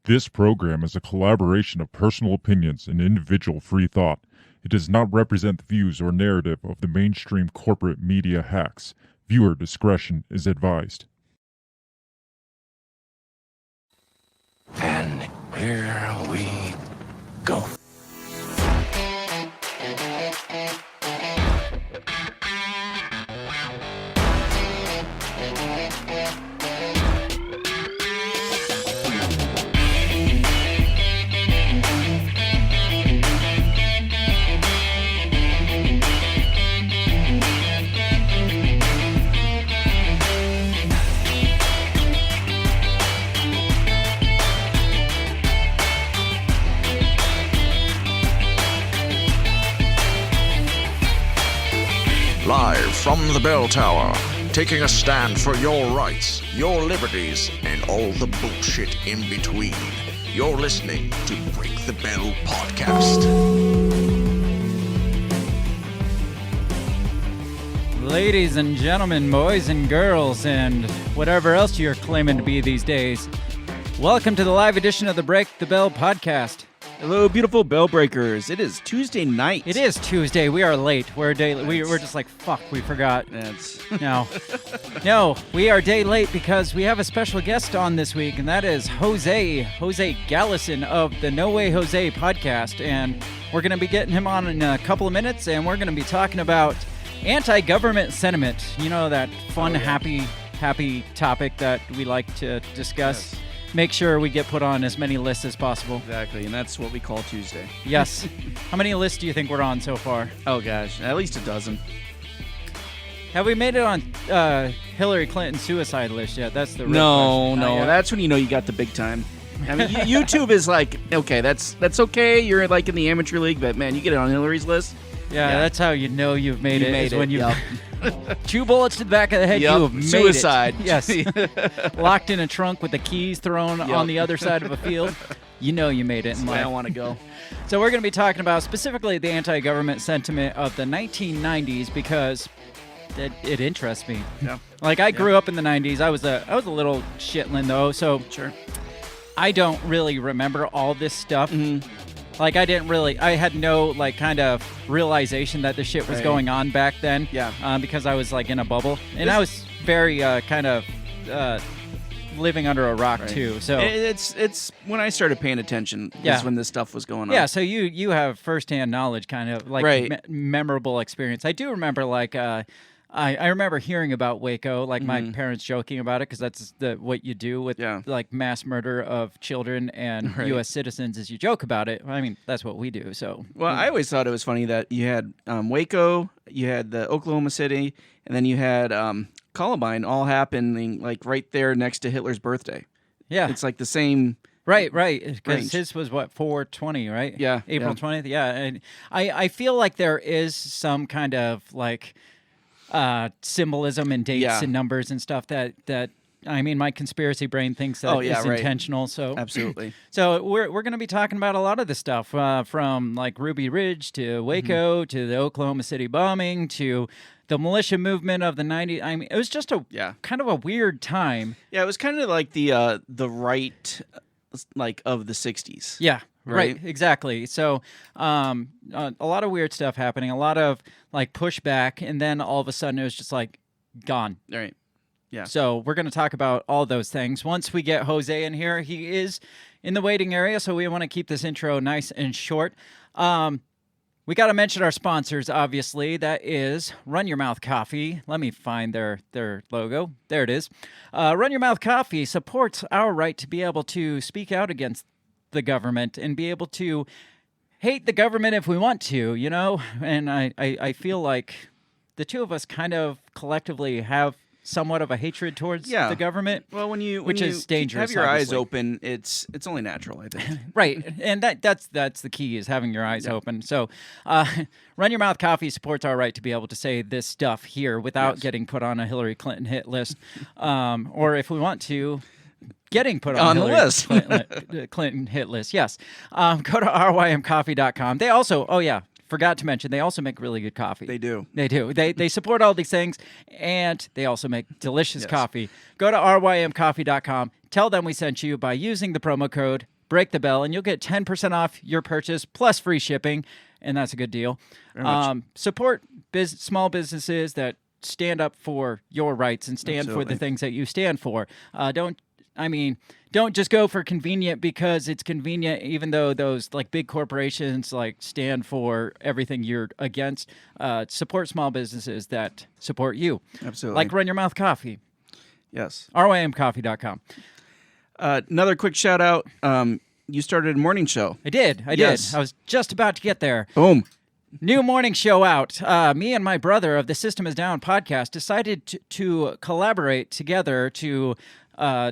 This program is a collaboration of personal opinions and individual free thought. It does not represent the views or narrative of the mainstream corporate media hacks. Viewer discretion is advised. And here we go. Live from the bell tower, taking a stand for your rights, your liberties, and all the bullshit in between. You're listening to Break the Bell Podcast. Ladies and gentlemen, boys and girls, and whatever else you're claiming to be these days, welcome to the live edition of the Break the Bell Podcast. Hello, beautiful bell breakers. It is Tuesday night. It is Tuesday. We are late. We're a day. We're just like fuck. We forgot. No, we are a day late because we have a special guest on this week, and that is Jose Galison of the No Way Jose podcast, and we're going to be getting him on in a couple of minutes, and we're going to be talking about anti-government sentiment. You know, that fun, happy topic that we like to discuss. Yes. Make sure we get put on as many lists as possible. Exactly, and that's what we call Tuesday. Yes. How many lists do you think we're on so far? Oh, gosh, at least a dozen. Have we made it on Hillary Clinton's suicide list yet? That's the real No, question. Not yet. that's when you know you got the big time. I mean, YouTube is like, okay, that's okay. You're like in the amateur league, but man, you get it on Hillary's list. Yeah, that's how you know you've made it. Is when you Yep. 2 bullets to the back of the head, Yep. you have made Suicide. it. Yes. Locked in a trunk with the keys thrown on the other side of a field. You know you made it in That's where I life. want to go. So we're going to be talking about specifically the anti-government sentiment of the 1990s because it interests me. Yeah. Like I grew up in the 90s. I was a little shitlin though, so Sure. I don't really remember all this stuff. Mm-hmm. Like I had no like kind of realization that this shit was Right. going on back then. Yeah. Because I was like in a bubble, and I was very kind of living under a rock Right. too. So It's when I started paying attention. Yeah. Is when this stuff was going on. yeah, so you have firsthand knowledge, kind of like Right. memorable experience. I do remember like. I remember hearing about Waco, like my parents joking about it, because that's what you do with Yeah. like mass murder of children and Right. U.S. citizens is you joke about it. I mean, that's what we do. So Well, I always thought it was funny that you had Waco, you had the Oklahoma City, and then you had Columbine all happening like right there next to Hitler's birthday. yeah, It's like the same. right, because range. his was what 4/20, right? Yeah, April yeah. 20th. Yeah, and I feel like there is some kind of like symbolism and dates Yeah. and numbers and stuff that. I mean, my conspiracy brain thinks that Oh, yeah, is right. intentional. So Absolutely. So we're going to be talking about a lot of this stuff, from like Ruby Ridge to Waco to the Oklahoma City bombing to the militia movement of the 90s. I mean, it was just a Yeah. kind of a weird time. Yeah, it was kind of like the right, like of the '60s. Yeah, right, Right. exactly. So a lot of weird stuff happening, a lot of like pushback, and then all of a sudden it was just like gone. All right. Yeah. So we're going to talk about all those things. Once we get Jose in here, he is in the waiting area, so we want to keep this intro nice and short. We got to mention our sponsors, obviously. That is Run Your Mouth Coffee. Let me find their logo. There it is. Run Your Mouth Coffee supports our right to be able to speak out against the government and be able to hate the government if we want to, you know? And I feel like the two of us kind of collectively have somewhat of a hatred towards Yeah. the government. Well, when you Which is dangerous, have your obviously. eyes open, it's only natural, I think. Right, and that's the key, is having your eyes open. So, Run Your Mouth Coffee supports our right to be able to say this stuff here without getting put on a Hillary Clinton hit list, or if we want to, getting put on On the Hillary list. Clinton hit list. Yes, go to rymcoffee.com. They also, forgot to mention, they also make really good coffee. They do. They do. They support all these things, and they also make delicious coffee. Go to rymcoffee.com. Tell them we sent you by using the promo code Break the Bell, and you'll get 10% off your purchase plus free shipping, and that's a good deal. Support small businesses that stand up for your rights and stand for the things that you stand for. Don't just go for convenient because it's convenient, even though those like big corporations like stand for everything you're against. Support small businesses that support you. Absolutely. Like Run Your Mouth Coffee. Yes. rymcoffee.com. Another quick shout out. You started a morning show. I did. Yes. I was just about to get there. Boom. New morning show out. Me and my brother of the System Is Down podcast decided to collaborate together to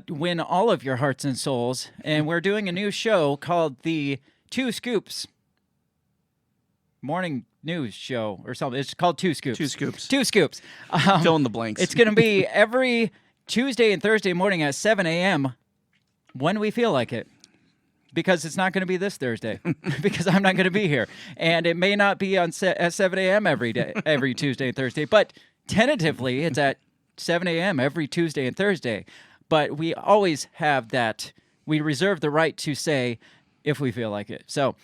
win all of your hearts and souls. And we're doing a new show called the Two Scoops Morning News Show or something. It's called Two Scoops. Two Scoops. Two Scoops. Fill in the blanks. It's going to be every Tuesday and Thursday morning at 7 a.m. when we feel like it. Because it's not going to be this Thursday, because I'm not going to be here, and it may not be at 7 a.m. every day, every Tuesday and Thursday. But tentatively, it's at 7 a.m. every Tuesday and Thursday. But we always have that. We reserve the right to say if we feel like it. So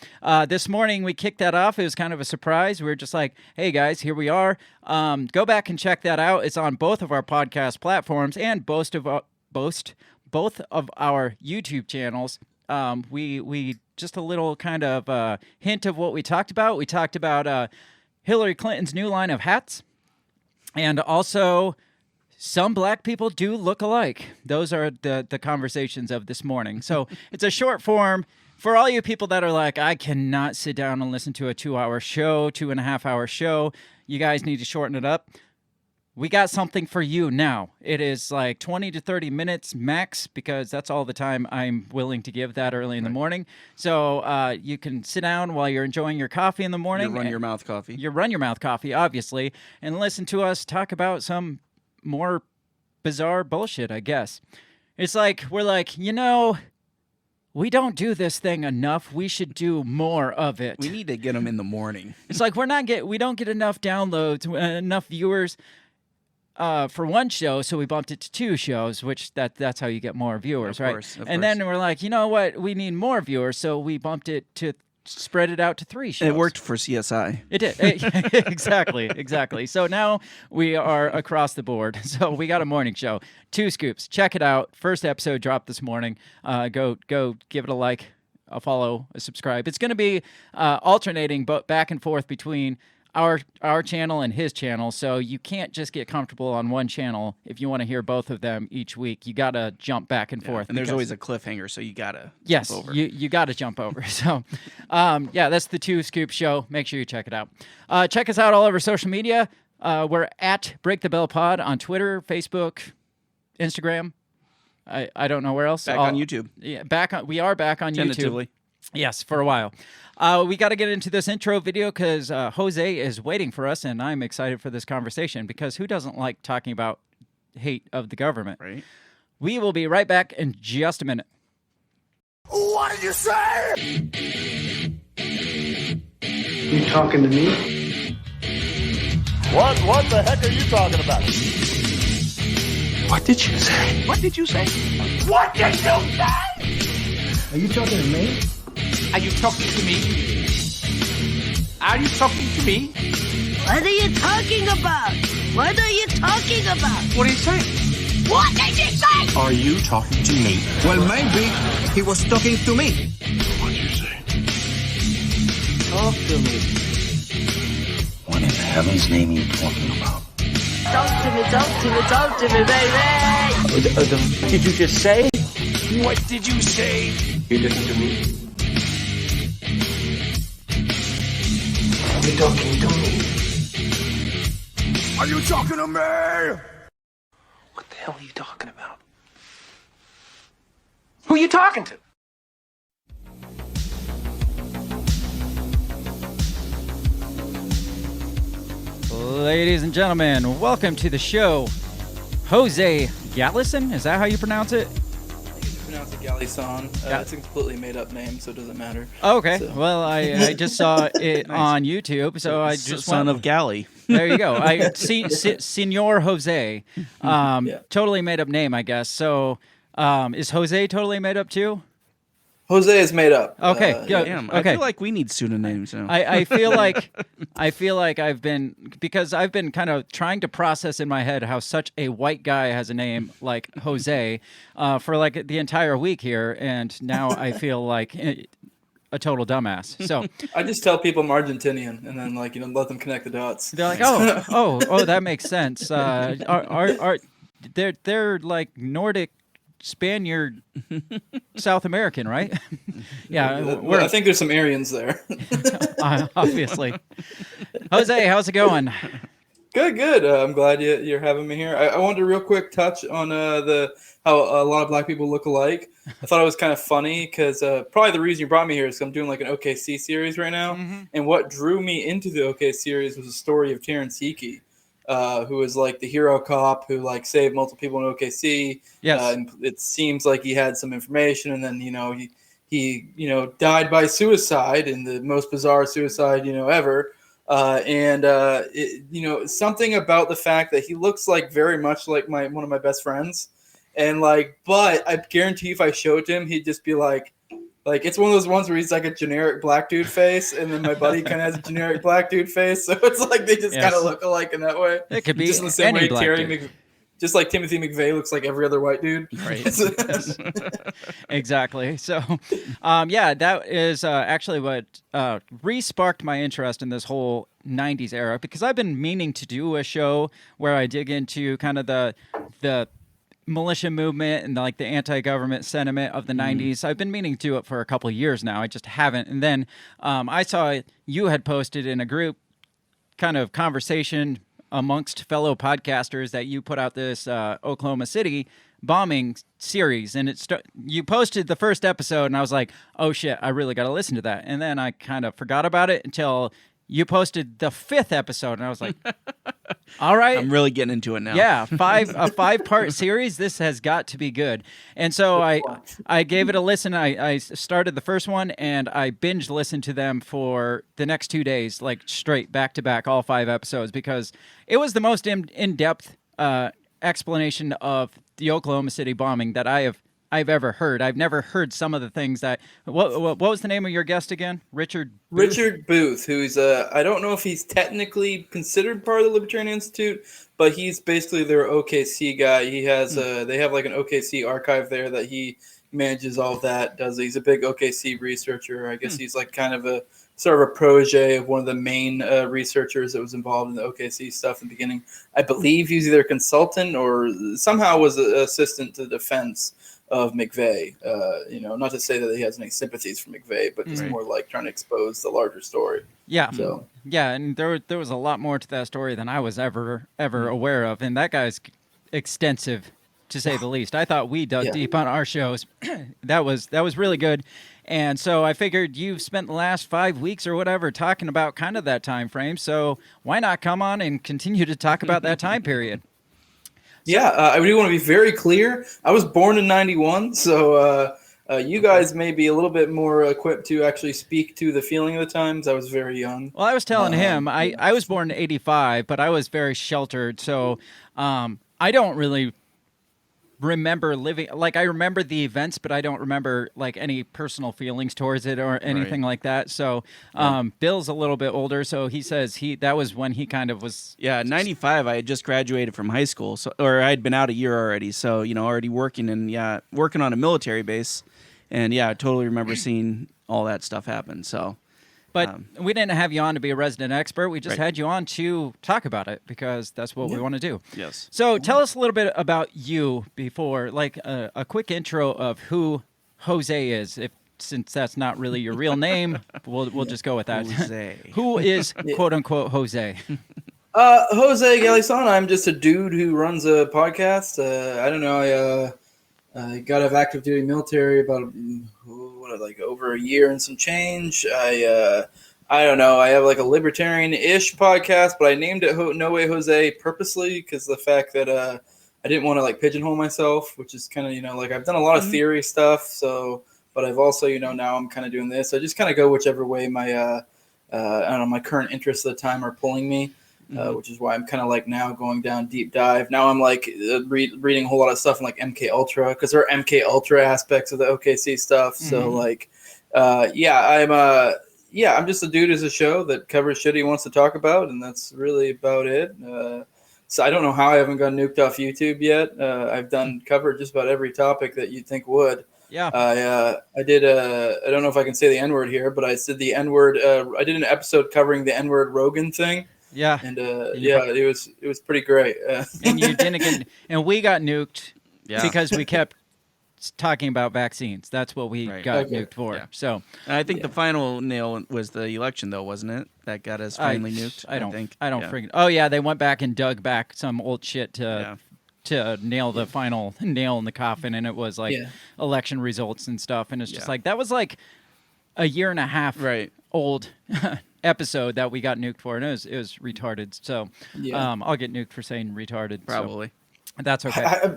this morning we kicked that off. It was kind of a surprise. We were just like, "Hey guys, here we are. Go back and check that out. It's on both of our podcast platforms and both of our YouTube channels." We just a little kind of hint of what we talked about. We talked about Hillary Clinton's new line of hats, and also some black people do look alike. Those are the conversations of this morning. So it's a short form for all you people that are like, I cannot sit down and listen to a 2-hour show, 2.5-hour show. You guys need to shorten it up. We got something for you now. It is like 20 to 30 minutes max because that's all the time I'm willing to give that early in the morning. So you can sit down while you're enjoying your coffee in the morning. Your Run Your Mouth coffee. Your Run Your Mouth coffee, obviously, and listen to us talk about some more bizarre bullshit, I guess. It's like, we're like, we don't do this thing enough. We should do more of it. We need to get them in the morning. It's like we don't get enough downloads, enough viewers for one show, so we bumped it to 2 shows, which that's how you get more viewers, right? Of and course. then we're like, you know what? We need more viewers, so we bumped it to spread it out to 3 shows. And it worked for CSI. It did. Exactly. So now we are across the board. So we got a morning show. 2 Scoops. Check it out. First episode dropped this morning. Go give it a like, a follow, a subscribe. It's going to be alternating back and forth between our channel and his channel, so you can't just get comfortable on one channel if you want to hear both of them each week. You got to jump back and forth. And there's always a cliffhanger, so you got to jump over. You got to jump over. So, that's the 2 Scoop Show. Make sure you check it out. Check us out all over social media. We're at Break the Bell Pod on Twitter, Facebook, Instagram. I don't know where else. On YouTube. Yeah, we are back on Tentatively. YouTube. Yes, for a while. We got to get into this intro video because Jose is waiting for us, and I'm excited for this conversation because who doesn't like talking about hate of the government? Right. We will be right back in just a minute. What did you say? You talking to me? What the heck are you talking about? What did you say? What did you say? What did you say? Are you talking to me? Are you talking to me? Are you talking to me? What are you talking about? What are you talking about? What are you saying? What did you say? Are you talking to me? Well, maybe he was talking to me. What did you say? Talk to me. What in heaven's name are you talking about? Talk to me, baby. Did you just say? What did you say? You listen to me. Are you talking to me? Are you talking to me? What the hell are you talking about? Who are you talking to? Ladies and gentlemen, welcome to the show. Jose Galison, is that how you pronounce it? pronounce it Galison. It's a completely made up name, so it doesn't matter. Okay. So. Well, I just saw it on YouTube, so I just son of Galley. There you go. Senor Jose. Totally made up name, I guess. So is Jose totally made up too? Jose is made up. Okay, good. Damn, Okay. I feel like we need pseudonyms now. I feel like I've been kind of trying to process in my head how such a white guy has a name like Jose for like the entire week here, and now I feel like a total dumbass. So I just tell people I'm Argentinian, and then let them connect the dots. They're like, oh, that makes sense. They're like Nordic. Spaniard, South American, right? Yeah, I think there's some Aryans there. Obviously. Jose, how's it going? Good. I'm glad you're having me here. I wanted to real quick touch on how a lot of black people look alike. I thought it was kind of funny because probably the reason you brought me here is I'm doing like an OKC series right now, and what drew me into the OK series was the story of Terrence Hickey. Who was like the hero cop who like saved multiple people in OKC. Yes. And it seems like he had some information, and then he died by suicide in the most bizarre suicide ever. Something about the fact that he looks like very much like one of my best friends, and but I guarantee if I showed him, he'd just be like it's one of those ones where he's like a generic black dude face, and then my buddy kind of has a generic black dude face. So it's like they just kind of look alike in that way. It could be just in the same any way black dude. Just like Timothy McVeigh looks like every other white dude. Right. Exactly. So, that is actually what re-sparked my interest in this whole 90s era, because I've been meaning to do a show where I dig into kind of the militia movement and like the anti-government sentiment of the 90s. I've been meaning to do it for a couple of years now. I just haven't. And then I saw you had posted in a group kind of conversation amongst fellow podcasters that you put out this Oklahoma City bombing series, and you posted the first episode, and I was like, oh shit, I really got to listen to that. And then I kind of forgot about it until you posted the 5th episode, and I was like, all right. I'm really getting into it now. Yeah, a 5-part series. This has got to be good. And so I gave it a listen. I started the first one, and I binge listened to them for the next 2 days, like straight back to back, all 5 episodes, because it was the most in-depth explanation of the Oklahoma City bombing that I've ever heard. I've never heard some of the things that. What was the name of your guest again? Richard Booth, who's I don't know if he's technically considered part of the Libertarian Institute, but he's basically their OKC guy. He has they have like an OKC archive there that he manages all of that. He's a big OKC researcher. I guess he's like kind of a sort of a protege of one of the main researchers that was involved in the OKC stuff in the beginning. I believe he's either a consultant or somehow was an assistant to the defense of McVeigh. Not to say that he has any sympathies for McVeigh, but just more like trying to expose the larger story. Yeah. So and there was a lot more to that story than I was ever aware of, and that guy's extensive, to say the least. I thought we dug deep on our shows. That was really good. And so I figured you've spent the last 5 weeks or whatever talking about kind of that time frame. So why not come on and continue to talk about that time period? I do want to be very clear. I was born in 91, so you guys may be a little bit more equipped to actually speak to the feeling of the times. I was very young. Well, I was telling him, I was born in 85, but I was very sheltered, so I don't really remember living, like I remember the events, but I don't remember like any personal feelings towards it or anything like that. So Bill's a little bit older, so he says that was when he kind of was 95. I had just graduated from high school, or I had been out a year already, so already working on a military base, and I totally remember seeing all that stuff happen. So but we didn't have you on to be a resident expert. We just had you on to talk about it because that's what we want to do. Yes. So tell us a little bit about you before, like a quick intro of who Jose is. Since that's not really your real name, we'll just go with that. Jose. Who is quote unquote Jose? Jose Galison. I'm just a dude who runs a podcast. I don't know. I got out of active duty military about over a year and some change. I don't know. I have like a libertarian-ish podcast, but I named it No Way Jose purposely because the fact that I didn't want to like pigeonhole myself, which is kind of, you know, like I've done a lot of theory stuff. So, but I've also, you know, now I'm kind of doing this. I just kind of go whichever way my, I don't know, my current interests at the time are pulling me. Which is why I'm kind of like now going down deep dive. Now I'm like reading a whole lot of stuff in like MK Ultra, because there are MK Ultra aspects of the OKC stuff. So like, I'm just a dude as a show that covers shit he wants to talk about, and that's really about it. So I don't know how I haven't gotten nuked off YouTube yet. I've covered just about every topic that you'd think would. Yeah. I did. I don't know if I can say the N-word here, but I said the N-word. I did an episode covering the N-word Rogan thing. Yeah. And it was pretty great. And you didn't get, and we got nuked because we kept talking about vaccines. That's what we got nuked for. Yeah. So and I think the final nail was the election, though, wasn't it? That got us finally nuked. I don't freaking. Oh yeah, they went back and dug back some old shit to nail the final nail in the coffin, and it was like election results and stuff, and it's just like that was like a year and a half old episode that we got nuked for, and it was retarded. So I'll get nuked for saying retarded. Probably. So that's okay.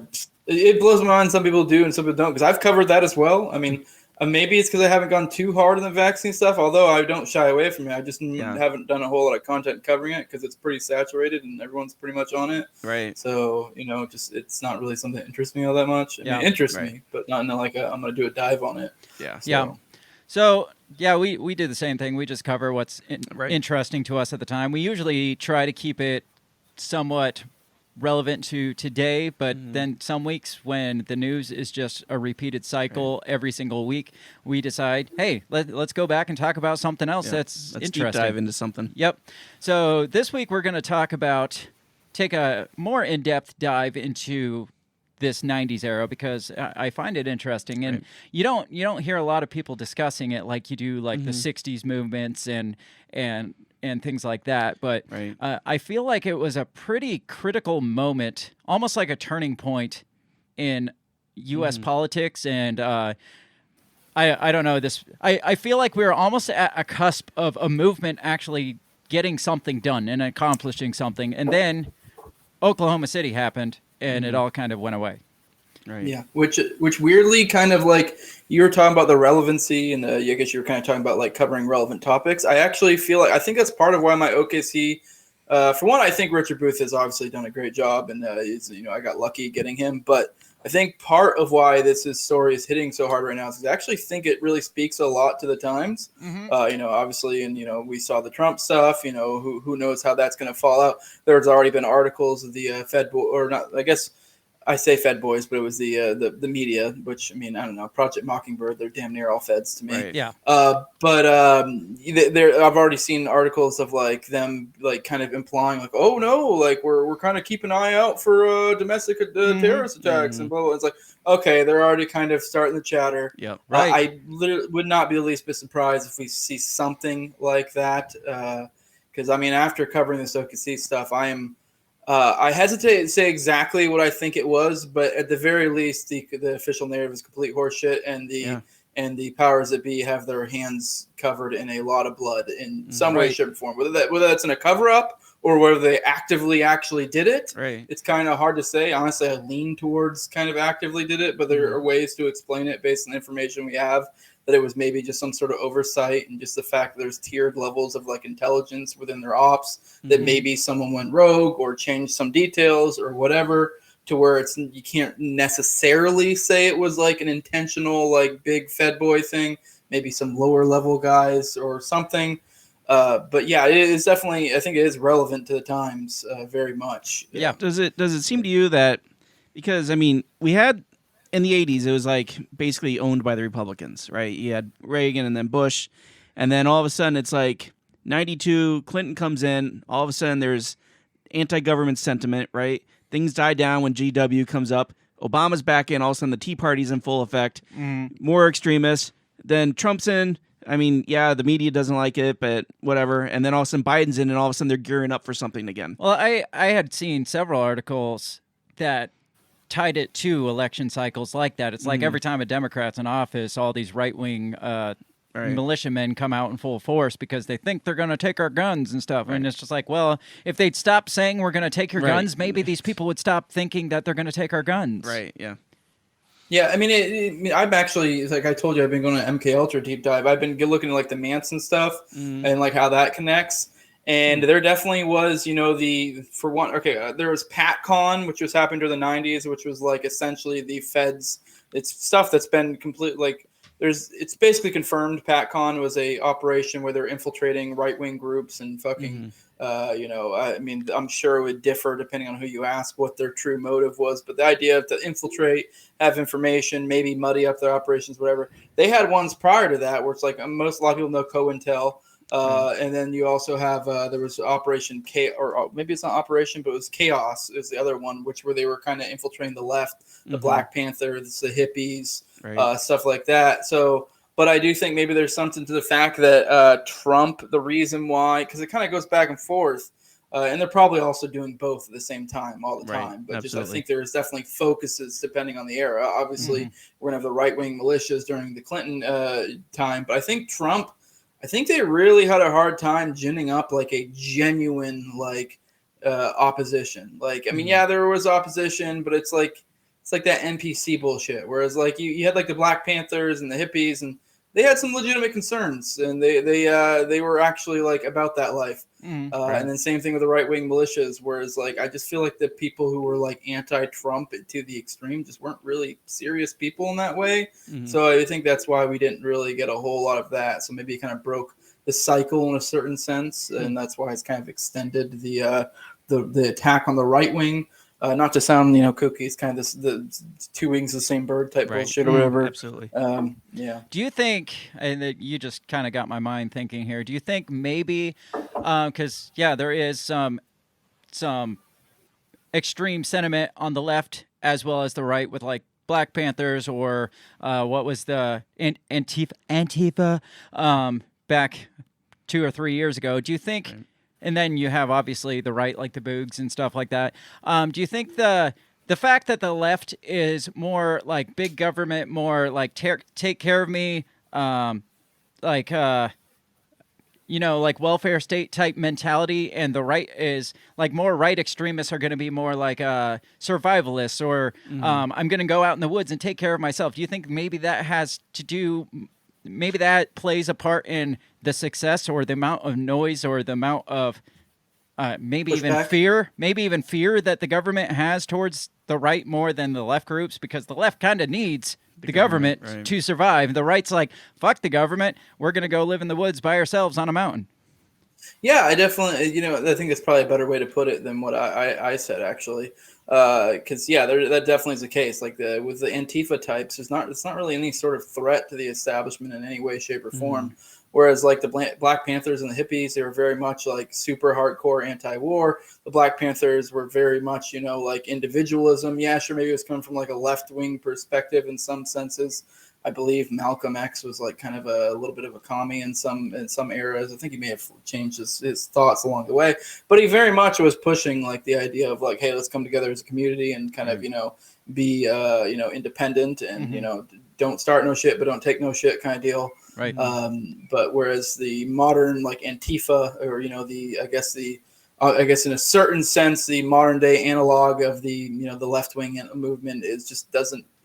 It blows my mind. Some people do and some people don't, because I've covered that as well. I mean, maybe it's because I haven't gone too hard on the vaccine stuff, although I don't shy away from it. I just haven't done a whole lot of content covering it because it's pretty saturated and everyone's pretty much on it. Right. So, you know, it's not really something that interests me all that much. I mean, it interests me, but not in like I'm going to do a dive on it. Yeah. So we do the same thing. We just cover what's interesting to us at the time. We usually try to keep it somewhat relevant to today, but then some weeks when the news is just a repeated cycle every single week, we decide, hey, let's go back and talk about something else that's interesting. Deep dive into something. Yep. So this week we're going to take a more in-depth dive into this 90s era, because I find it interesting, and you don't hear a lot of people discussing it like you do like the 60s movements and things like that, but I feel like it was a pretty critical moment, almost like a turning point in U.S. politics, and I don't know this. I feel like we were almost at a cusp of a movement actually getting something done and accomplishing something, and then Oklahoma City happened, and it all kind of went away. Right. Yeah, which weirdly kind of like you were talking about the relevancy, and I guess you were kind of talking about like covering relevant topics. I actually feel like I think that's part of why my OKC. For one, I think Richard Booth has obviously done a great job, and I got lucky getting him. But I think part of why this story is hitting so hard right now is I actually think it really speaks a lot to the times. Obviously, and we saw the Trump stuff. Who knows how that's going to fall out. There's already been articles of the Fed or not. I guess I say Fed boys, but it was the media. Which I mean, I don't know. Project Mockingbird. They're damn near all Feds to me. Right. Yeah. But I've already seen articles of like them like kind of implying like, oh no, like we're kind of keeping an eye out for domestic terrorist attacks and blah, blah. It's like, okay, they're already kind of starting the chatter. Yeah. Right. I literally would not be the least bit surprised if we see something like that. Because I mean, after covering this OKC stuff, I hesitate to say exactly what I think it was, but at the very least, the official narrative is complete horseshit, and the powers that be have their hands covered in a lot of blood in some way, shape, or form. Whether that's in a cover up or whether they actively actually did it, it's kind of hard to say. Honestly, I lean towards kind of actively did it, but there are ways to explain it based on the information we have. That it was maybe just some sort of oversight, and just the fact that there's tiered levels of like intelligence within their ops, that maybe someone went rogue or changed some details or whatever, to where you can't necessarily say it was like an intentional like big Fed boy thing. Maybe some lower level guys or something. But yeah, it is definitely. I think it is relevant to the times very much. Yeah. Does it seem to you that, because I mean we had. In the 80s, it was like basically owned by the Republicans, right? You had Reagan and then Bush, and then all of a sudden it's like 92, Clinton comes in, all of a sudden there's anti-government sentiment, right? Things die down when GW comes up, Obama's back in, all of a sudden the Tea Party's in full effect, more extremists, then Trump's in, I mean, yeah, the media doesn't like it, but whatever, and then all of a sudden Biden's in, and all of a sudden they're gearing up for something again. Well, I had seen several articles that tied it to election cycles like that. It's like every time a Democrat's in office, all these right-wing militiamen come out in full force because they think they're going to take our guns and stuff. And it's just like, well, if they'd stop saying we're going to take your guns, maybe these people would stop thinking that they're going to take our guns. Right, yeah. Yeah, I mean, I'm actually, like I told you, I've been going to MK Ultra deep dive. I've been looking at like the Manson stuff and like how that connects. And there definitely was, there was PatCon, which was happening during the 90s, which was like essentially the feds. It's stuff that's been complete, like it's basically confirmed. PatCon was a operation where they're infiltrating right-wing groups and fucking, I mean, I'm sure it would differ depending on who you ask what their true motive was. But the idea of to infiltrate, have information, maybe muddy up their operations, whatever. They had ones prior to that where it's like a lot of people know COINTEL. And then you also have there was Operation K, or maybe it's not Operation, but it was Chaos is the other one, where they were kind of infiltrating the left, the Black Panthers, the hippies, stuff like that. So, but I do think maybe there's something to the fact that Trump, the reason why, because it kind of goes back and forth, and they're probably also doing both at the same time all the time. But just I think there's definitely focuses depending on the era. Obviously, we're gonna have the right-wing militias during the Clinton time, but I think Trump. I think they really had a hard time ginning up like a genuine opposition. Like, I mean, yeah, there was opposition, but it's like that NPC bullshit. Whereas like you had like the Black Panthers and the hippies, and they had some legitimate concerns, and they were actually like about that life. And then same thing with the right wing militias. Whereas like I just feel like the people who were like anti-Trump to the extreme just weren't really serious people in that way. So I think that's why we didn't really get a whole lot of that. So maybe it kind of broke the cycle in a certain sense, and that's why it's kind of extended the attack on the right wing. Not to sound, kooky, it's kind of the two wings of the same bird type bullshit or whatever. Absolutely. Yeah. Do you think, and you just kind of got my mind thinking here, do you think maybe, because, there is some extreme sentiment on the left as well as the right with like Black Panthers or what was the Antifa back 2 or 3 years ago. Do you think... Right. And then you have obviously the right, like the Boogs and stuff like that. Do you think the fact that the left is more like big government, more like take care of me, like welfare state type mentality, and the right is like more right extremists are going to be more like survivalists, or I'm going to go out in the woods and take care of myself. Do you think maybe that has to do? Maybe that plays a part in the success or the amount of noise or the amount of maybe even fear that the government has towards the right more than the left groups, because the left kind of needs the government to survive. The right's like, fuck the government. We're going to go live in the woods by ourselves on a mountain. Yeah, I definitely, I think that's probably a better way to put it than what I said, actually. Because that definitely is the case. Like with the Antifa types, it's not really any sort of threat to the establishment in any way, shape, or form. Whereas like the Black Panthers and the hippies, they were very much like super hardcore anti-war. The Black Panthers were very much, like individualism. Yeah, sure, maybe it was coming from like a left-wing perspective in some senses. I believe Malcolm X was like kind of a little bit of a commie in some eras. I think he may have changed his thoughts along the way, but he very much was pushing like the idea of like, hey, let's come together as a community and kind of be independent and don't start no shit but don't take no shit kind of deal. Right. But whereas the modern like Antifa, or I guess in a certain sense the modern day analog of the the left wing movement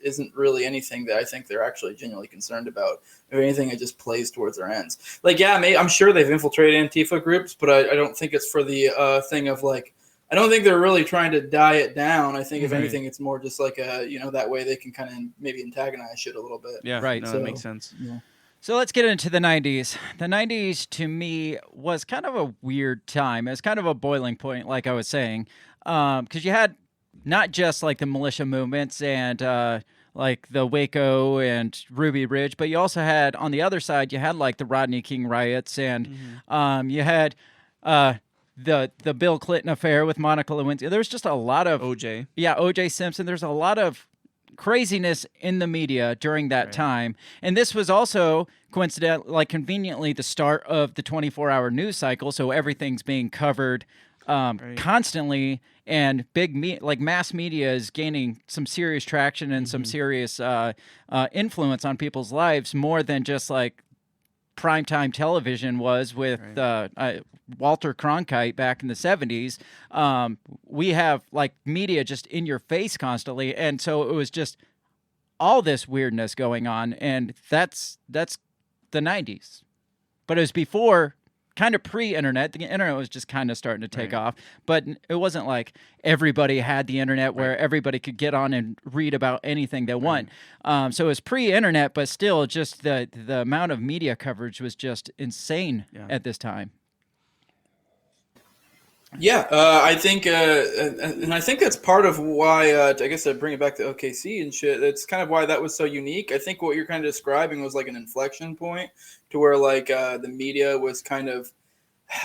isn't really anything that I think they're actually genuinely concerned about. If anything, it just plays towards their ends. Like, yeah, I'm sure they've infiltrated Antifa groups, but I don't think it's for the thing of like, I don't think they're really trying to die it down. I think if anything, it's more just like that way they can kind of maybe antagonize shit a little bit. Yeah, right. No, that makes sense. Yeah. So let's get into the 90s. The 90s, to me, was kind of a weird time. It was kind of a boiling point, like I was saying, because you had not just like the militia movements and like the Waco and Ruby Ridge, but you also had, on the other side, you had like the Rodney King riots, and you had the Bill Clinton affair with Monica Lewinsky. There's just a lot of... OJ. Yeah, OJ Simpson. There's a lot of craziness in the media during that time. And this was also conveniently the start of the 24-hour news cycle, so everything's being covered constantly, and mass media is gaining some serious traction and some serious influence on people's lives, more than just like primetime television was with Walter Cronkite back in the 70s. We have like media just in your face constantly. And so it was just all this weirdness going on. And that's the 90s. But it was before, kind of pre-internet. The internet was just kind of starting to take off, but it wasn't like everybody had the internet where everybody could get on and read about anything they want. So it was pre-internet, but still, just the amount of media coverage was just insane at this time. Yeah, I think, and I think that's part of why, I guess to bring it back to OKC and shit, that's kind of why that was so unique. I think what you're kind of describing was like an inflection point to where like the media was kind of,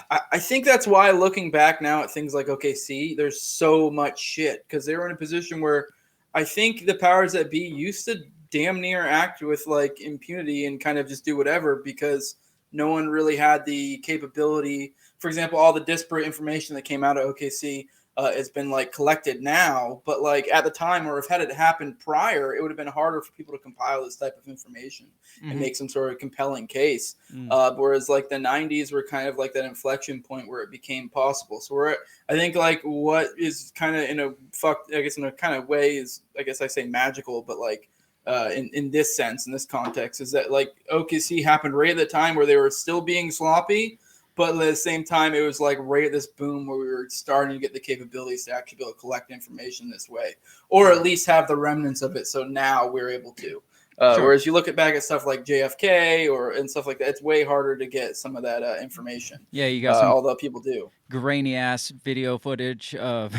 I think that's why looking back now at things like OKC, there's so much shit because they were in a position where I think the powers that be used to damn near act with like impunity and kind of just do whatever because no one really had the capability. For example, all the disparate information that came out of OKC has been like collected now, but like at the time, or if had it happened prior, it would have been harder for people to compile this type of information and make some sort of compelling case. Whereas like the 90s were kind of like that inflection point where it became possible. So I think like what is kind of in a kind of way is, I guess I say magical, but like in this sense, in this context, is that like OKC happened right at the time where they were still being sloppy. But at the same time, it was like right at this boom where we were starting to get the capabilities to actually be able to collect information this way, or at least have the remnants of it. So now we're able to. Whereas you look back at stuff like JFK and stuff like that, it's way harder to get some of that information. Yeah, you got some although people do. Grainy ass video footage of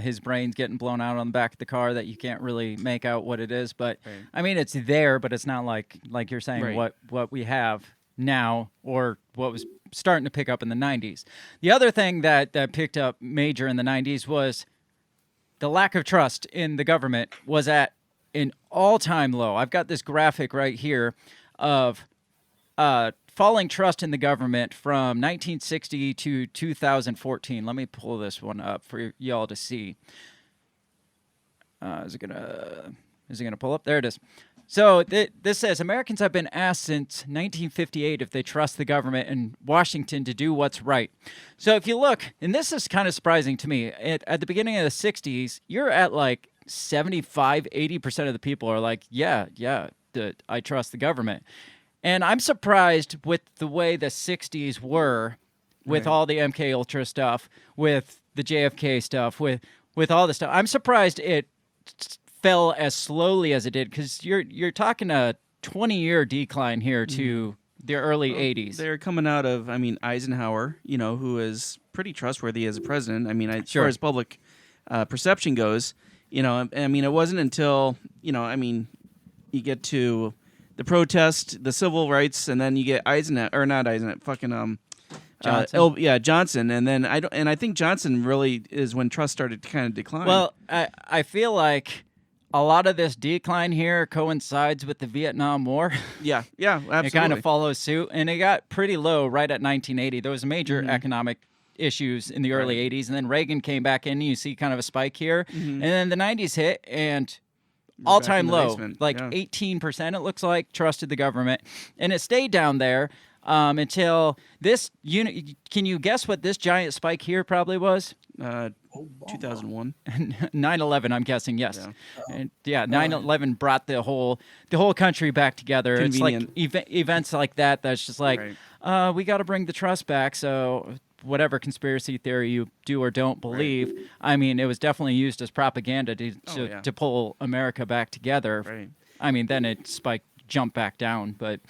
his brains getting blown out on the back of the car that you can't really make out what it is. But I mean, it's there, but it's not like you're saying what we have now or what was starting to pick up in the 90s. The other thing that picked up major in the 90s was the lack of trust in the government was at an all-time low. I've got this graphic right here of falling trust in the government from 1960 to 2014. Let me pull this one up for y'all to see. Is it gonna pull up? There it is. So this says Americans have been asked since 1958 if they trust the government in Washington to do what's right. So if you look, and this is kind of surprising to me, at the beginning of the 60s, you're at like 75-80% of the people are like, yeah, I trust the government. And I'm surprised with the way the 60s were with all the MK Ultra stuff, with the JFK stuff, with all this stuff. I'm surprised it fell as slowly as it did, because you're talking a 20-year decline here to the early 80s. They're coming out of, Eisenhower, who is pretty trustworthy as a president. As far as public perception goes, it wasn't until, you get to the protest, the civil rights, and then you get Johnson. Johnson, and then I think Johnson really is when trust started to kind of decline. Well, I feel like a lot of this decline here coincides with the Vietnam War. Yeah, absolutely. It kind of follows suit, and it got pretty low right at 1980. There was major economic issues in the early 80s, and then Reagan came back in, and you see kind of a spike here, and then the 90s hit, and all-time low, 18%, it looks like, trusted the government, and it stayed down there until this unit. Can you guess what this giant spike here probably was? 2001. 9/11, I'm guessing, yes. Yeah. 9/11 brought the whole country back together. Convenient. It's like events like that that's just like, we got to bring the trust back. So whatever conspiracy theory you do or don't believe, it was definitely used as propaganda to pull America back together. Right. Then it jumped back down. But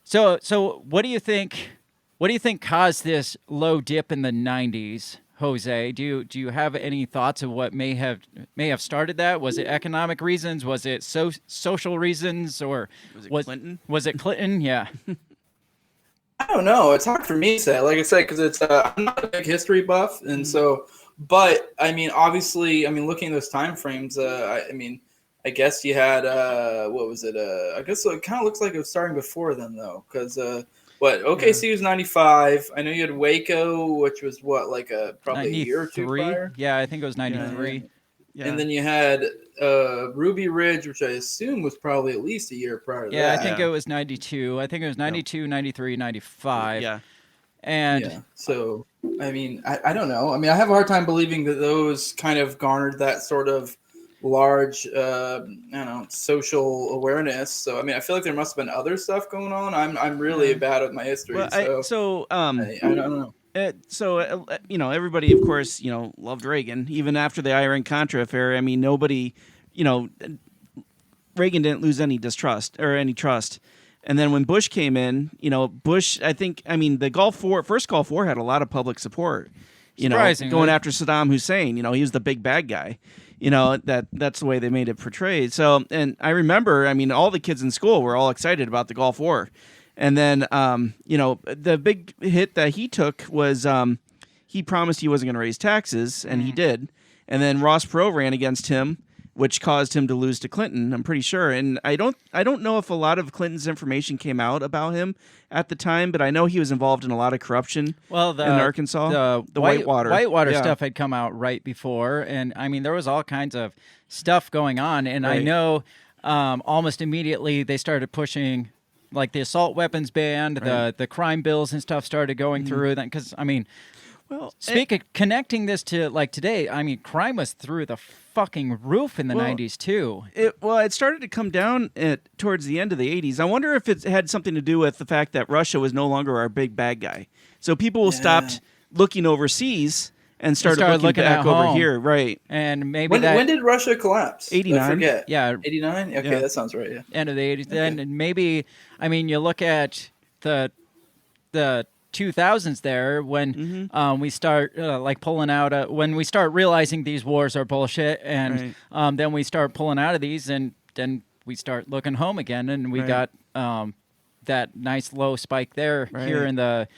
so what do you think? What do you think caused this low dip in the 90s, Jose? Do you have any thoughts of what may have started that? Was it economic reasons? Was it social reasons? Or was it Clinton? Was it Clinton? Yeah. I don't know. It's hard for me to say, like I said, because it's I'm not a big history buff, and so. But obviously, looking at those time frames, I guess you had what was it? I guess it kind of looks like it was starting before then, though, because OKC was 95. I know you had Waco, which was probably a year or two prior. Yeah, I think it was 93. Yeah. And then you had Ruby Ridge, which I assume was probably at least a year prior to Yeah, that. I think it was 92. I think it was 92, 93, 95. Yeah. And Yeah. So, I mean, I don't know. I mean, I have a hard time believing that those kind of garnered that sort of large, I don't know, social awareness. So, I mean, I feel like there must have been other stuff going on. I'm really bad at my history. Well, I don't know. You know, everybody, of course, you know, loved Reagan even after the Iran-Contra affair. I mean, nobody, you know, Reagan didn't lose any distrust or any trust. And then when Bush came in, you know, Bush, the first Gulf War had a lot of public support. You know, going after Saddam Hussein. You know, he was the big bad guy. You know, that's the way they made it portrayed. So, and I remember, I mean, all the kids in school were all excited about the Gulf War. And then, you know, the big hit that he took was he promised he wasn't going to raise taxes, and he did. And then Ross Perot ran against him, which caused him to lose to Clinton, I'm pretty sure. And I don't know if a lot of Clinton's information came out about him at the time, but I know he was involved in a lot of corruption in Arkansas. The Whitewater stuff had come out right before, and I mean there was all kinds of stuff going on, and I know almost immediately they started pushing like the assault weapons ban, the crime bills and stuff started going through then, because I mean. Well, connecting this to like today, I mean, crime was through the fucking roof in the 90s too. It started to come down towards the end of the 80s. I wonder if it had something to do with the fact that Russia was no longer our big bad guy. So people stopped looking overseas and started looking back over here, right? And maybe when did Russia collapse? 89. I forget. Yeah, 89. Okay, that sounds right. Yeah, end of the 80s. Then maybe I mean you look at the 2000s there when we start like pulling out when we start realizing these wars are bullshit, and then we start pulling out of these, and then we start looking home again, and we got that nice low spike there here in the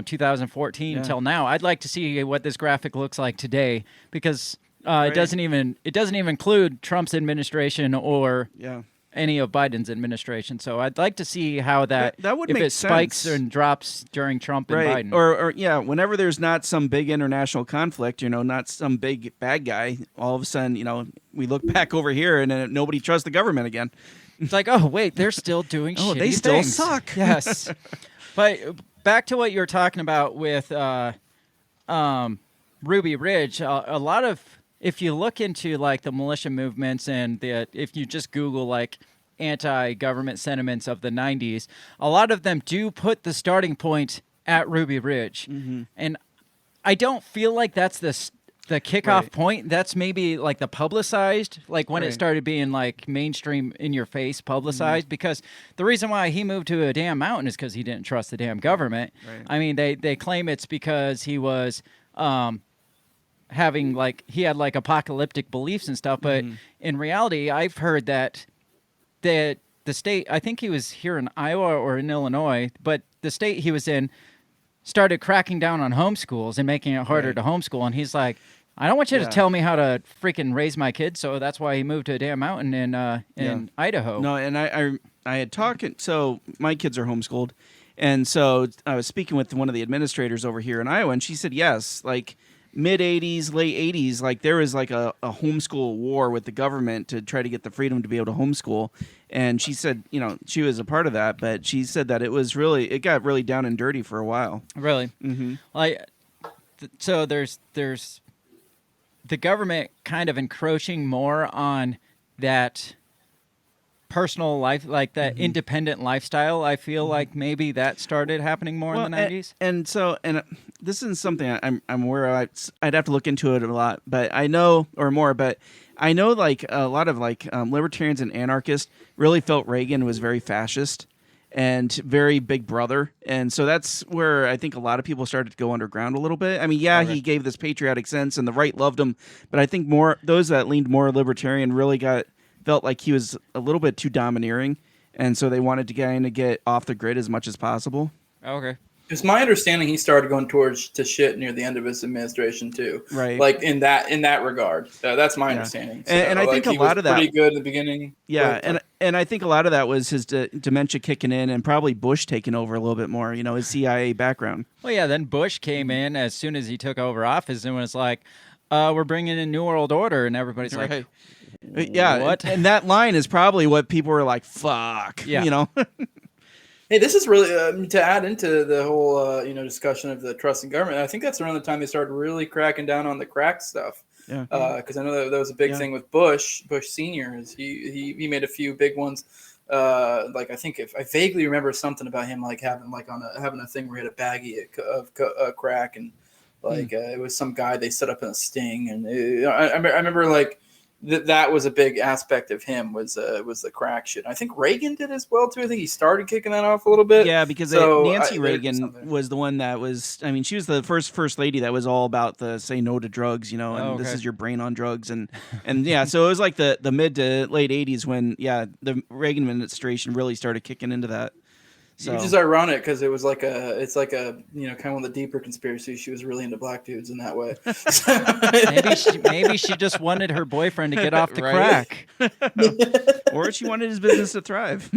2014 till now. I'd like to see what this graphic looks like today, because it doesn't even include Trump's administration or any of Biden's administration. So I'd like to see how that would if make it spikes and drops during Trump and Biden. Or whenever there's not some big international conflict, you know, not some big bad guy, all of a sudden, you know, we look back over here and nobody trusts the government again. It's like, oh, wait, they're still doing shitty they still things. suck. Yes. But back to what you were talking about with Ruby Ridge, a lot of, if you look into like the militia movements and if you just Google like anti-government sentiments of the 90s, a lot of them do put the starting point at Ruby Ridge. And I don't feel like that's the kickoff point. That's maybe like the publicized, like when it started being like mainstream in your face publicized, because the reason why he moved to a damn mountain is because he didn't trust the damn government. I mean, they claim it's because he was having like he had like apocalyptic beliefs and stuff, but in reality I've heard that the state, I think he was here in Iowa or in Illinois, but the state he was in started cracking down on homeschools and making it harder to homeschool, and he's like, I don't want you to tell me how to freaking raise my kids. So that's why he moved to a damn mountain in Idaho. No, and I had talked, so my kids are homeschooled, and so I was speaking with one of the administrators over here in Iowa, and she said yes, like mid 80s, late 80s, like there was like a homeschool war with the government to try to get the freedom to be able to homeschool. And she said, you know, she was a part of that, but she said that it got really down and dirty for a while. Really? Like, so there's the government kind of encroaching more on that personal life, like that independent lifestyle. I feel like maybe that started happening more in the 90s. And this is something I'm aware of. I'd have to look into it a lot, but I know, or more, but I know like a lot of like libertarians and anarchists really felt Reagan was very fascist and very big brother. And so that's where I think a lot of people started to go underground a little bit. I mean, he gave this patriotic sense and the right loved him, but I think those that leaned more libertarian really felt like he was a little bit too domineering, and so they wanted to kind of get off the grid as much as possible. Okay. It's my understanding he started going to shit near the end of his administration too. Right. Like in that regard. That's my understanding. So, and I think a lot of that pretty good at the beginning. Yeah, and I think a lot of that was his dementia kicking in, and probably Bush taking over a little bit more. You know, his CIA background. Well, yeah. Then Bush came in as soon as he took over office and was like, we're bringing in New World Order, and everybody's like, yeah, what? And that line is probably what people were like, fuck, Yeah. you know? Hey, this is really to add into the whole discussion of the trust in government. I think that's around the time they started really cracking down on the crack stuff. Yeah. Because I know that was a big thing with Bush Senior. Is he made a few big ones. Like I think if I vaguely remember something about him like having a thing where he had a baggie of crack, and like it was some guy they set up in a sting, and I remember like. That was a big aspect of him was the crack shit. I think Reagan did as well too. I think he started kicking that off a little bit. Yeah, because Nancy Reagan was the one that was. I mean, she was the first lady that was all about the say no to drugs, and this is your brain on drugs, and yeah. So it was like the mid to late '80s when the Reagan administration really started kicking into that. So. Which is ironic because it's like a kind of one of the deeper conspiracies. She was really into black dudes in that way. maybe she just wanted her boyfriend to get off the crack, or she wanted his business to thrive.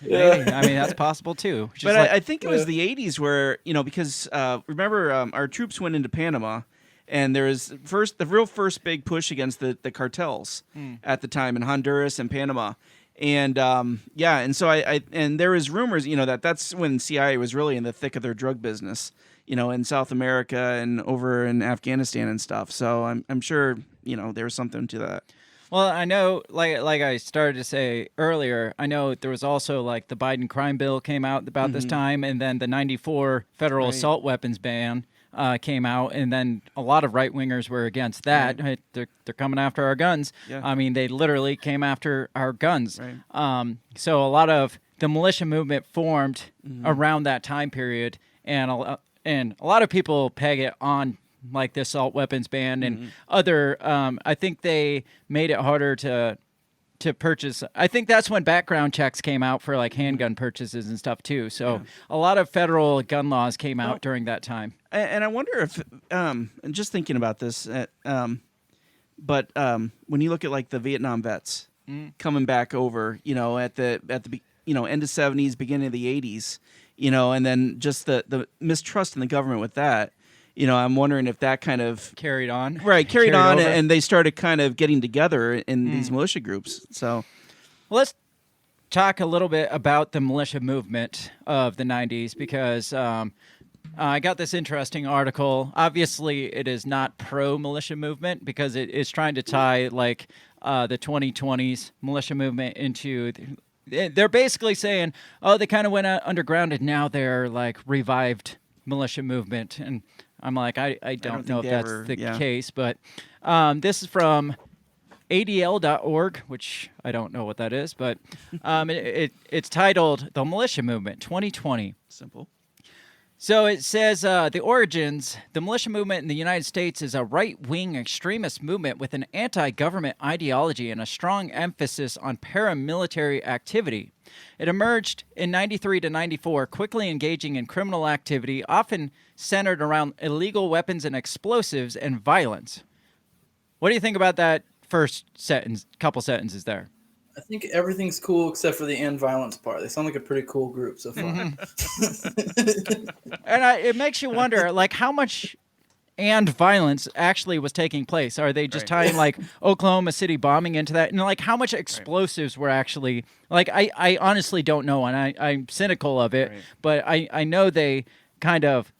Yeah. I mean that's possible too. But I think it was the '80s where because remember our troops went into Panama. And there was the real first big push against the cartels at the time in Honduras and Panama. And and so and there was rumors, that's when CIA was really in the thick of their drug business, in South America and over in Afghanistan and stuff. So I'm sure, there was something to that. Well, I know, like I started to say earlier, I know there was also like the Biden crime bill came out about this time, and then the '94 federal assault weapons ban came out, and then a lot of right-wingers were against that. Right. They're coming after our guns. Yeah. I mean, they literally came after our guns. Right. So a lot of the militia movement formed around that time period, and a lot of people peg it on like the assault weapons ban and other. I think they made it harder to purchase. I think that's when background checks came out for like handgun purchases and stuff too. So a lot of federal gun laws came out during that time. And I wonder if, and just thinking about this, but when you look at like the Vietnam vets coming back over, at the end of '70s, beginning of the '80s, and then just the mistrust in the government with that. I'm wondering if that kind of carried on. Right, carried on, and they started kind of getting together in these militia groups. So, well, let's talk a little bit about the militia movement of the '90s because I got this interesting article. Obviously, it is not pro-militia movement because it is trying to tie like the 2020s militia movement into. They're basically saying, they kind of went underground and now they're like revived militia movement. And I'm like, I don't know if that's the case, but this is from ADL.org, which I don't know what that is, but it's titled The Militia Movement 2020. Simple. So it says the origins, the militia movement in the United States is a right-wing extremist movement with an anti-government ideology and a strong emphasis on paramilitary activity. It emerged in 93 to 94, quickly engaging in criminal activity, often centered around illegal weapons and explosives and violence. What do you think about that first couple sentences there? I think everything's cool except for the end violence part. They sound like a pretty cool group so far. And it makes you wonder, like, how much and violence actually was taking place. Are they just tying, like, Oklahoma City bombing into that? And, like, how much explosives were actually... Like, I honestly don't know, and I'm cynical of it, but I know they kind of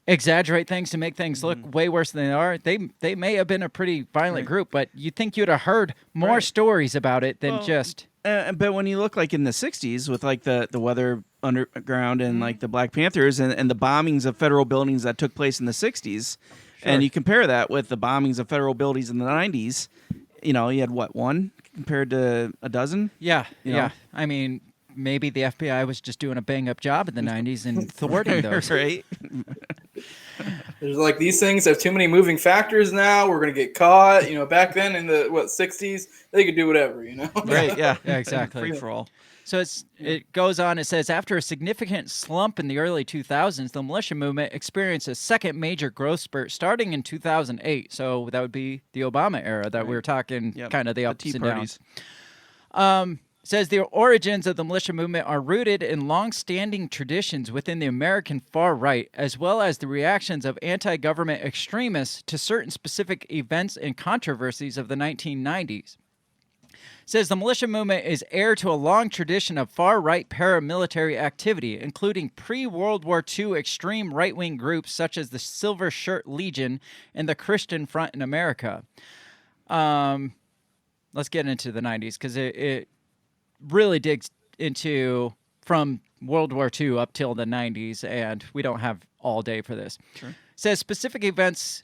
exaggerate things to make things look way worse than they are. They may have been a pretty violent group, but you'd think you'd have heard more stories about it than just... But when you look like in the 60s with like the Weather Underground and like the Black Panthers and the bombings of federal buildings that took place in the 60s, and you compare that with the bombings of federal buildings in the 90s, you had what, one compared to a dozen? Yeah, You know? I mean, maybe the FBI was just doing a bang-up job in the 90s and thwarting those. Right. There's like these things have too many moving factors now. We're gonna get caught. Back then in the 60s, they could do whatever. Right. Yeah. Yeah. Exactly. Free for all. So it goes on. It says after a significant slump in the early 2000s, the militia movement experienced a second major growth spurt starting in 2008. So that would be the Obama era that we were talking, kind of the ups and downs. Says the origins of the militia movement are rooted in long-standing traditions within the American far right, as well as the reactions of anti-government extremists to certain specific events and controversies of the 1990s. Says the militia movement is heir to a long tradition of far-right paramilitary activity, including pre-World War II extreme right-wing groups such as the Silver Shirt Legion and the Christian Front in America. Let's get into the 90s, because it really digs into from World War II up till the 90s, and we don't have all day for this. Sure. Says specific events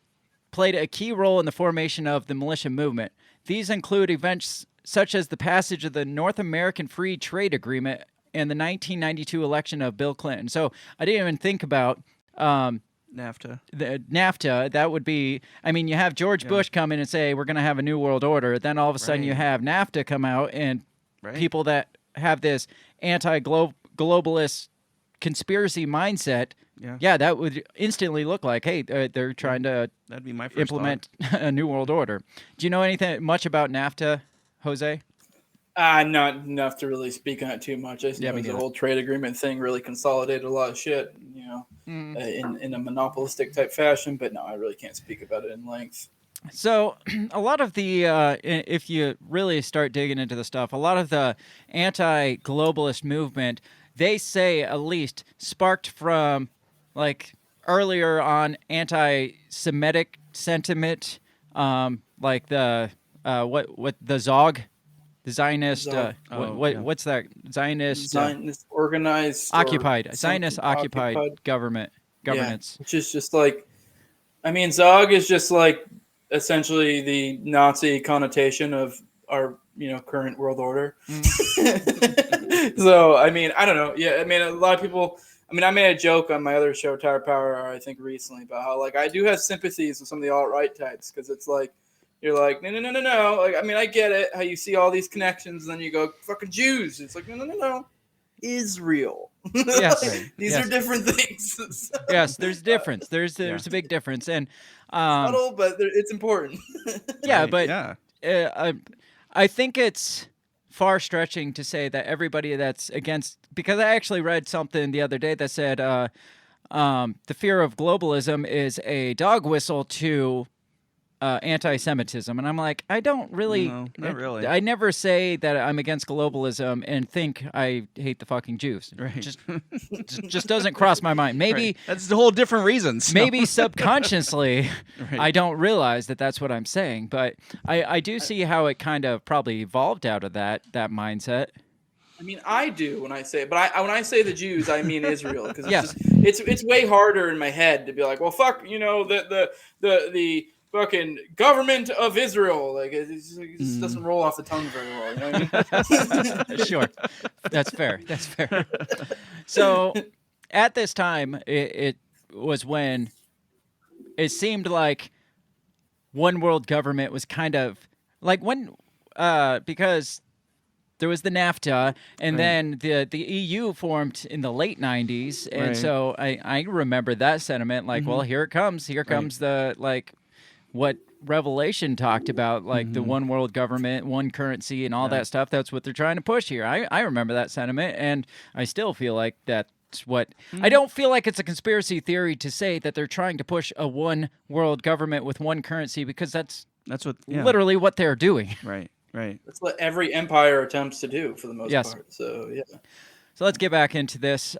played a key role in the formation of the militia movement. These include events such as the passage of the North American Free Trade Agreement and the 1992 election of Bill Clinton. So I didn't even think about NAFTA. The NAFTA. That would be, I mean, you have George Bush come in and say, we're going to have a new world order. Then all of a sudden you have NAFTA come out and people that have this anti-globalist conspiracy mindset, that would instantly look like, hey, they're trying to That'd be my first implement a new world order. Do you know anything much about NAFTA, Jose? Not enough to really speak on it too much. I just know the whole trade agreement thing really consolidated a lot of shit, in a monopolistic type fashion. But no, I really can't speak about it in length. So a lot of the, if you really start digging into the stuff, a lot of the anti-globalist movement, they say at least sparked from like earlier on anti-Semitic sentiment, like the what the Zog, the Zionist, what's that Zionist organized Zionist occupied governance, which is just like, I mean, Zog is just like essentially the Nazi connotation of our current world order. So I mean, I don't know. Yeah, I mean, a lot of people. I mean, I made a joke on my other show, Tower Power, I think recently, about how like I do have sympathies with some of the alt-right types, because it's like you're like no. Like, I mean, I get it how you see all these connections, and then you go fucking Jews. It's like no. Israel. Yes. These are different things. Yes, there's difference. There's a big difference, and subtle, but it's important. I think it's far stretching to say that everybody that's against, because I actually read something the other day that said the fear of globalism is a dog whistle to anti-Semitism, and I'm like, I don't really, not really. I never say that I'm against globalism and think I hate the fucking Jews. Right. Just doesn't cross my mind. Maybe that's the whole different reasons. Maybe subconsciously, I don't realize that that's what I'm saying, but I do see how it kind of probably evolved out of that mindset. I mean, I do when I say it, but when I say the Jews, I mean Israel, because it's way harder in my head to be like, well, fuck, the fucking government of Israel. Like it just doesn't roll off the tongue very well. You know what I mean? Sure, that's fair. So at this time, it was when it seemed like one world government was kind of like when because there was the NAFTA, and then the EU formed in the late 90s, and so I remember that sentiment. Like, well, here it comes. Here comes the like. What Revelation talked about, like the one world government, one currency, and all that stuff. That's what they're trying to push here. I remember that sentiment, and I still feel like that's what... I don't feel like it's a conspiracy theory to say that they're trying to push a one world government with one currency, because that's what literally what they're doing. Right. That's what every empire attempts to do for the most part. So, yeah. So let's get back into this.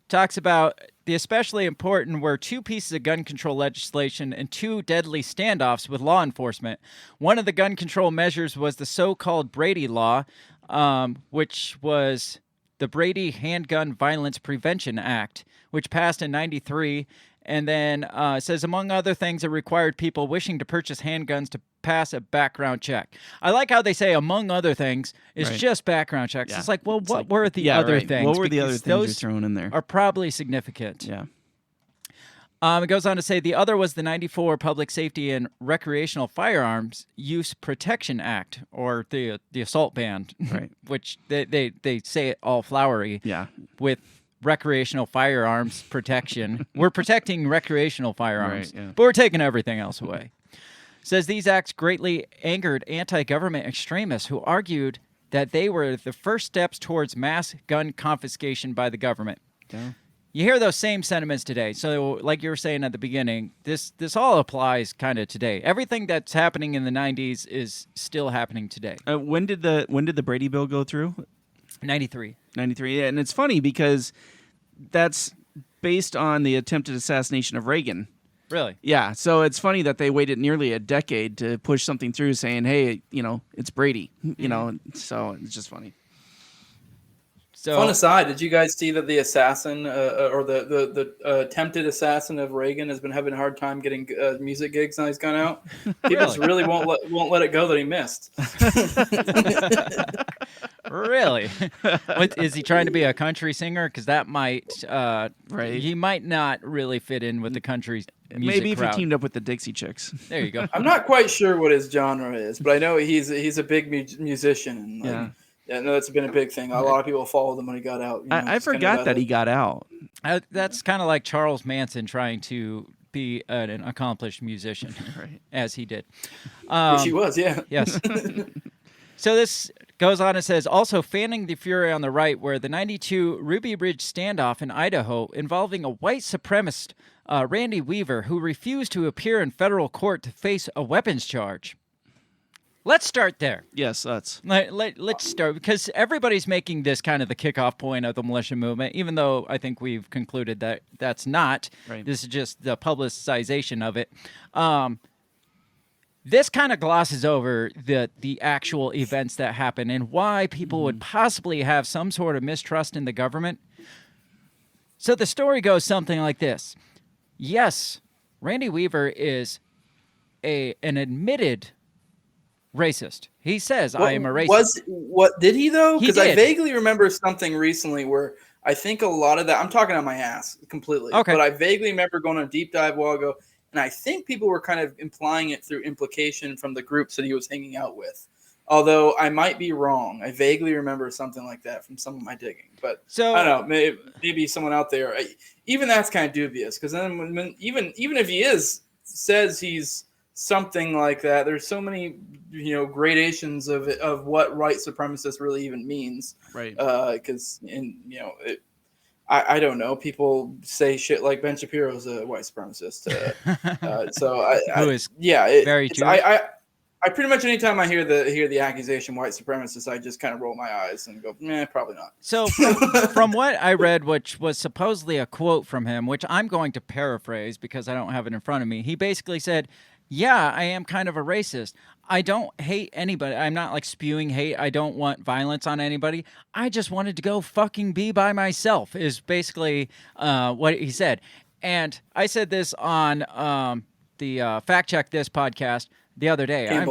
Talks about the especially important were two pieces of gun control legislation and two deadly standoffs with law enforcement. One of the gun control measures was the so-called Brady Law, which was the Brady Handgun Violence Prevention Act, which passed in 93. And then says, among other things, it required people wishing to purchase handguns to pass a background check. I like how they say, among other things, it's just background checks. Yeah. It's like, well, what were the other things? What were the other things you're throwing in there? Are probably significant. Yeah. It goes on to say the other was the 94 Public Safety and Recreational Firearms Use Protection Act, or the assault ban, which they say it all flowery with recreational firearms protection. We're protecting recreational firearms, but we're taking everything else away. Says these acts greatly angered anti-government extremists who argued that they were the first steps towards mass gun confiscation by the government. Yeah. You hear those same sentiments today. So, like you were saying at the beginning, this all applies kind of today. Everything that's happening in the 90s is still happening today. When did the Brady bill go through? 93. 93. Yeah, and it's funny because that's based on the attempted assassination of Reagan. Really? Yeah. So it's funny that they waited nearly a decade to push something through saying, hey, it's Brady. So it's just funny. So, fun aside, did you guys see that the assassin or the attempted assassin of Reagan has been having a hard time getting music gigs now he's gone out? People just really won't let it go that he missed. Really? Is he trying to be a country singer? Because that might, right? He might not really fit in with the country music Maybe if crowd. he teamed up with the Dixie Chicks. There you go. I'm not quite sure what his genre is, but I know he's a big musician. And, yeah. Yeah, no, that's been a big thing. A lot of people followed him when he got out. I forgot that he got out. That's kind of like Charles Manson trying to be an accomplished musician, right? As he did. Which he was, yeah. Yes. So this goes on and says, also fanning the fury on the right, where the 92 Ruby Ridge standoff in Idaho involving a white supremacist, Randy Weaver, who refused to appear in federal court to face a weapons charge. Let's start there. Yes, let's start, because everybody's making this kind of the kickoff point of the militia movement, even though I think we've concluded that that's not. Right. This is just the publicization of it. This kind of glosses over the actual events that happen and why people would possibly have some sort of mistrust in the government. So the story goes something like this. Yes, Randy Weaver is an admitted racist. He says, I am a racist. What did he though? He Because I did. vaguely remember something recently where I think a lot of that, I'm talking on my ass completely. Okay. But I vaguely remember going on a deep dive a while ago, and I think people were kind of implying it through implication from the groups that he was hanging out with. Although I might be wrong. I vaguely remember something like that from some of my digging. But So, I don't know, maybe someone out there, even that's kind of dubious, because then when even if he says he's something like that, there's so many gradations of what white supremacist really even means, right? Because I don't know, people say shit like Ben Shapiro's a white supremacist, very true. I pretty much anytime I hear the accusation white supremacist, I just kind of roll my eyes and go, probably not. So from what I read, which was supposedly a quote from him, which I'm going to paraphrase because I don't have it in front of me, he basically said, yeah, I am kind of a racist. I don't hate anybody. I'm not like spewing hate. I don't want violence on anybody. I just wanted to go fucking be by myself is basically what he said. And I said this on the Fact Check This podcast the other day.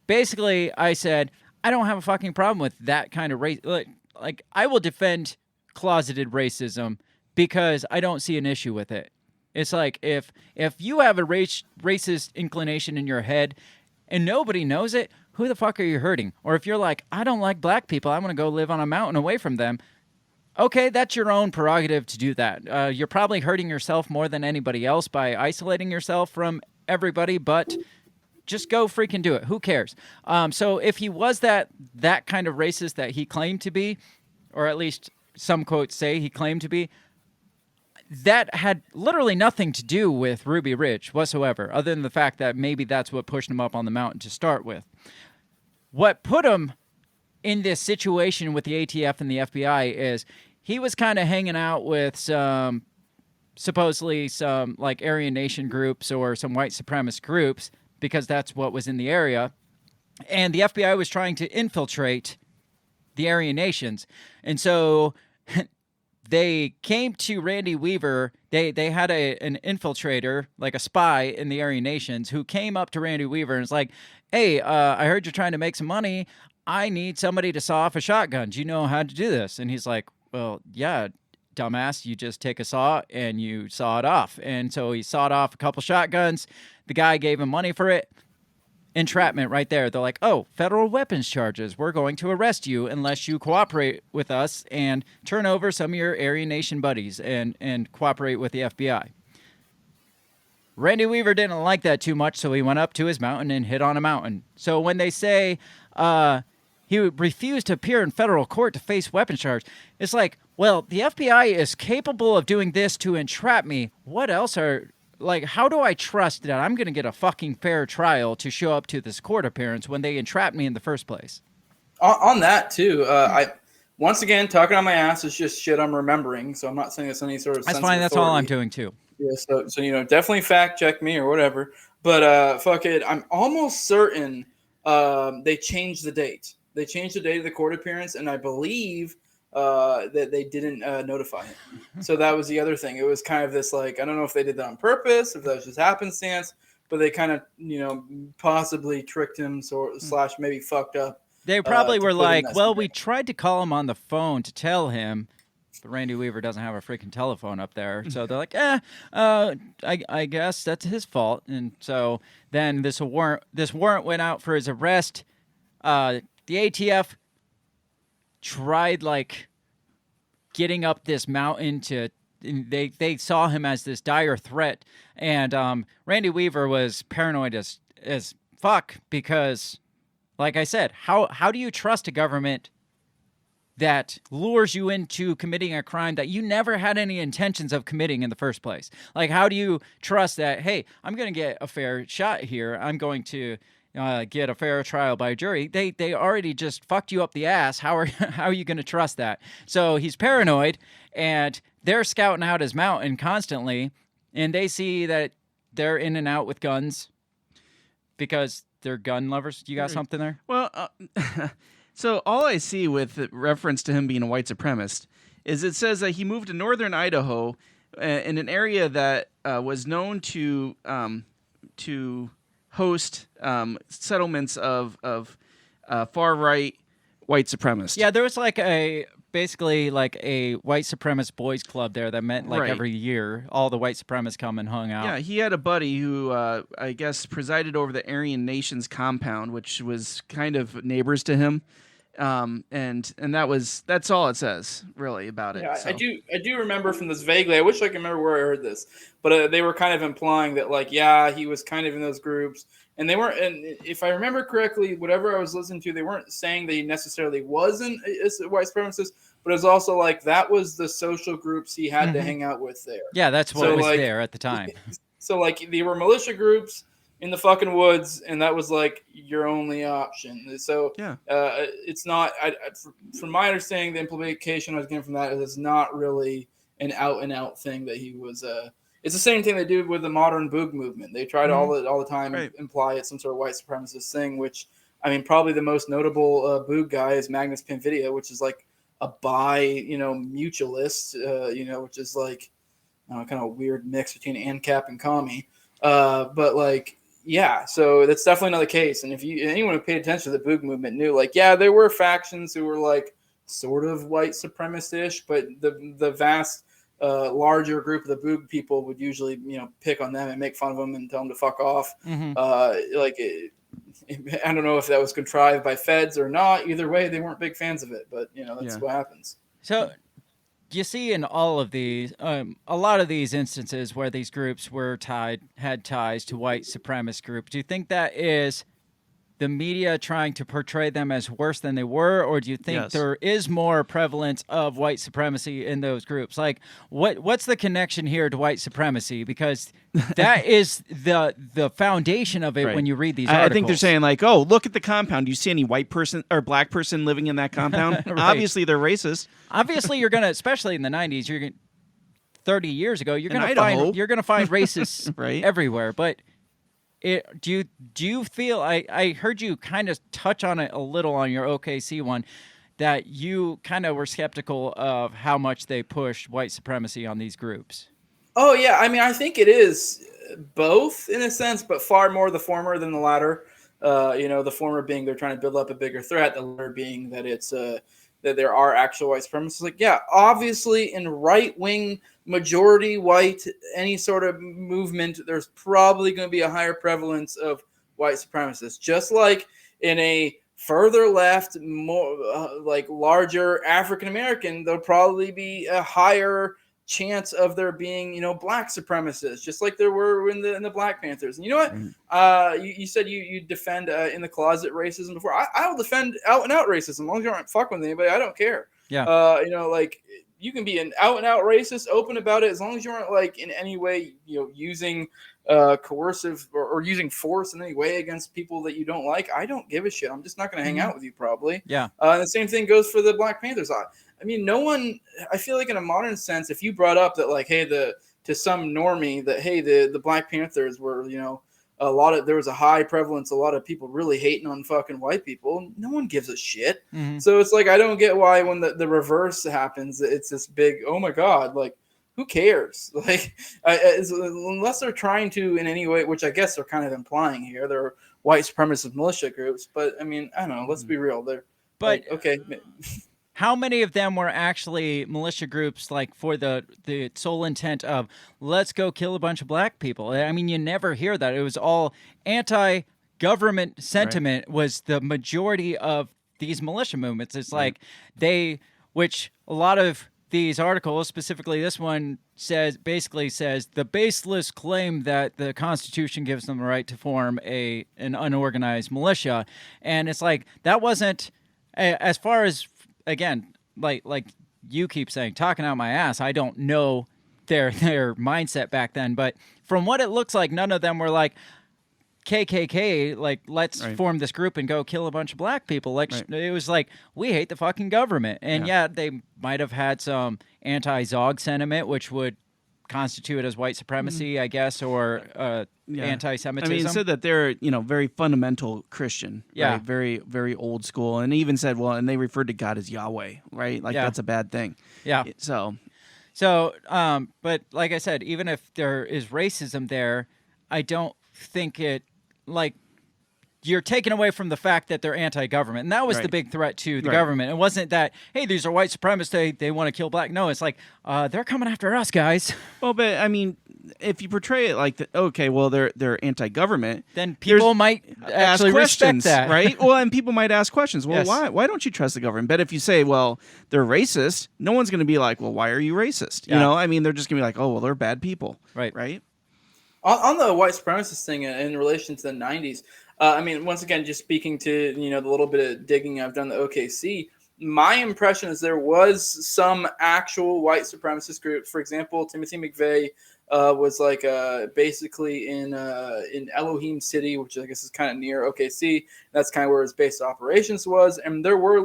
Basically, I said, I don't have a fucking problem with that kind of race. Like, I will defend closeted racism because I don't see an issue with it. It's like if you have a racist inclination in your head and nobody knows it, who the fuck are you hurting? Or if you're like, I don't like black people, I'm going to go live on a mountain away from them. Okay, that's your own prerogative to do that. You're probably hurting yourself more than anybody else by isolating yourself from everybody, but just go freaking do it. Who cares? So if he was that kind of racist that he claimed to be, or at least some quotes say he claimed to be, that had literally nothing to do with Ruby Ridge whatsoever, other than the fact that maybe that's what pushed him up on the mountain to start with. What put him in this situation with the ATF and the FBI is he was kind of hanging out with supposedly some like Aryan Nation groups or some white supremacist groups, because that's what was in the area. And the FBI was trying to infiltrate the Aryan Nations. And so they came to Randy Weaver. They had an infiltrator, like a spy in the Aryan Nations, who came up to Randy Weaver and was like, hey, I heard you're trying to make some money. I need somebody to saw off a shotgun. Do you know how to do this? And he's like, well, yeah, dumbass. You just take a saw and you saw it off. And so he sawed off a couple shotguns. The guy gave him money for it. Entrapment right there. They're like, oh, federal weapons charges. We're going to arrest you unless you cooperate with us and turn over some of your Aryan Nation buddies and cooperate with the FBI. Randy Weaver didn't like that too much, so he went up to his mountain and hid on a mountain. So when they say he refused to appear in federal court to face weapons charge. It's like, well, the FBI is capable of doing this to entrap me. What else are, like, how do I trust that I'm going to get a fucking fair trial to show up to this court appearance when they entrapped me in the first place? On that too, I once again talking on my ass is just shit I'm remembering. So I'm not saying it's any sort of. That's sense fine. of That's all I'm authority. doing too. Yeah. So definitely fact check me or whatever. But fuck it, I'm almost certain they changed the date. They changed the date of the court appearance, and I believe that they didn't notify him. So that was the other thing. It was kind of this like, I don't know if they did that on purpose, if that was just happenstance, but they kind of possibly tricked him slash maybe fucked up. They probably were like, well, we scenario. tried to call him on the phone to tell him, but Randy Weaver doesn't have a freaking telephone up there. So they're like, I guess that's his fault. And so then this warrant went out for his arrest. The ATF tried like getting up this mountain to. They saw him as this dire threat, and Randy Weaver was paranoid as fuck because, like I said, how do you trust a government that lures you into committing a crime that you never had any intentions of committing in the first place? Like, how do you trust that, hey, I'm going to get a fair shot here. I'm going to get a fair trial by a jury. They already just fucked you up the ass. How are you going to trust that? So he's paranoid, and they're scouting out his mountain constantly, and they see that they're in and out with guns because they're gun lovers. You got something there? Well, so all I see with reference to him being a white supremacist is it says that he moved to northern Idaho in an area that was known to host settlements of far right white supremacists. Yeah, there was like basically like a white supremacist boys club there that met like Right. every year. All the white supremacists come and hung out. Yeah, he had a buddy who I guess presided over the Aryan Nations compound, which was kind of neighbors to him. And that's all it says really about it. Yeah, so. I do remember from this vaguely. I wish I could remember where I heard this, but they were kind of implying that like, yeah, he was kind of in those groups, and they weren't. And if I remember correctly, whatever I was listening to, they weren't saying that he necessarily wasn't a white supremacist, but it was also like that was the social groups he had to hang out with there. Yeah, that's what So, was like, there at the time. So like they were militia groups in the fucking woods, and that was like your only option. So Yeah. it's not. From my understanding, the implication I was getting from that is it's not really an out and out thing that he was. It's the same thing they do with the modern Boog movement. They try to all the time Right. imply it's some sort of white supremacist thing. Which I mean, probably the most notable Boog guy is Magnus Pinvidia, which is like a mutualist. Which is like kind of a weird mix between ANCAP and commie. But like. Yeah, so that's definitely not the case. And if anyone who paid attention to the Boog movement knew, like, yeah, there were factions who were like sort of white supremacist-ish, but the vast larger group of the Boog people would usually pick on them and make fun of them and tell them to fuck off. I don't know if that was contrived by feds or not. Either way, they weren't big fans of it. But that's what happens. So you see in all of these, a lot of these instances where these groups had ties to white supremacist groups. Do you think that is the media trying to portray them as worse than they were, or do you think Yes. there is more prevalence of white supremacy in those groups? Like, what's the connection here to white supremacy? Because that is the foundation of it Right. when you read these I articles. think they're saying like, oh, look at the compound. Do you see any white person or black person living in that compound? Right. Obviously, they're racist. Obviously, you're gonna, especially in the '90s, 30 years ago, you're In gonna Idaho. find racists Right. everywhere. But do you feel? I heard you kind of touch on it a little on your OKC one, that you kind of were skeptical of how much they pushed white supremacy on these groups. Oh yeah, I mean, I think it is both in a sense, but far more the former than the latter. The former being they're trying to build up a bigger threat, the latter being that it's that there are actual white supremacists. Like, yeah, obviously in right-wing majority white any sort of movement, there's probably going to be a higher prevalence of white supremacists. Just like in a further left, more like larger African American, there'll probably be a higher chance of there being, you know, black supremacists, just like there were in the Black Panthers. And you know what? You said you defend in the closet racism before. I'll defend out and out racism as long as you aren't fucking with anybody. I don't care. Yeah. You know, like you can be an out and out racist, open about it, as long as you aren't like in any way, you know, using coercive or using force in any way against people that you don't like. I don't give a shit. I'm just not going to hang out with you, probably. Yeah. And the same thing goes for the Black Panthers. I mean, no one. I feel like in a modern sense, if you brought up that, like, hey, to some normie that, hey, the Black Panthers were, you know, there was a high prevalence, a lot of people really hating on fucking white people. No one gives a shit. So it's like, I don't get why when the reverse happens, it's this big, oh my God, like, who cares? Like, unless they're trying to in any way, which I guess they're kind of implying here, they're white supremacist militia groups. But I mean, I don't know. Let's be real. They're like, okay. How many of them were actually militia groups, like for the sole intent of let's go kill a bunch of black people? I mean, you never hear that. It was all anti-government sentiment was the majority of these militia movements. It's like which a lot of these articles, specifically this one, basically says the baseless claim that the Constitution gives them the right to form an unorganized militia. And it's like, that wasn't, as far as, again, like you keep saying, talking out my ass, I don't know their mindset back then, but from what it looks like, none of them were like, KKK, like, let's form this group and go kill a bunch of black people. Like, it was like, we hate the fucking government. And they might have had some anti-Zog sentiment, which would constitute as white supremacy, I guess, or anti-Semitism. I mean, it said that they're, you know, very fundamental Christian, right? Very, very old school. And even said, well, and they referred to God as Yahweh, right? Like, that's a bad thing. Yeah. So, but like I said, even if there is racism there, I don't think it, like, you're taken away from the fact that they're anti-government. And that was the big threat to the government. It wasn't that, hey, these are white supremacists, they want to kill black. No, it's like, they're coming after us, guys. Well, but I mean, if you portray it like, okay, well, they're anti-government, then people might actually ask questions, respect that. Right? Well, and people might ask questions. Well, why don't you trust the government? But if you say, well, they're racist, no one's going to be like, well, why are you racist? You know, I mean, they're just going to be like, oh, well, they're bad people. Right? On the white supremacist thing in relation to the 90s, I mean, once again, just speaking to, you know, the little bit of digging I've done the OKC, my impression is there was some actual white supremacist group. For example, Timothy McVeigh was like basically in Elohim City, which I guess is kind of near OKC. That's kind of where his base of operations was. And they were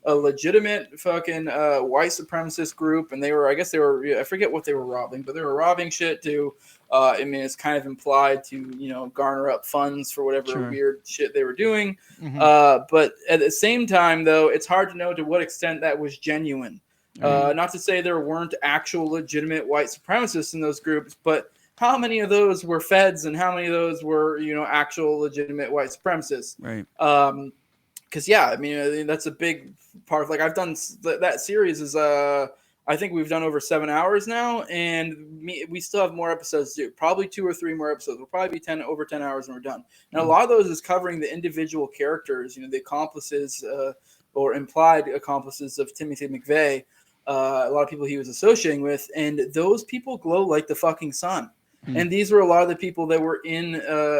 a legitimate fucking white supremacist group, and I forget what they were robbing, but they were robbing shit to, I mean, it's kind of implied to, you know, garner up funds for whatever weird shit they were doing. But at the same time, though, it's hard to know to what extent that was genuine. Not to say there weren't actual legitimate white supremacists in those groups, but how many of those were feds and how many of those were, you know, actual legitimate white supremacists? Right. Because I mean, that's a big part of, like, I've done that series is I think we've done over 7 hours now, and we still have more episodes to do. Probably 2 or 3 more episodes. We'll probably be over 10 hours when we're done. And a lot of those is covering the individual characters, you know, the accomplices or implied accomplices of Timothy McVeigh. A lot of people he was associating with, and those people glow like the fucking sun. And these were a lot of the people that were in,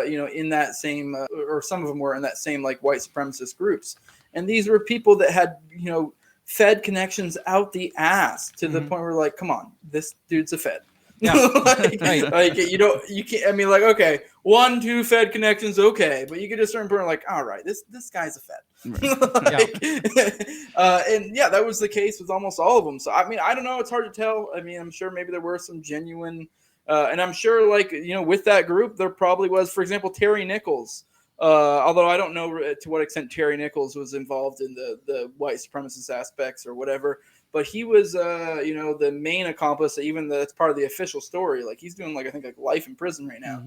you know, in that same, or some of them were in that same, like, white supremacist groups. And these were people that had, you know, Fed connections out the ass to the point where, like, come on, this dude's a Fed. Yeah. like you can't. I mean, like, okay, 1, 2 Fed connections, okay, but you get to a certain point, like, all right, this guy's a Fed. And that was the case with almost all of them. So I mean, I don't know. It's hard to tell. I mean, I'm sure maybe there were some genuine. And I'm sure, like, you know, with that group, there probably was, for example, Terry Nichols. Although I don't know to what extent Terry Nichols was involved in the white supremacist aspects or whatever, but he was, you know, the main accomplice. Even that's part of the official story. Like, he's doing, like, I think, like, life in prison right now,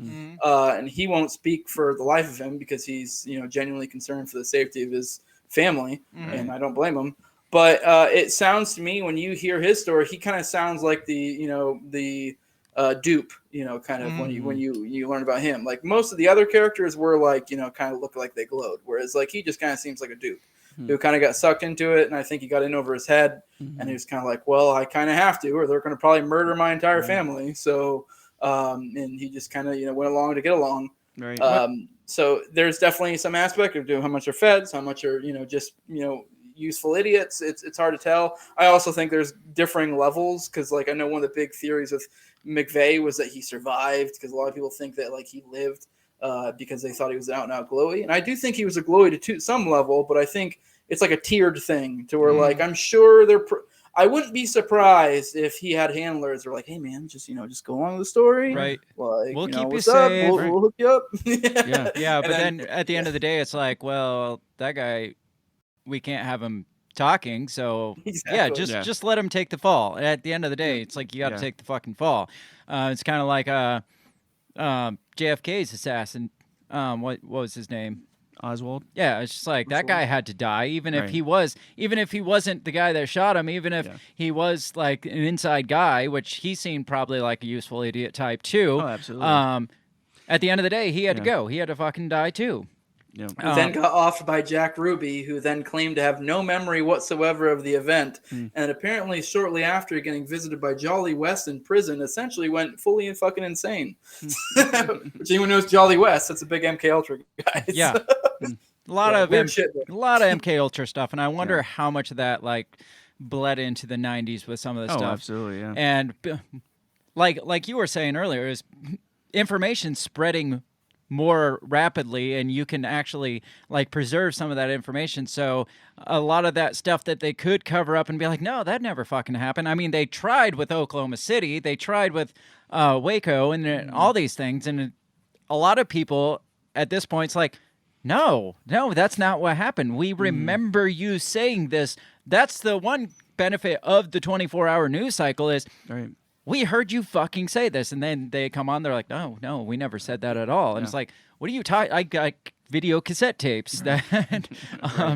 and he won't speak for the life of him because he's, you know, genuinely concerned for the safety of his family, and I don't blame him. But it sounds to me, when you hear his story, he kind of sounds like the dupe, you know, kind of when you learn about him. Like, most of the other characters were, like, you know, kind of look like they glowed, whereas, like, he just kind of seems like a dupe. who kind of got sucked into it, and I think he got in over his head, and he was kind of like, well, I kind of have to, or they're going to probably murder my entire family. So, and he just kind of, went along to get along. Right. So there's definitely some aspect of doing how much are feds, how much are, just, useful idiots. It's hard to tell. I also think there's differing levels, because like I know one of the big theories with McVeigh was that he survived, because a lot of people think that like he lived because they thought he was out and out glowy, and I do think he was a glowy to some level, but I think it's like a tiered thing to where like I'm sure I wouldn't be surprised if he had handlers that were like, hey man, just go along with the story, right? Like, we'll keep you what's safe. Up? We'll hook you up. Yeah. But then at the end of the day, it's like, well, that guy, we can't have him talking, so exactly. just let him take the fall. At the end of the day, it's like you got to take the fucking fall. It's kind of like JFK's assassin. What was his name? Oswald. Yeah, it's just like that guy had to die, even if he wasn't the guy that shot him, even if he was like an inside guy, which he seemed probably like a useful idiot type too. Oh, absolutely. At the end of the day, he had to go. He had to fucking die too. Yeah. Who then got offed by Jack Ruby, who then claimed to have no memory whatsoever of the event, and apparently shortly after getting visited by Jolly West in prison, essentially went fully fucking insane. Which anyone knows Jolly West? That's a big MK Ultra guy. Yeah, a lot of MK Ultra stuff, and I wonder how much of that like bled into the '90s with some of this stuff. Absolutely, yeah. And like you were saying earlier, is information spreading more rapidly, and you can actually like preserve some of that information. So a lot of that stuff that they could cover up and be like, no, that never fucking happened. I mean, they tried with Oklahoma City, they tried with Waco, and all these things, and a lot of people at this point, it's like, no, that's not what happened. We remember you saying this. That's the one benefit of the 24-hour news cycle is we heard you fucking say this. And then they come on, they're like, no, we never said that at all. And it's like, what are you talking? I got video cassette tapes that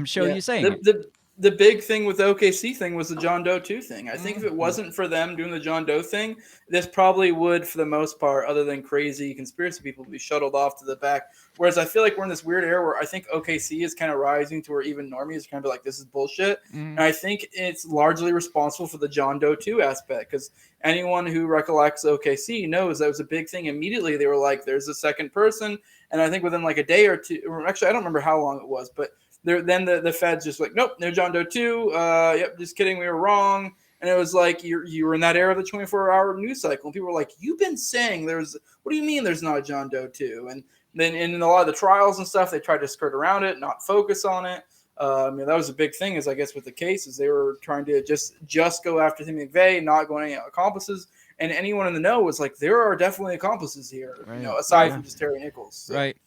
show you saying it. The big thing with the OKC thing was the John Doe 2 thing. I think if it wasn't for them doing the John Doe thing, this probably would, for the most part, other than crazy conspiracy people, be shuttled off to the back. Whereas I feel like we're in this weird era where I think OKC is kind of rising to where even normies are kind of like, this is bullshit. And I think it's largely responsible for the John Doe 2 aspect, because anyone who recollects OKC knows that was a big thing. Immediately they were like, there's a second person. And I think within like a day or two, or actually I don't remember how long it was, but then the feds just like, nope, no John Doe 2. Yep, just kidding, we were wrong. And it was like you were in that era of the 24-hour news cycle. And people were like, you've been saying what do you mean there's not a John Doe 2? And then in a lot of the trials and stuff, they tried to skirt around it, not focus on it. That was a big thing, is I guess with the cases, they were trying to just go after Timothy McVeigh, not going any accomplices. And anyone in the know was like, there are definitely accomplices here, aside from just Terry Nichols. So. Right.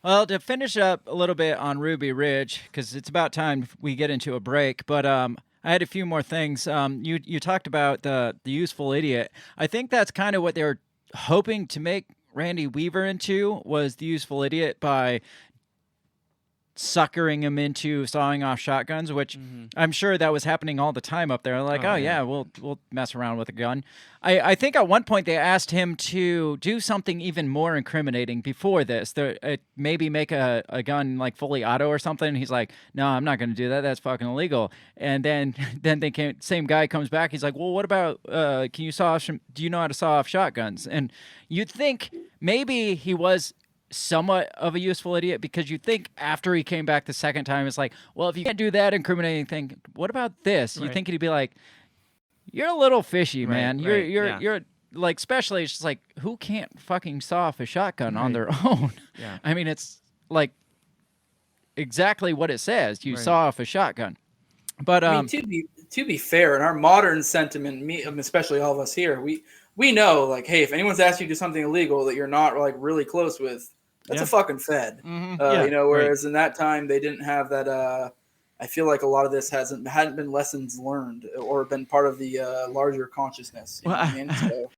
Well, to finish up a little bit on Ruby Ridge, because it's about time we get into a break, but I had a few more things. You talked about the useful idiot. I think that's kind of what they were hoping to make Randy Weaver into, was the useful idiot, by suckering him into sawing off shotguns, which I'm sure that was happening all the time up there. Like, we'll mess around with a gun. I think at one point they asked him to do something even more incriminating before this. Maybe make a gun like fully auto or something. And he's like, no, I'm not going to do that. That's fucking illegal. And then same guy comes back. He's like, well, what about, can you saw off, do you know how to saw off shotguns? And you'd think maybe he was somewhat of a useful idiot, because you think after he came back the second time, it's like, well, if you can't do that incriminating thing, what about this? You think he'd be like, you're a little fishy, man. You're like, especially it's just like, who can't fucking saw off a shotgun on their own? Yeah. I mean, it's like exactly what it says. You saw off a shotgun. But I mean, to be fair, in our modern sentiment, especially all of us here, we know, like, hey, if anyone's asked you to do something illegal that you're not like really close with, that's a fucking fed. Whereas in that time they didn't have that. I feel like a lot of this hadn't been lessons learned or been part of the larger consciousness. You know what I mean? So.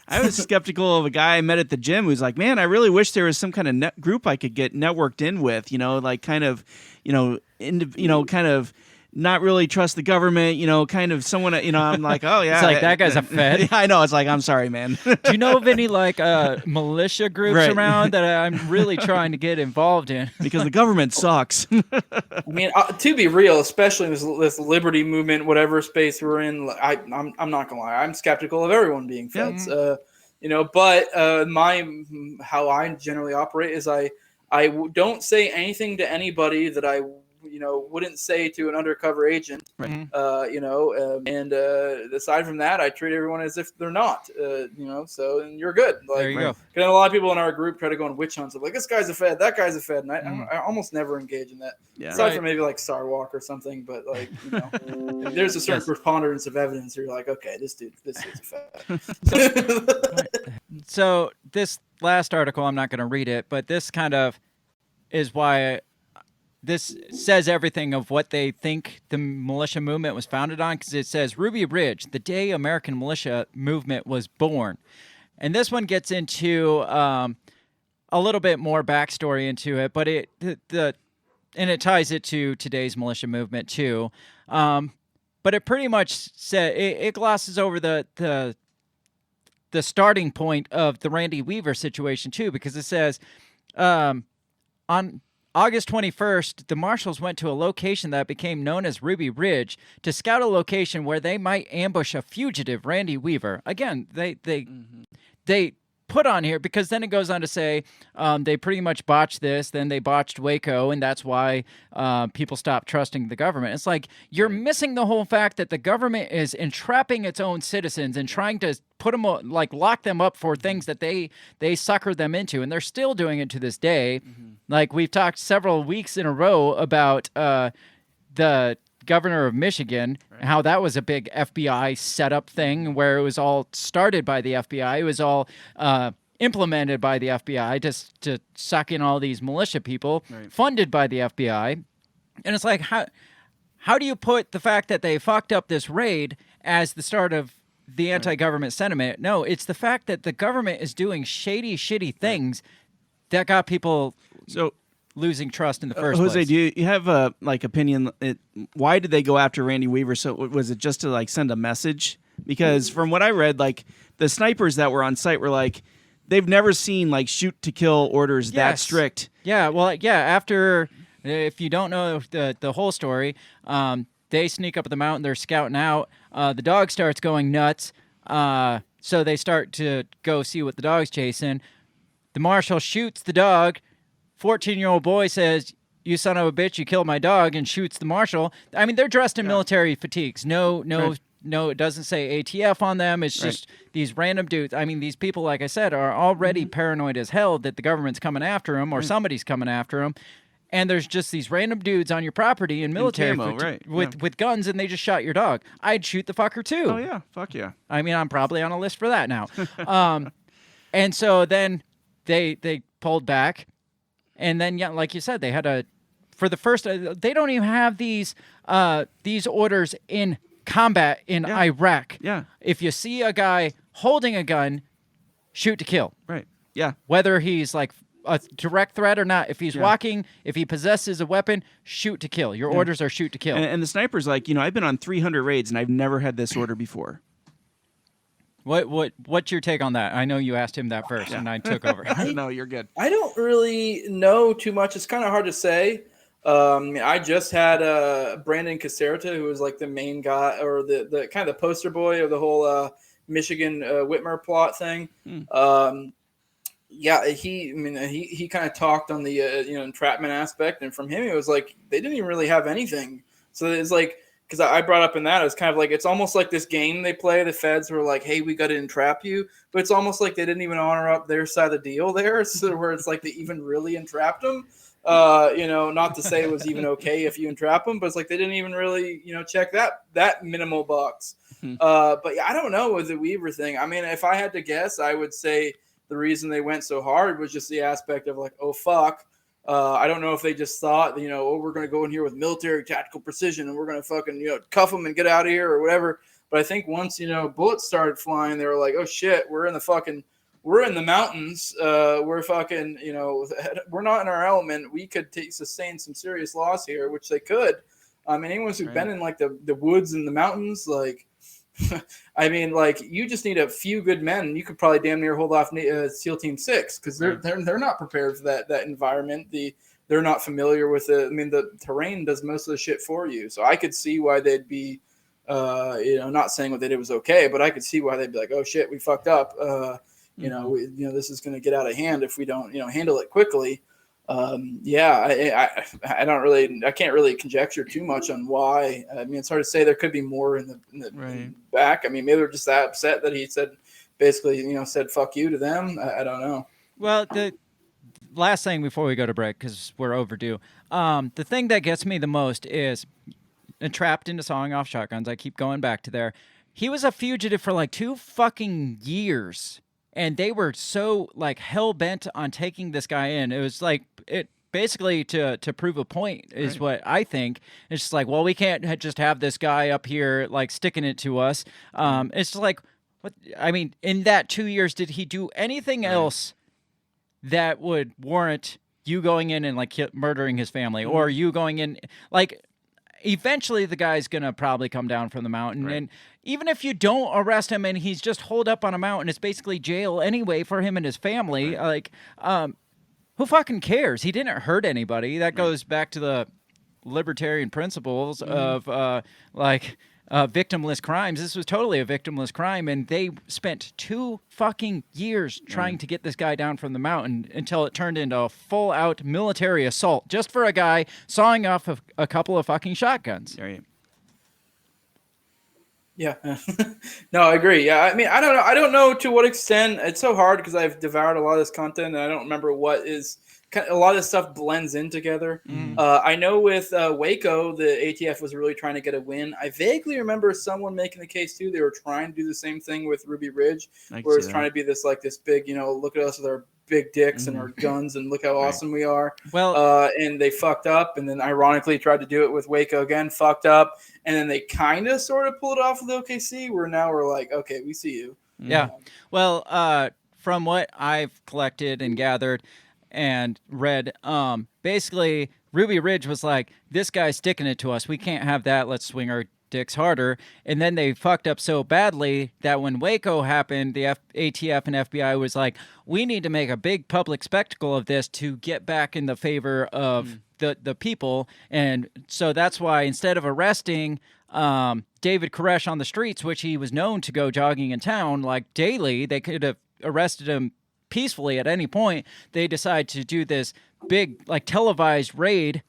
I was skeptical of a guy I met at the gym who's like, man, I really wish there was some kind of group I could get networked in with, like kind of, kind of not really trust the government, kind of someone, I'm like, oh yeah. It's like, that guy's a Fed. I know. It's like, I'm sorry, man. Do you know of any militia groups Right. around that I'm really trying to get involved in? Because the government sucks. I mean, to be real, especially in this liberty movement, whatever space we're in, I'm not gonna lie, I'm skeptical of everyone being Feds. But how I generally operate is I don't say anything to anybody that I wouldn't say to an undercover agent. Right. And aside from that, I treat everyone as if they're not. So and you're good. Like, There you go. Because a lot of people in our group try to go on witch hunts of like, this guy's a Fed, that guy's a Fed, and I almost never engage in that. Yeah. Aside from maybe like Sarwalk or something, but like if there's a certain preponderance of evidence, you're like, okay, this dude's a Fed. So this last article, I'm not going to read it, but this kind of is why this says everything of what they think the militia movement was founded on, because it says Ruby Ridge, the day American militia movement was born. And this one gets into a little bit more backstory into it, but it ties it to today's militia movement too. But it pretty much said it glosses over the starting point of the Randy Weaver situation too, because it says on August 21st, the marshals went to a location that became known as Ruby Ridge to scout a location where they might ambush a fugitive, Randy Weaver. Again, they put on here, because then it goes on to say they pretty much botched this, then they botched Waco, and that's why people stopped trusting the government. It's like, you're missing the whole fact that the government is entrapping its own citizens and trying to put them, lock them up for things that they sucker them into, and they're still doing it to this day. Like, we've talked several weeks in a row about the governor of Michigan, and how that was a big FBI setup thing where it was all started by the FBI. It was all implemented by the FBI to suck in all these militia people, funded by the FBI. And it's like, how do you put the fact that they fucked up this raid as the start of the anti-government sentiment? No, it's the fact that the government is doing shady, shitty things that got people losing trust in the first place. Jose, do you have a opinion? Why did they go after Randy Weaver? So was it just to send a message? Because from what I read, the snipers that were on site were they've never seen shoot to kill orders that strict. Yeah, well, yeah. After, if you don't know the whole story, they sneak up the mountain. They're scouting out. The dog starts going nuts. So they start to go see what the dog's chasing. The marshal shoots the dog. 14-year-old boy says, "You son of a bitch, you killed my dog," and shoots the marshal. I mean, they're dressed in military fatigues. No, it doesn't say ATF on them. It's just these random dudes. I mean, these people, like I said, are already paranoid as hell that the government's coming after them or somebody's coming after them. And there's just these random dudes on your property in military with guns, and they just shot your dog. I'd shoot the fucker too. Oh yeah, fuck yeah. I mean, I'm probably on a list for that now. And so then they pulled back. And then, yeah, like you said, they had for the first, they don't even have these orders in combat in Iraq. Yeah. If you see a guy holding a gun, shoot to kill. Right. Yeah. Whether he's a direct threat or not, if he's walking, if he possesses a weapon, shoot to kill. Your orders are shoot to kill. And the sniper's I've been on 300 raids and I've never had this order before. What's your take on that? I know you asked him that first, and I took over. No, you're good. I don't really know too much. It's kind of hard to say. I just had Brandon Caserta, who was the main guy, or the kind of the poster boy of the whole Michigan Whitmer plot thing. He kind of talked on the entrapment aspect, and from him it was they didn't even really have anything. So it's because I brought up in that, it was kind of it's almost like this game they play. The feds were hey, we got to entrap you. But it's almost like they didn't even honor up their side of the deal there. So where it's they even really entrapped them. Not to say it was even okay if you entrap them, but it's they didn't even really, check that minimal box. But yeah, I don't know with the Weaver thing. I mean, if I had to guess, I would say the reason they went so hard was just the aspect of oh, fuck. I don't know if they just thought, we're going to go in here with military tactical precision and we're going to fucking, cuff them and get out of here or whatever. But I think once, bullets started flying, they were oh shit, we're in the mountains. We're fucking, we're not in our element. We could sustain some serious loss here, which they could. I mean, anyone who's been in like the woods and the mountains, like, I mean, like, you just need a few good men. You could probably damn near hold off SEAL Team 6 because they're not prepared for that environment. They're not familiar with it. I mean, the terrain does most of the shit for you. So I could see why they'd be, not saying what they did was okay, but I could see why they'd be like, oh shit, we fucked up. This is going to get out of hand if we don't, handle it quickly. I can't really conjecture too much on why. I mean, it's hard to say. There could be more in the back. I mean, maybe they're just that upset that he said, basically, said "fuck you" to them. I don't know. Well, the last thing before we go to break, because we're overdue. The thing that gets me the most is trapped into sawing off shotguns. I keep going back to there. He was a fugitive for like 2 fucking years. And they were so like hell bent on taking this guy in. It was like it basically to prove a point is what I think. It's just like, well, we can't just have this guy up here like sticking it to us. It's just like, what? I mean, in that 2 years, did he do anything else that would warrant you going in and like murdering his family, or you going in like? Eventually, the guy's gonna probably come down from the mountain, and even if you don't arrest him and he's just holed up on a mountain, it's basically jail anyway for him and his family. Like, who fucking cares? He didn't hurt anybody. That goes back to the libertarian principles of victimless crimes. This was totally a victimless crime, and they spent 2 fucking years trying to get this guy down from the mountain until it turned into a full-out military assault just for a guy sawing off a couple of fucking shotguns. Yeah. No, I agree. Yeah, I mean, I don't know. I don't know to what extent. It's so hard because I've devoured a lot of this content, and I don't remember what is. A lot of this stuff blends in together. I know with Waco, the ATF was really trying to get a win. I vaguely remember someone making the case too. They were trying to do the same thing with Ruby Ridge, where it's trying to be this big, look at us with our big dicks and our guns and look how awesome we are. Well, and they fucked up, and then ironically tried to do it with Waco again, fucked up, and then they kind of sort of pulled it off with OKC. Where now we're like, okay, we see you. Yeah. Well, from what I've collected and gathered and read, basically Ruby Ridge was like, this guy's sticking it to us. We can't have that. Let's swing our dicks harder. And then they fucked up so badly that when Waco happened, the ATF and FBI was like, we need to make a big public spectacle of this to get back in the favor of the people. And so that's why instead of arresting David Koresh on the streets, which he was known to go jogging in town like daily, they could have arrested him peacefully at any point. They decide to do this big like televised raid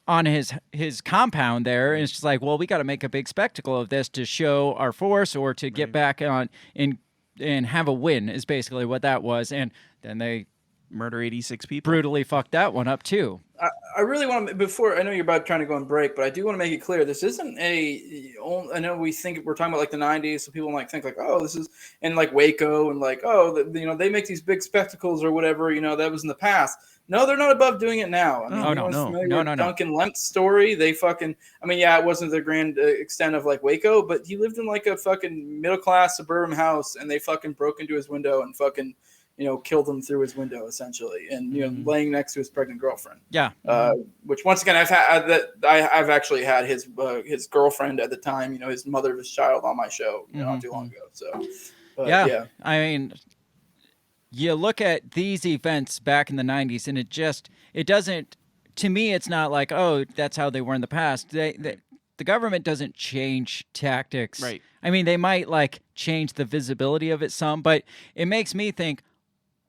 on his compound there, and it's just like, well, we got to make a big spectacle of this to show our force or to get back on and have a win is basically what that was. And then they murder 86 people. Brutally fucked that one up too. I really want to, before, I know you're about trying to go on break, but I do want to make it clear, this isn't I know we're talking about like the 90s, so people might think like, oh, this is, and like Waco and like, oh, they make these big spectacles or whatever, that was in the past. No, they're not above doing it now. I mean, no. Duncan Lemp's story, they fucking, it wasn't the grand extent of like Waco, but he lived in like a fucking middle-class suburban house, and they fucking broke into his window and fucking, killed him through his window essentially, and laying next to his pregnant girlfriend. Yeah. Which once again, I've actually had his girlfriend at the time, his mother of his child on my show, not too long ago. So, yeah. I mean, you look at these events back in the 90s, and it doesn't. To me, it's not like, oh, that's how they were in the past. The government doesn't change tactics. Right. I mean, they might like change the visibility of it some, but it makes me think,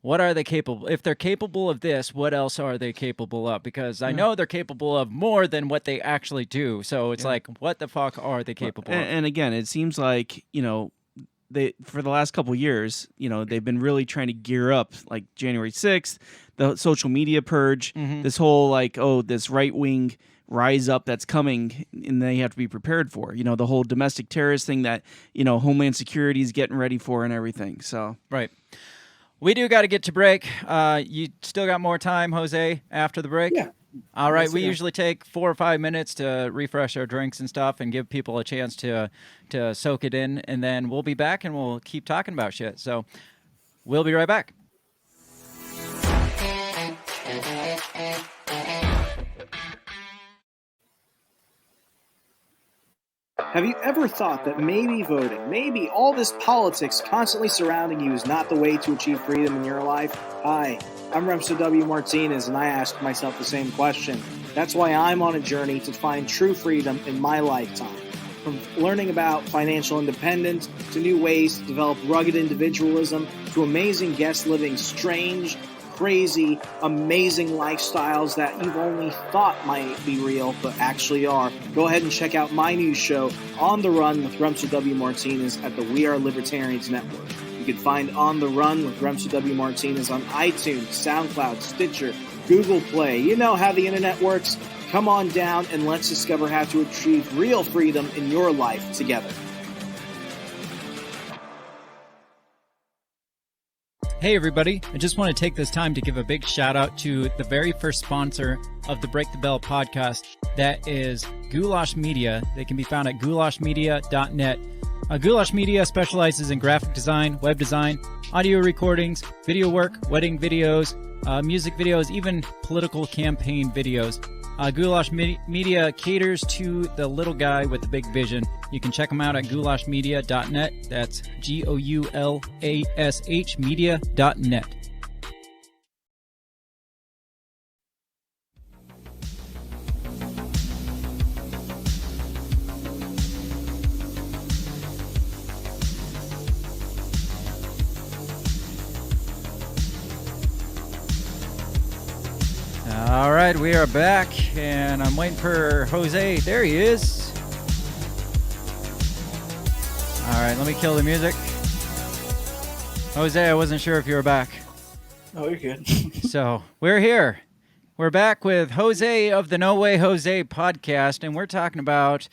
what are they capable? If they're capable of this, what else are they capable of? Because I know they're capable of more than what they actually do. So it's like, what the fuck are they capable of? And again, it seems like, they, for the last couple of years, they've been really trying to gear up, like January 6th, the social media purge, this whole this right-wing rise up that's coming, and they have to be prepared for, the whole domestic terrorist thing that, Homeland Security is getting ready for and everything. So, right. We do got to get to break. You still got more time, Jose, after the break? Yeah. All right. We usually take 4 or 5 minutes to refresh our drinks and stuff and give people a chance to soak it in. And then we'll be back and we'll keep talking about shit. So we'll be right back. Have you ever thought that maybe voting, maybe all this politics constantly surrounding you is not the way to achieve freedom in your life? Hi, I'm Remso W. Martinez, and I ask myself the same question. That's why I'm on a journey to find true freedom in my lifetime. From learning about financial independence, to new ways to develop rugged individualism, to amazing guests living strange, crazy, amazing lifestyles that you've only thought might be real, but actually are. Go ahead and check out my new show, On the Run with Remso W. Martinez at the We Are Libertarians Network. You can find On the Run with Remso W. Martinez on iTunes, SoundCloud, Stitcher, Google Play. You know how the internet works. Come on down and let's discover how to achieve real freedom in your life together. Hey everybody, I just want to take this time to give a big shout out to the very first sponsor of the Break the Bell podcast. That is Goulash Media. They can be found at goulashmedia.net. Goulash Media specializes in graphic design, web design, audio recordings, video work, wedding videos, music videos, even political campaign videos. Goulash Media caters to the little guy with the big vision. You can check them out at goulashmedia.net. That's GOULASH media.net. All right, we are back, and I'm waiting for Jose. There he is. All right, let me kill the music. Jose, I wasn't sure if you were back. Oh, you're good. So, we're here. We're back with Jose of the No Way Jose podcast, and we're talking about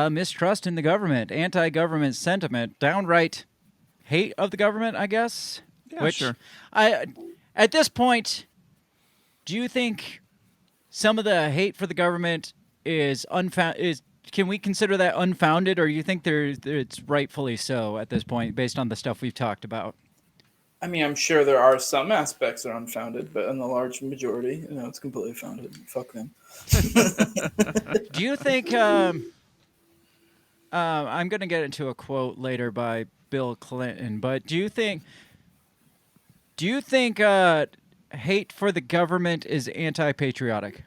mistrust in the government, anti-government sentiment, downright hate of the government, I guess. Yeah, sure. At this point, do you think some of the hate for the government is unfounded? Can we consider that unfounded, or you think it's rightfully so at this point, based on the stuff we've talked about? I mean, I'm sure there are some aspects that are unfounded, but in the large majority, it's completely founded. Fuck them. Do you think? I'm going to get into a quote later by Bill Clinton, but do you think hate for the government is anti-patriotic?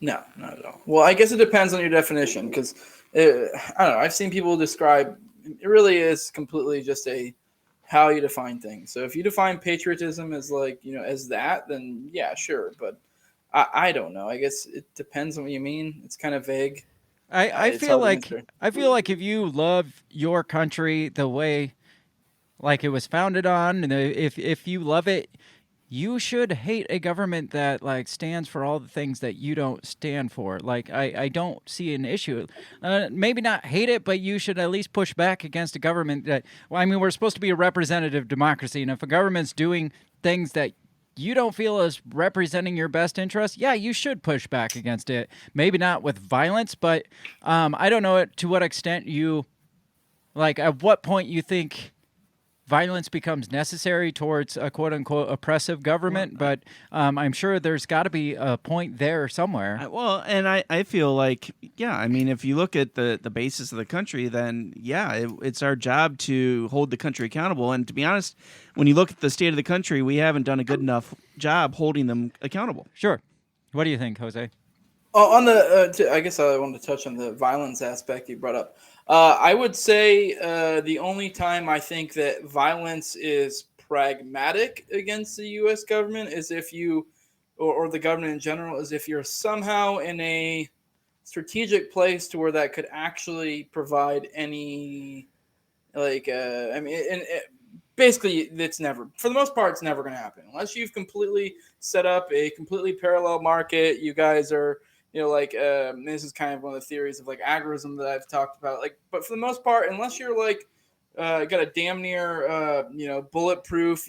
No, not at all. Well, I guess it depends on your definition, because I don't know. I've seen people describe it really is completely just how you define things. So if you define patriotism as as that, then yeah, sure. But I don't know. I guess it depends on what you mean. It's kind of vague. I feel like if you love your country the way like it was founded on, and if you love it, you should hate a government that stands for all the things that you don't stand for. I don't see an issue. Maybe not hate it, but you should at least push back against a government that. Well, I mean, we're supposed to be a representative democracy, and if a government's doing things that you don't feel is representing your best interests, yeah, you should push back against it. Maybe not with violence, but I don't know to what extent you at what point you think violence becomes necessary towards a quote-unquote oppressive government, but I'm sure there's got to be a point there somewhere. Well, and I feel like, yeah, I mean, if you look at the basis of the country, then, yeah, it's our job to hold the country accountable. And to be honest, when you look at the state of the country, we haven't done a good enough job holding them accountable. Sure. What do you think, Jose? On the, I guess I wanted to touch on the violence aspect you brought up. I would say the only time I think that violence is pragmatic against the U.S. government is if you, or the government in general, is if you're somehow in a strategic place to where that could actually provide any, basically, it's never, for the most part, it's never going to happen unless you've completely set up a completely parallel market. You guys are. This is kind of one of the theories of agorism that I've talked about. But for the most part, unless you're got a damn near bulletproof,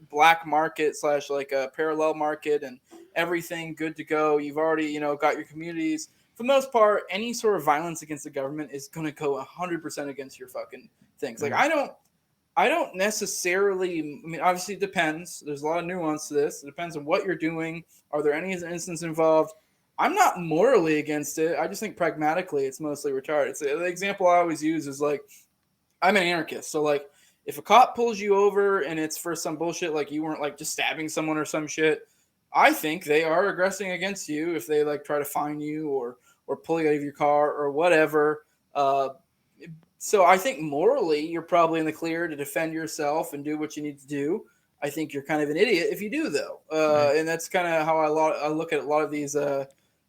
black market / a parallel market and everything good to go. You've already got your communities. For the most part, any sort of violence against the government is going to go 100% against your fucking things. I don't necessarily. I mean, obviously, it depends. There's a lot of nuance to this. It depends on what you're doing. Are there any instances involved? I'm not morally against it. I just think pragmatically it's mostly retarded. It's, the example I always use is like, I'm an anarchist. So like if a cop pulls you over and it's for some bullshit, like you weren't like just stabbing someone or some shit, I think they are aggressing against you if they like try to fine you or pull you out of your car or whatever. So I think morally you're probably in the clear to defend yourself and do what you need to do. I think you're kind of an idiot if you do though. And that's kind of how I look at a lot of these,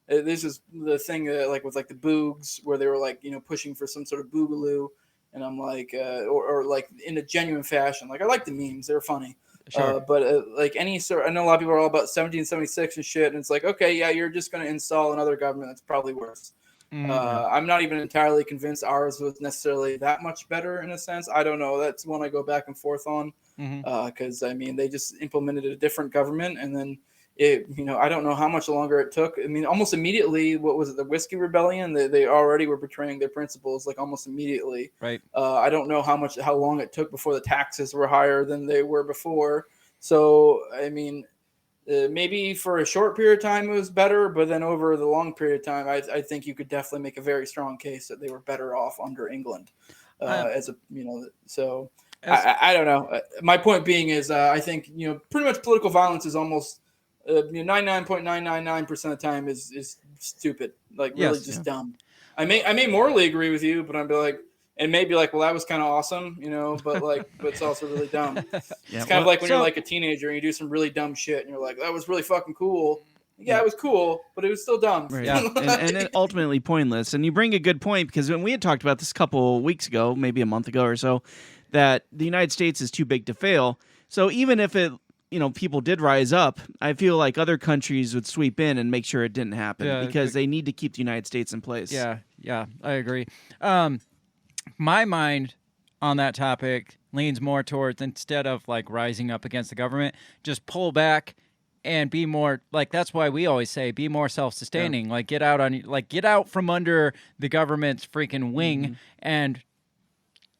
this is the thing like with like the Boogs where they were like, pushing for some sort of boogaloo. And I'm like, or like in a genuine fashion. Like I like the memes; they're funny. Sure. But like any sort, I know a lot of people are all about 1776 and shit, and it's like, okay, yeah, you're just going to install another government that's probably worse. I'm not even entirely convinced ours was necessarily that much better in a sense. I don't know. That's one I go back and forth on because I mean they just implemented a different government, and then it, I don't know how much longer it took. I mean, almost immediately, what was it, the Whiskey Rebellion? They already were betraying their principles, like almost immediately. Right. I don't know how long it took before the taxes were higher than they were before. So, I mean, maybe for a short period of time it was better, but then over the long period of time, I think you could definitely make a very strong case that they were better off under England. So I don't know. My point being is I think, pretty much political violence is almost 99.999% of the time is stupid, like really just dumb. I may morally agree with you, but I'd be like, and maybe like, well, that was kind of awesome, but it's also really dumb. It's kind of like when you're like a teenager and you do some really dumb shit and you're like, that was really fucking cool. Yeah, it was cool, but it was still dumb. Right. Yeah, and ultimately pointless. And you bring a good point because when we had talked about this a couple weeks ago, maybe a month ago or so, that the United States is too big to fail. So even if it, people did rise up, I feel like other countries would sweep in and make sure it didn't happen because they need to keep the United States in place. Yeah, I agree. My mind on that topic leans more towards, instead of like rising up against the government, just pull back and be more like, that's why we always say be more self-sustaining. Like get out from under the government's freaking wing and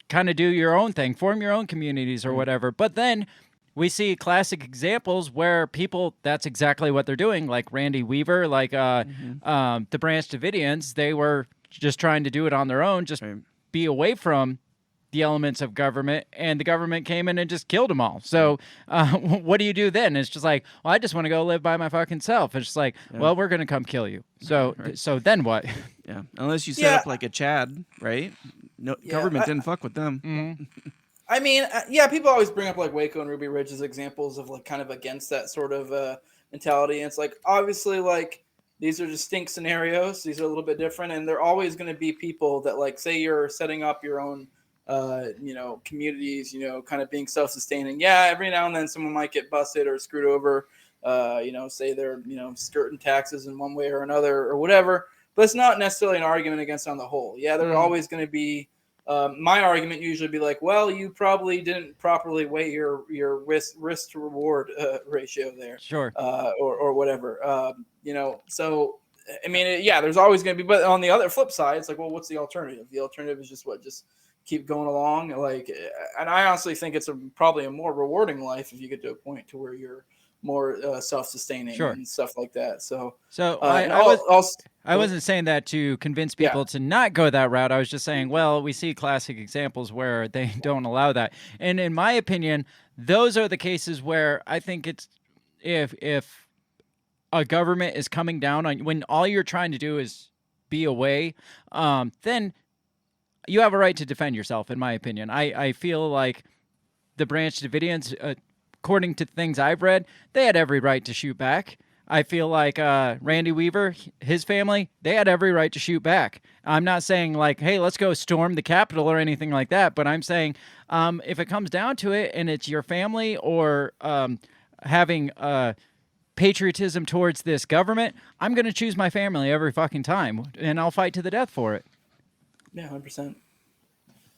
kind of do your own thing, form your own communities or whatever. But then we see classic examples where people, that's exactly what they're doing, like Randy Weaver, like the Branch Davidians. They were just trying to do it on their own, just be away from the elements of government, and the government came in and just killed them all. So what do you do then? It's just like, well, I just want to go live by my fucking self. It's just like, well, we're going to come kill you. So so then what? Yeah, unless you set up like a Chad, right? No, government didn't fuck with them. I mean, people always bring up like Waco and Ruby Ridge as examples of like kind of against that sort of mentality. And it's like, obviously, like these are distinct scenarios. These are a little bit different. And they're always going to be people that like, say you're setting up your own, communities, kind of being self-sustaining. Yeah, every now and then someone might get busted or screwed over, say they're, skirting taxes in one way or another or whatever. But it's not necessarily an argument against on the whole. Yeah, they're always going to be. My argument usually be like, well, you probably didn't properly weigh your risk to reward ratio there, sure, or whatever, So, I mean, there's always going to be, but on the other flip side, it's like, well, what's the alternative? The alternative is just keep going along, like, and I honestly think it's probably a more rewarding life if you get to a point to where you're more self-sustaining and stuff like that. So I wasn't saying that to convince people to not go that route. I was just saying, well, we see classic examples where they don't allow that. And in my opinion, those are the cases where I think it's if a government is coming down on when all you're trying to do is be away, then you have a right to defend yourself, in my opinion. I feel like the Branch Davidians, according to things I've read, they had every right to shoot back. I feel like Randy Weaver, his family, they had every right to shoot back. I'm not saying like, hey, let's go storm the Capitol or anything like that, but I'm saying if it comes down to it and it's your family or having patriotism towards this government, I'm going to choose my family every fucking time, and I'll fight to the death for it. Yeah, 100%.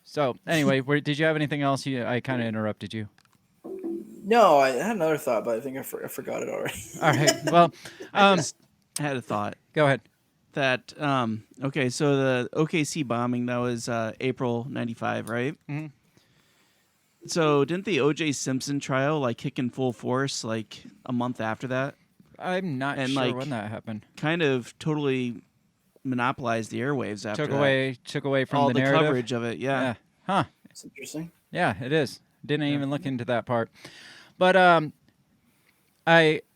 So anyway, did you have anything else? I kind of interrupted you. No, I had another thought, but I think I forgot it already. All right. Well, I had a thought. Go ahead. That okay, so the OKC bombing, that was April '95, right? Mm-hmm. So didn't the O.J. Simpson trial like kick in full force like a month after that? I'm not And, sure like, when that happened. Kind of totally monopolized the airwaves after Took away from all the the narrative. coverage of it. Yeah. Huh. That's interesting. Yeah, it is. Didn't even look into that part. But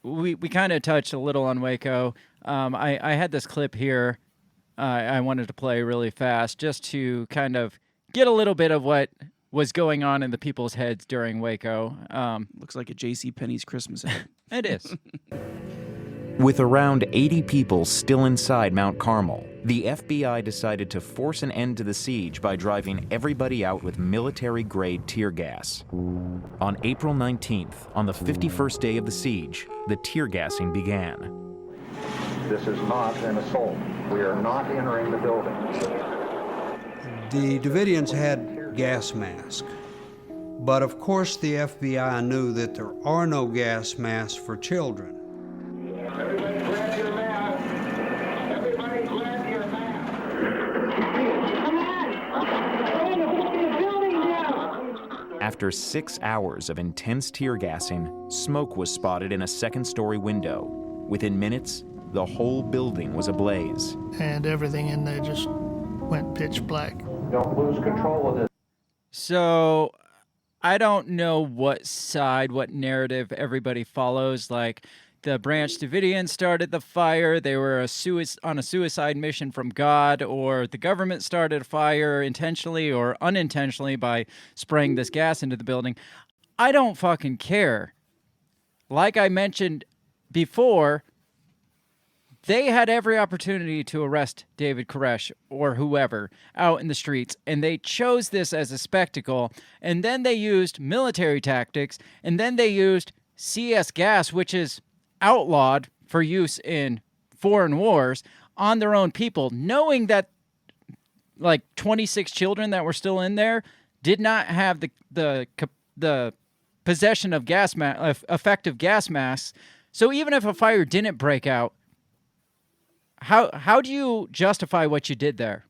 we kind of touched a little on Waco. I had this clip here I wanted to play really fast just to kind of get a little bit of what was going on in the people's heads during Waco. Looks like a JCPenney's Christmas ad. It is. With around 80 people still inside Mount Carmel, the FBI decided to force an end to the siege by driving everybody out with military-grade tear gas. On April 19th, on the 51st day of the siege, the tear gassing began. This is not an assault. We are not entering the building. The Davidians had gas masks, but of course the FBI knew that there are no gas masks for children. Everybody grab your mask. Everybody grab your mask. Come on! After 6 hours of intense tear gassing, smoke was spotted in a second-story window. Within minutes, the whole building was ablaze. And everything in there just went pitch black. Don't lose control of this. So I don't know what side, what narrative everybody follows. Like, the Branch Davidians started the fire, they were on a suicide mission from God, or the government started a fire intentionally or unintentionally by spraying this gas into the building. I don't fucking care. Like I mentioned before, they had every opportunity to arrest David Koresh or whoever out in the streets, and they chose this as a spectacle, and then they used military tactics, and then they used CS gas, which is outlawed for use in foreign wars, on their own people, knowing that like 26 children that were still in there did not have the possession of effective gas masks. So even if a fire didn't break out, how do you justify what you did there?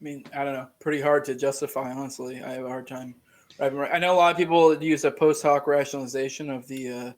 I mean, I don't know. Pretty hard to justify, honestly. I have a hard time. I know a lot of people use a post hoc rationalization of the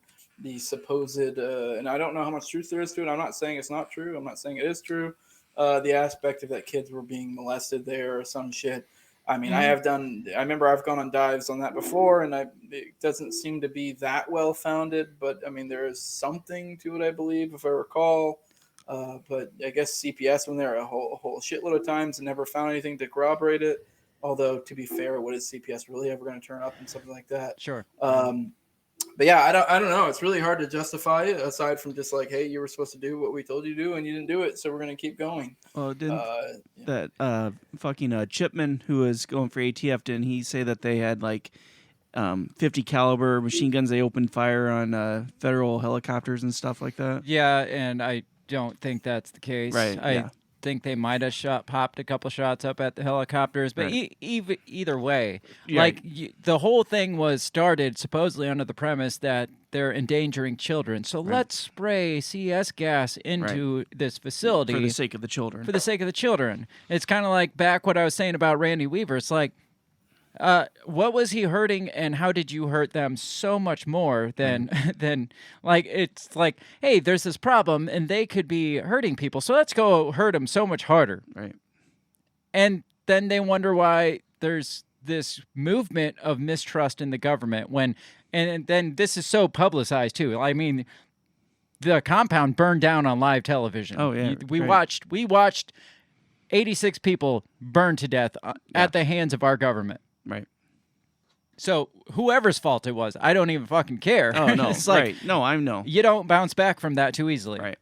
supposed, and I don't know how much truth there is to it. I'm not saying it's not true. I'm not saying it is true. The aspect of that kids were being molested there or some shit. I mean, I remember I've gone on dives on that before, and it doesn't seem to be that well founded, but I mean, there is something to it, I believe, if I recall. But I guess CPS went there a whole shitload of times and never found anything to corroborate it. Although, to be fair, what is CPS really ever going to turn up in something like that? Sure. But yeah, I don't know. It's really hard to justify it aside from just like, hey, you were supposed to do what we told you to do and you didn't do it, so we're going to keep going. Well, didn't that fucking Chipman, who was going for ATF, didn't he say that they had like 50 caliber machine guns? They opened fire on federal helicopters and stuff like that. Yeah, and I don't think that's the case. Right. I think they might have popped a couple shots up at the helicopters, but Right. Either way, Yeah. like the whole thing was started supposedly under the premise that they're endangering children. So let's spray CS gas into this facility For the sake of the children. For the sake of the children. It's kind of like back what I was saying about Randy Weaver. It's like, what was he hurting, and how did you hurt them so much more than like, it's like, hey, there's this problem and they could be hurting people, so let's go hurt them so much harder. Right. And then they wonder why there's this movement of mistrust in the government and then this is so publicized too. I mean, the compound burned down on live television. Oh yeah. We watched 86 people burn to death at the hands of our government. Right. So whoever's fault it was, I don't even fucking care. Oh no. It's like, right. No, I know. You don't bounce back from that too easily. Right.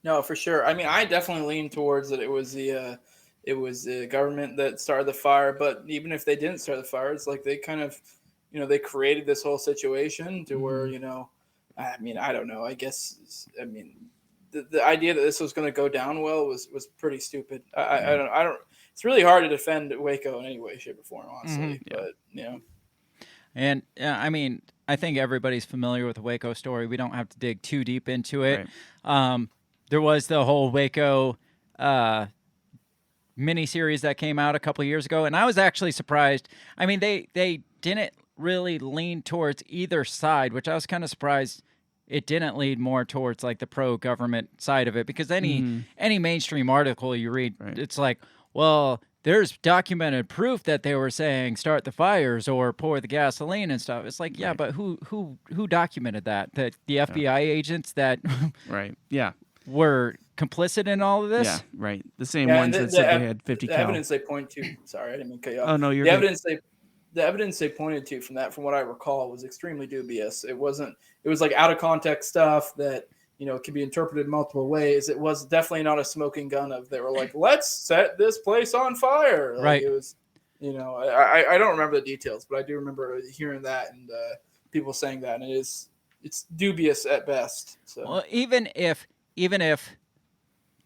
No, for sure. I mean, I definitely lean towards that it was the government that started the fire. But even if they didn't start the fire, it's like they kind of, they created this whole situation to where, I mean, I don't know. I guess, I mean, the idea that this was going to go down well was pretty stupid. I don't. It's really hard to defend Waco in any way, shape, or form, honestly. Mm-hmm. But And I mean, I think everybody's familiar with the Waco story. We don't have to dig too deep into it. Right. There was the whole Waco miniseries that came out a couple years ago, and I was actually surprised. I mean, they didn't really lean towards either side, which I was kind of surprised it didn't lead more towards like the pro-government side of it, because any mainstream article you read, it's like, well, there's documented proof that they were saying start the fires or pour the gasoline and stuff. It's like, yeah, but who documented that? That the FBI agents that were complicit in all of this? Yeah, right. The same ones that said they had 50 the cal. evidence they point to. Sorry, I didn't mean to cut you off. Oh no, you're the good. evidence they pointed to from what I recall, was extremely dubious. It was like out of context stuff that, you know, can be interpreted multiple ways. It was definitely not a smoking gun of they were like, let's set this place on fire. Like, right. It was, you know, I don't remember the details, but I do remember hearing that and people saying that, and it's dubious at best. So. Well, even if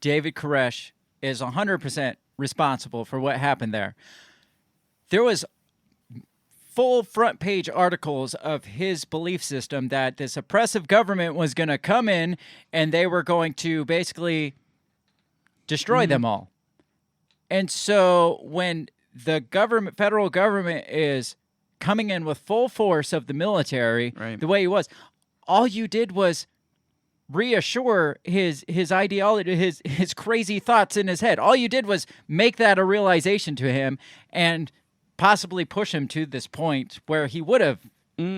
David Koresh is 100% responsible for what happened there was full front page articles of his belief system that this oppressive government was going to come in and they were going to basically destroy them all. And so when the federal government is coming in with full force of the military, the way he was, all you did was reassure his ideology, his crazy thoughts in his head. All you did was make that a realization to him and possibly push him to this point where he would have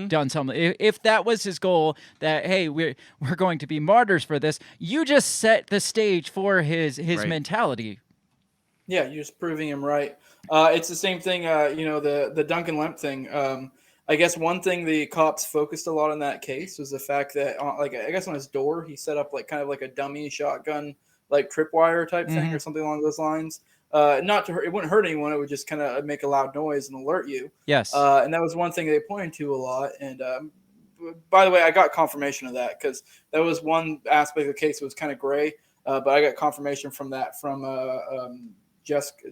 done something. If that was his goal, that, hey, we're going to be martyrs for this, you just set the stage for his mentality. Yeah, you're just proving him right. It's the same thing, you know, the Duncan Lemp thing. I guess one thing the cops focused a lot on that case was the fact that, like, I guess on his door, he set up like kind of like a dummy shotgun, like tripwire type thing or something along those lines. Not to hurt, it wouldn't hurt anyone. It would just kind of make a loud noise and alert you. Yes. And that was one thing they pointed to a lot. And by the way, I got confirmation of that because that was one aspect of the case that was kind of gray. But I got confirmation from that from Jessica.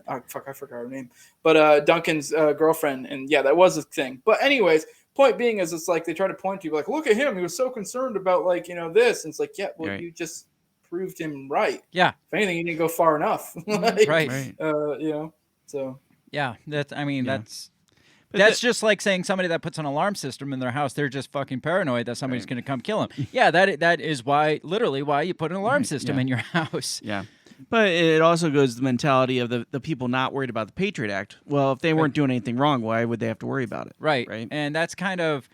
Oh, fuck, I forgot her name. But Duncan's girlfriend. And yeah, that was a thing. But anyways, point being is it's like they try to point to you like, look at him. He was so concerned about like, you know, this. And it's like, yeah, well, you just proved him right. Yeah. If anything, he didn't go far enough. Like, right. You know, so. Yeah, that's just like saying somebody that puts an alarm system in their house, they're just fucking paranoid that somebody's going to come kill them. Yeah, that is literally why you put an alarm system in your house. Yeah. But it also goes to the mentality of the people not worried about the Patriot Act. Well, if they weren't doing anything wrong, why would they have to worry about it? Right. And that's kind of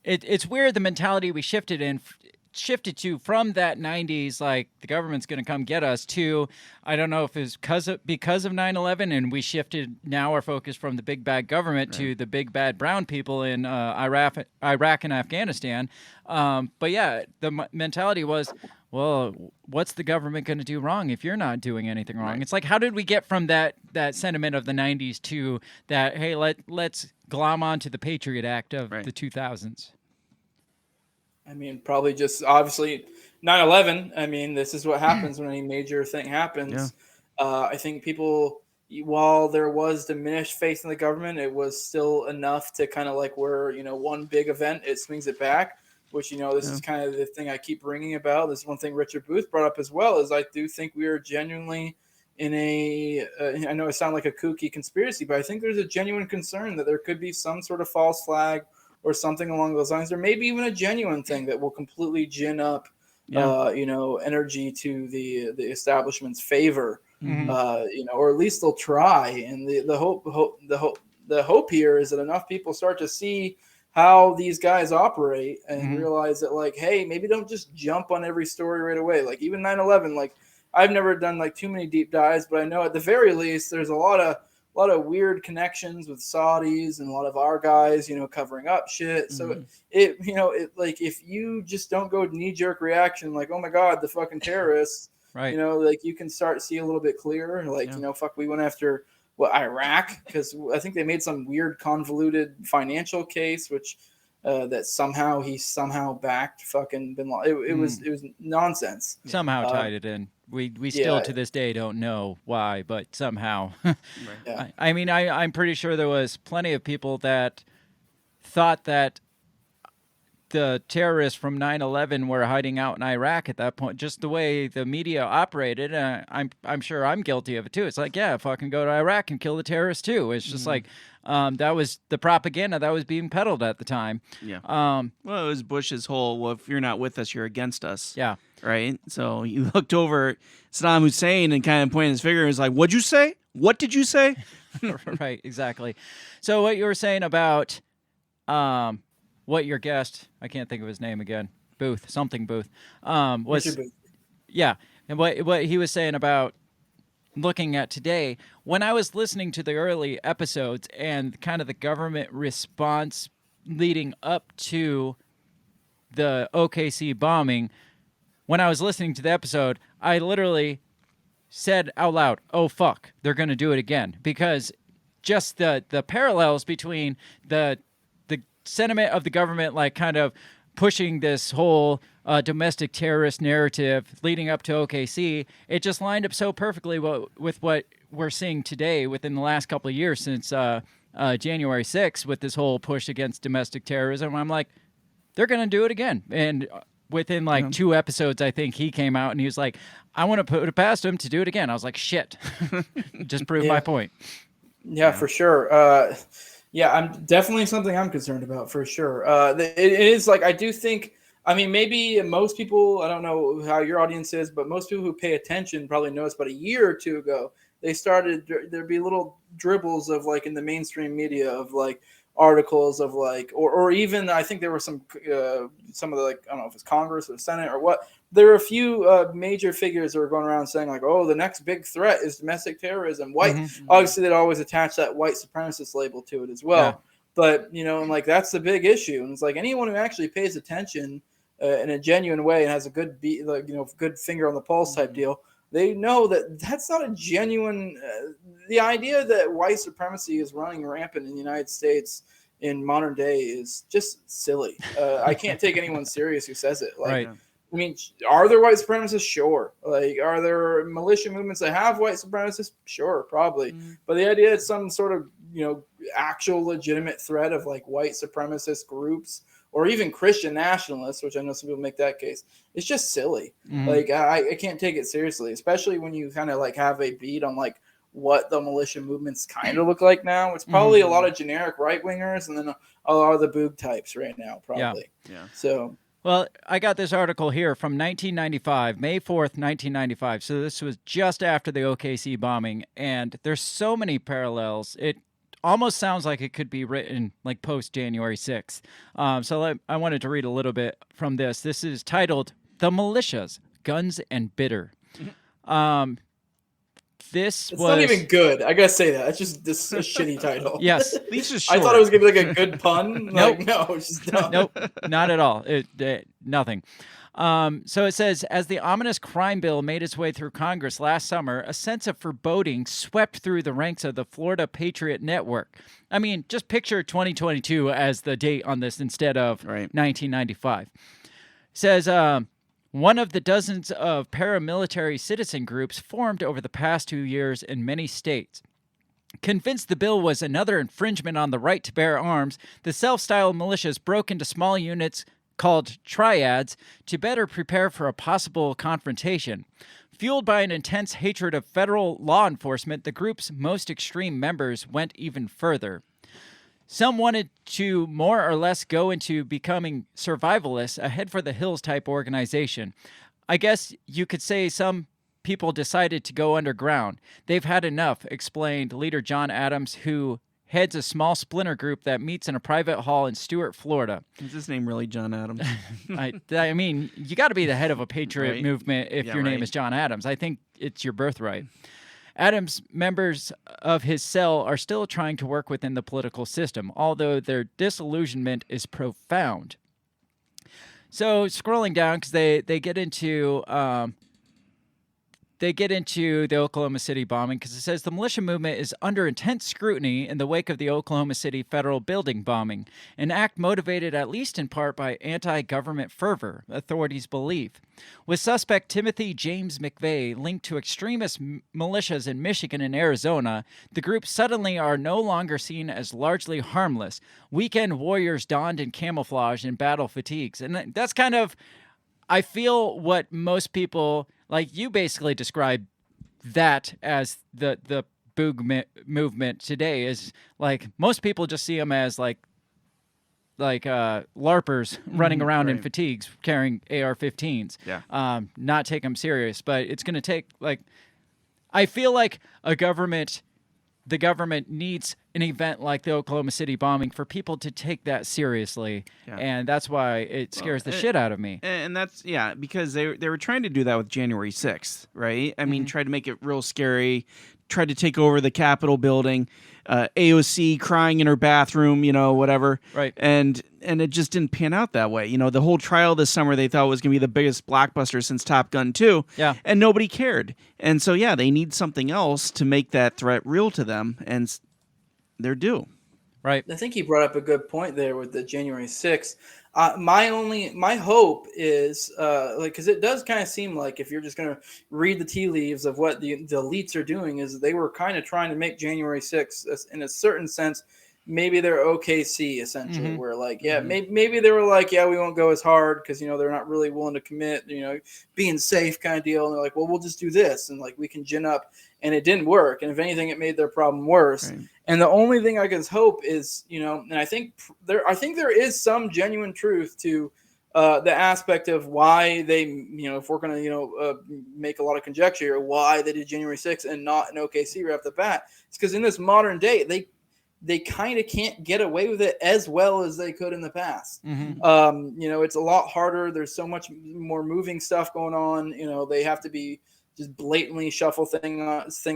it's weird, the mentality we shifted to from that 90s, like the government's going to come get us, to I don't know if it's because of 9/11, and we shifted now our focus from the big bad government to the big bad brown people in Iraq and Afghanistan. But yeah, the mentality was, well, what's the government going to do wrong if you're not doing anything wrong? It's like, how did we get from that sentiment of the 90s to that, hey, let's glom onto the Patriot Act of the 2000s? I mean, probably just obviously 9/11. I mean, this is what happens when any major thing happens. Yeah. I think people, while there was diminished faith in the government, it was still enough to kind of like where, you know, one big event, it swings it back, which, you know, this is kind of the thing I keep ringing about. This is one thing Richard Booth brought up as well, is I do think we are genuinely in I know it sounds like a kooky conspiracy, but I think there's a genuine concern that there could be some sort of false flag or something along those lines, or maybe even a genuine thing that will completely gin up, you know, energy to the establishment's favor, you know, or at least they'll try. And the hope here is that enough people start to see how these guys operate and realize that, like, hey, maybe don't just jump on every story right away. Like even 9/11, like I've never done like too many deep dives, but I know at the very least there's a lot of weird connections with Saudis and a lot of our guys, you know, covering up shit. So it, you know, it like if you just don't go knee jerk reaction, like, oh my God, the fucking terrorists, you know, like you can start to see a little bit clearer. Like, you know, fuck, we went after Iraq because I think they made some weird convoluted financial case, which that somehow he backed fucking Bin Laden. It was nonsense. Somehow tied it in. We still to this day don't know why, but somehow. I mean, I'm pretty sure there was plenty of people that thought that the terrorists from 9/11 were hiding out in Iraq at that point. Just the way the media operated, I'm sure I'm guilty of it too. It's like, yeah, fucking go to Iraq and kill the terrorists too. It's just like that was the propaganda that was being peddled at the time. Yeah. Well, it was Bush's whole, well, if you're not with us, you're against us. Yeah. Right? So you looked over at Saddam Hussein and kind of pointed his finger and was like, what'd you say? What did you say? Right, exactly. So what you were saying about what your guest, I can't think of his name again, Booth, was, Booth. Yeah, and what he was saying about looking at today, when I was listening to the early episodes and kind of the government response leading up to the OKC bombing, when I was listening to the episode, I literally said out loud, oh, fuck, they're going to do it again. Because just the parallels between the sentiment of the government, like kind of pushing this whole domestic terrorist narrative leading up to OKC, it just lined up so perfectly with what we're seeing today within the last couple of years since January 6th with this whole push against domestic terrorism. I'm like, they're going to do it again. And within like 2 episodes, I think he came out and he was like, I want to put it past him to do it again. I was like, shit, just proved my point. Yeah, for sure. Yeah, I'm definitely something I'm concerned about for sure. It is like, I do think, I mean, maybe most people, I don't know how your audience is, but most people who pay attention probably noticed about a year or two ago, there'd be little dribbles of like in the mainstream media of like articles of like, or even I think there were some of the, like, I don't know if it's Congress or Senate or what. There were a few major figures that were going around saying like, oh, the next big threat is domestic terrorism. Obviously, they'd always attach that white supremacist label to it as well. Yeah. But, and like that's the big issue. And it's like anyone who actually pays attention in a genuine way and has a good good finger on the pulse type deal, they know that that's not a genuine. The idea that white supremacy is running rampant in the United States in modern day is just silly. I can't take anyone serious who says it. Like, right. I mean, are there white supremacists? Sure. Like, are there militia movements that have white supremacists? Sure, probably. But the idea it's some sort of, actual legitimate threat of like white supremacist groups or even Christian nationalists, which I know some people make that case, it's just silly. Like, I can't take it seriously, especially when you kind of like have a beat on like what the militia movements kind of look like now. It's probably a lot of generic right wingers and then a lot of the boog types right now, probably. Yeah. So. Well, I got this article here from 1995, May 4th, 1995. So this was just after the OKC bombing, and there's so many parallels. It almost sounds like it could be written like post-January 6th. So I wanted to read a little bit from this. This is titled, The Militias, Guns and Bitter. It's not even good. I gotta say that. It's just this a shitty title. Yes. I thought it was gonna be like a good pun. Nope. Like, no, it's just dumb. Nope, not at all. Nothing. So it says, as the ominous crime bill made its way through Congress last summer, a sense of foreboding swept through the ranks of the Florida Patriot Network. I mean, just picture 2022 as the date on this instead of 1995. It says, one of the dozens of paramilitary citizen groups formed over the past 2 years in many states. Convinced the bill was another infringement on the right to bear arms, the self-styled militias broke into small units called triads to better prepare for a possible confrontation. Fueled by an intense hatred of federal law enforcement, the group's most extreme members went even further. Some wanted to more or less go into becoming survivalists, a head-for-the-hills type organization. I guess you could say some people decided to go underground. They've had enough, explained leader John Adams, who heads a small splinter group that meets in a private hall in Stuart, Florida. Is his name really John Adams? I mean, you got to be the head of a patriot movement if your name is John Adams. I think it's your birthright. Adams, members of his cell are still trying to work within the political system, although their disillusionment is profound. So scrolling down, because they get into they get into the Oklahoma City bombing because it says the militia movement is under intense scrutiny in the wake of the Oklahoma City federal building bombing, an act motivated at least in part by anti-government fervor, authorities believe. With suspect Timothy James McVeigh linked to extremist militias in Michigan and Arizona, the groups suddenly are no longer seen as largely harmless, weekend warriors donned in camouflage and battle fatigues. And that's kind of, I feel, what most people... Like, you basically describe that as the Boog movement today is, like, most people just see them as, like LARPers running around in fatigues carrying AR-15s. Yeah. Not take them serious. But it's going to take, like, I feel like the government needs an event like the Oklahoma City bombing for people to take that seriously. Yeah. And that's why it scares the shit out of me. And that's, because they were trying to do that with January 6th, right? I mean, tried to make it real scary, tried to take over the Capitol building, AOC crying in her bathroom, whatever. Right. And it just didn't pan out that way. The whole trial this summer they thought was going to be the biggest blockbuster since Top Gun 2. Yeah. And nobody cared. And so, they need something else to make that threat real to them. And they're due. Right. I think he brought up a good point there with the January 6th. My hope is because it does kind of seem like, if you're just going to read the tea leaves of what the elites are doing, is they were kind of trying to make January 6th in a certain sense. Maybe they're OKC essentially, where like, maybe they were like, we won't go as hard because, they're not really willing to commit, being safe kind of deal. And they're like, well, we'll just do this. And like, we can gin up, and it didn't work. And if anything, it made their problem worse. Right. And the only thing I can hope is, and I think there is some genuine truth to the aspect of why they, if we're going to, make a lot of conjecture here, why they did January 6th and not an OKC right off the bat. It's because in this modern day, they kind of can't get away with it as well as they could in the past. It's a lot harder. There's so much more moving stuff going on. They have to be just blatantly shuffle things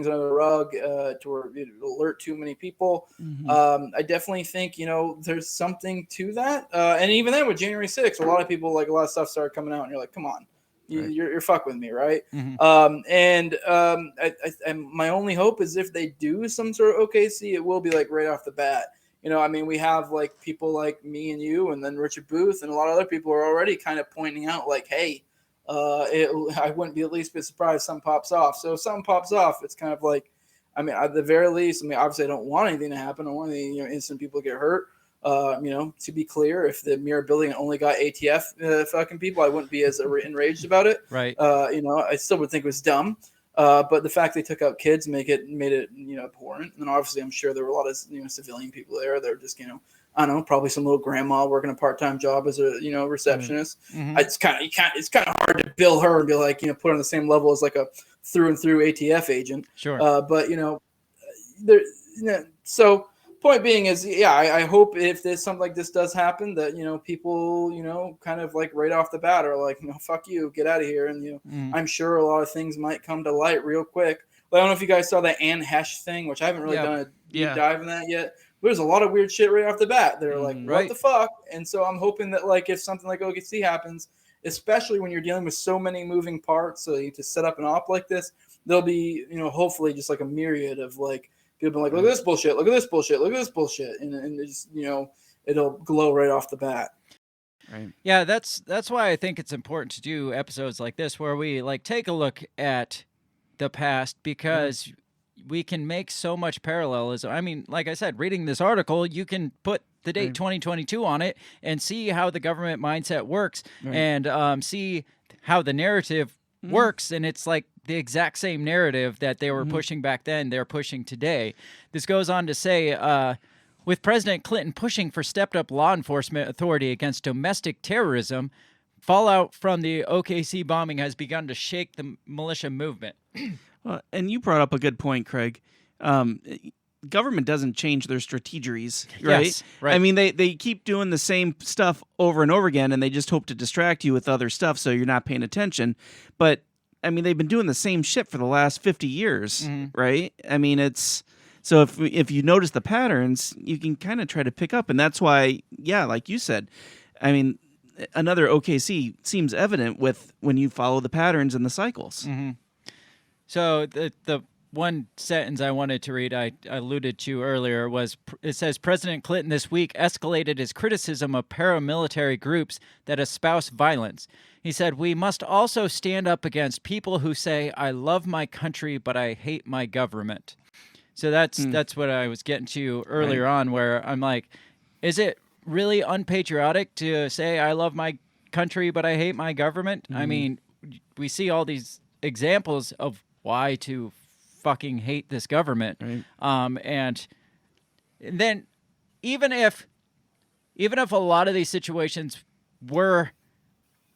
under the rug to alert too many people. I definitely think, there's something to that. And even then with January 6th, a lot of people, like a lot of stuff started coming out and you're like, come on. You're fuck with me, right? And my only hope is if they do some sort of OKC, it will be like right off the bat. We have like people like me and you, and then Richard Booth, and a lot of other people are already kind of pointing out like, hey, I wouldn't be at least be surprised if something pops off. So if something pops off, it's kind of like, at the very least, obviously I don't want anything to happen. I don't want any innocent people to get hurt. To be clear, if the mirror building only got ATF fucking people, I wouldn't be as enraged about it. Right. I still would think it was dumb. But the fact they took out kids made it abhorrent. And obviously, I'm sure there were a lot of civilian people there. They're just I don't know, probably some little grandma working a part-time job as a receptionist. It's kind of hard to bill her and be like put her on the same level as like a through and through ATF agent. Sure. But so. Point being is, I hope if there's something like this does happen that, people, kind of like right off the bat are like, fuck you, get out of here. And, I'm sure a lot of things might come to light real quick. But I don't know if you guys saw that Anne Hesh thing, which I haven't really done a deep dive in that yet. There's a lot of weird shit right off the bat. They're like, what the fuck? And so I'm hoping that like if something like OKC happens, especially when you're dealing with so many moving parts, so you to set up an op like this, there'll be, hopefully just like a myriad of like, people like, look at this bullshit, look at this bullshit, look at this bullshit, and it's it'll glow right off the bat. Right. Yeah, that's why I think it's important to do episodes like this where we like take a look at the past, because we can make so much parallelism. Like I said, reading this article, you can put the date 2022 on it and see how the government mindset works, and see how the narrative works, and it's like the exact same narrative that they were pushing back then, they're pushing today. This goes on to say, with President Clinton pushing for stepped-up law enforcement authority against domestic terrorism, fallout from the OKC bombing has begun to shake the militia movement. And you brought up a good point, Craig. Government doesn't change their strategies, right? Yes, right. They keep doing the same stuff over and over again, and they just hope to distract you with other stuff so you're not paying attention. But they've been doing the same shit for the last 50 years, right? It's so if you notice the patterns, you can kind of try to pick up, and that's why, like you said, another OKC seems evident with when you follow the patterns and the cycles. So the one sentence I wanted to read, I alluded to earlier, was it says President Clinton this week escalated his criticism of paramilitary groups that espouse violence. He said, "We must also stand up against people who say, 'I love my country, but I hate my government.'" So that's what I was getting to earlier on, where I'm like, is it really unpatriotic to say, "I love my country, but I hate my government"? I mean, we see all these examples of why to fucking hate this government. And then even if a lot of these situations were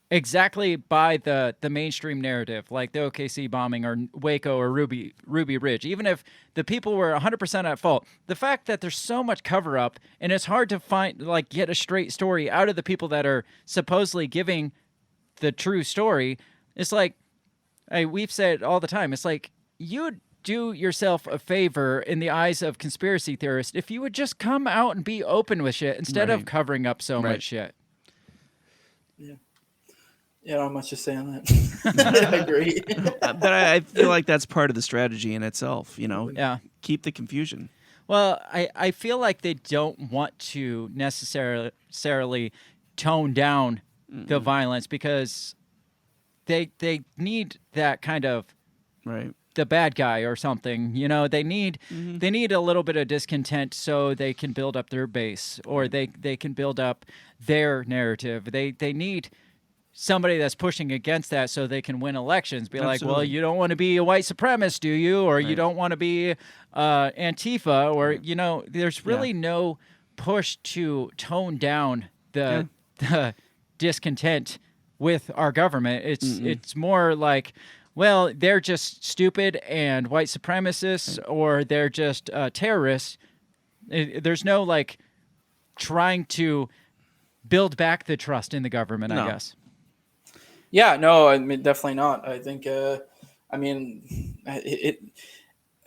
exactly by the mainstream narrative, like the OKC bombing or Waco or Ruby Ridge, even if the people were 100% at fault, the fact that there's so much cover up and it's hard to find, like, get a straight story out of the people that are supposedly giving the true story, it's like, we've said all the time, it's like, you'd do yourself a favor in the eyes of conspiracy theorists if you would just come out and be open with shit instead of covering up so much shit. Yeah. Yeah, I don't have much to say on that. I agree. But I feel like that's part of the strategy in itself, you know? Yeah. Keep the confusion. Well, I feel like they don't want to necessarily tone down the violence because they need that kind of the bad guy or something. You know, they need a little bit of discontent so they can build up their base, or they can build up their narrative. They need somebody that's pushing against that so they can win elections. Be like, well, you don't want to be a white supremacist, do you? Or you don't want to be Antifa, or, you know, there's really no push to tone down the discontent with our government. It's more like, well, they're just stupid and white supremacists, or they're just terrorists. There's no, like, trying to build back the trust in the government, I guess. Yeah, no, I mean, definitely not. I think,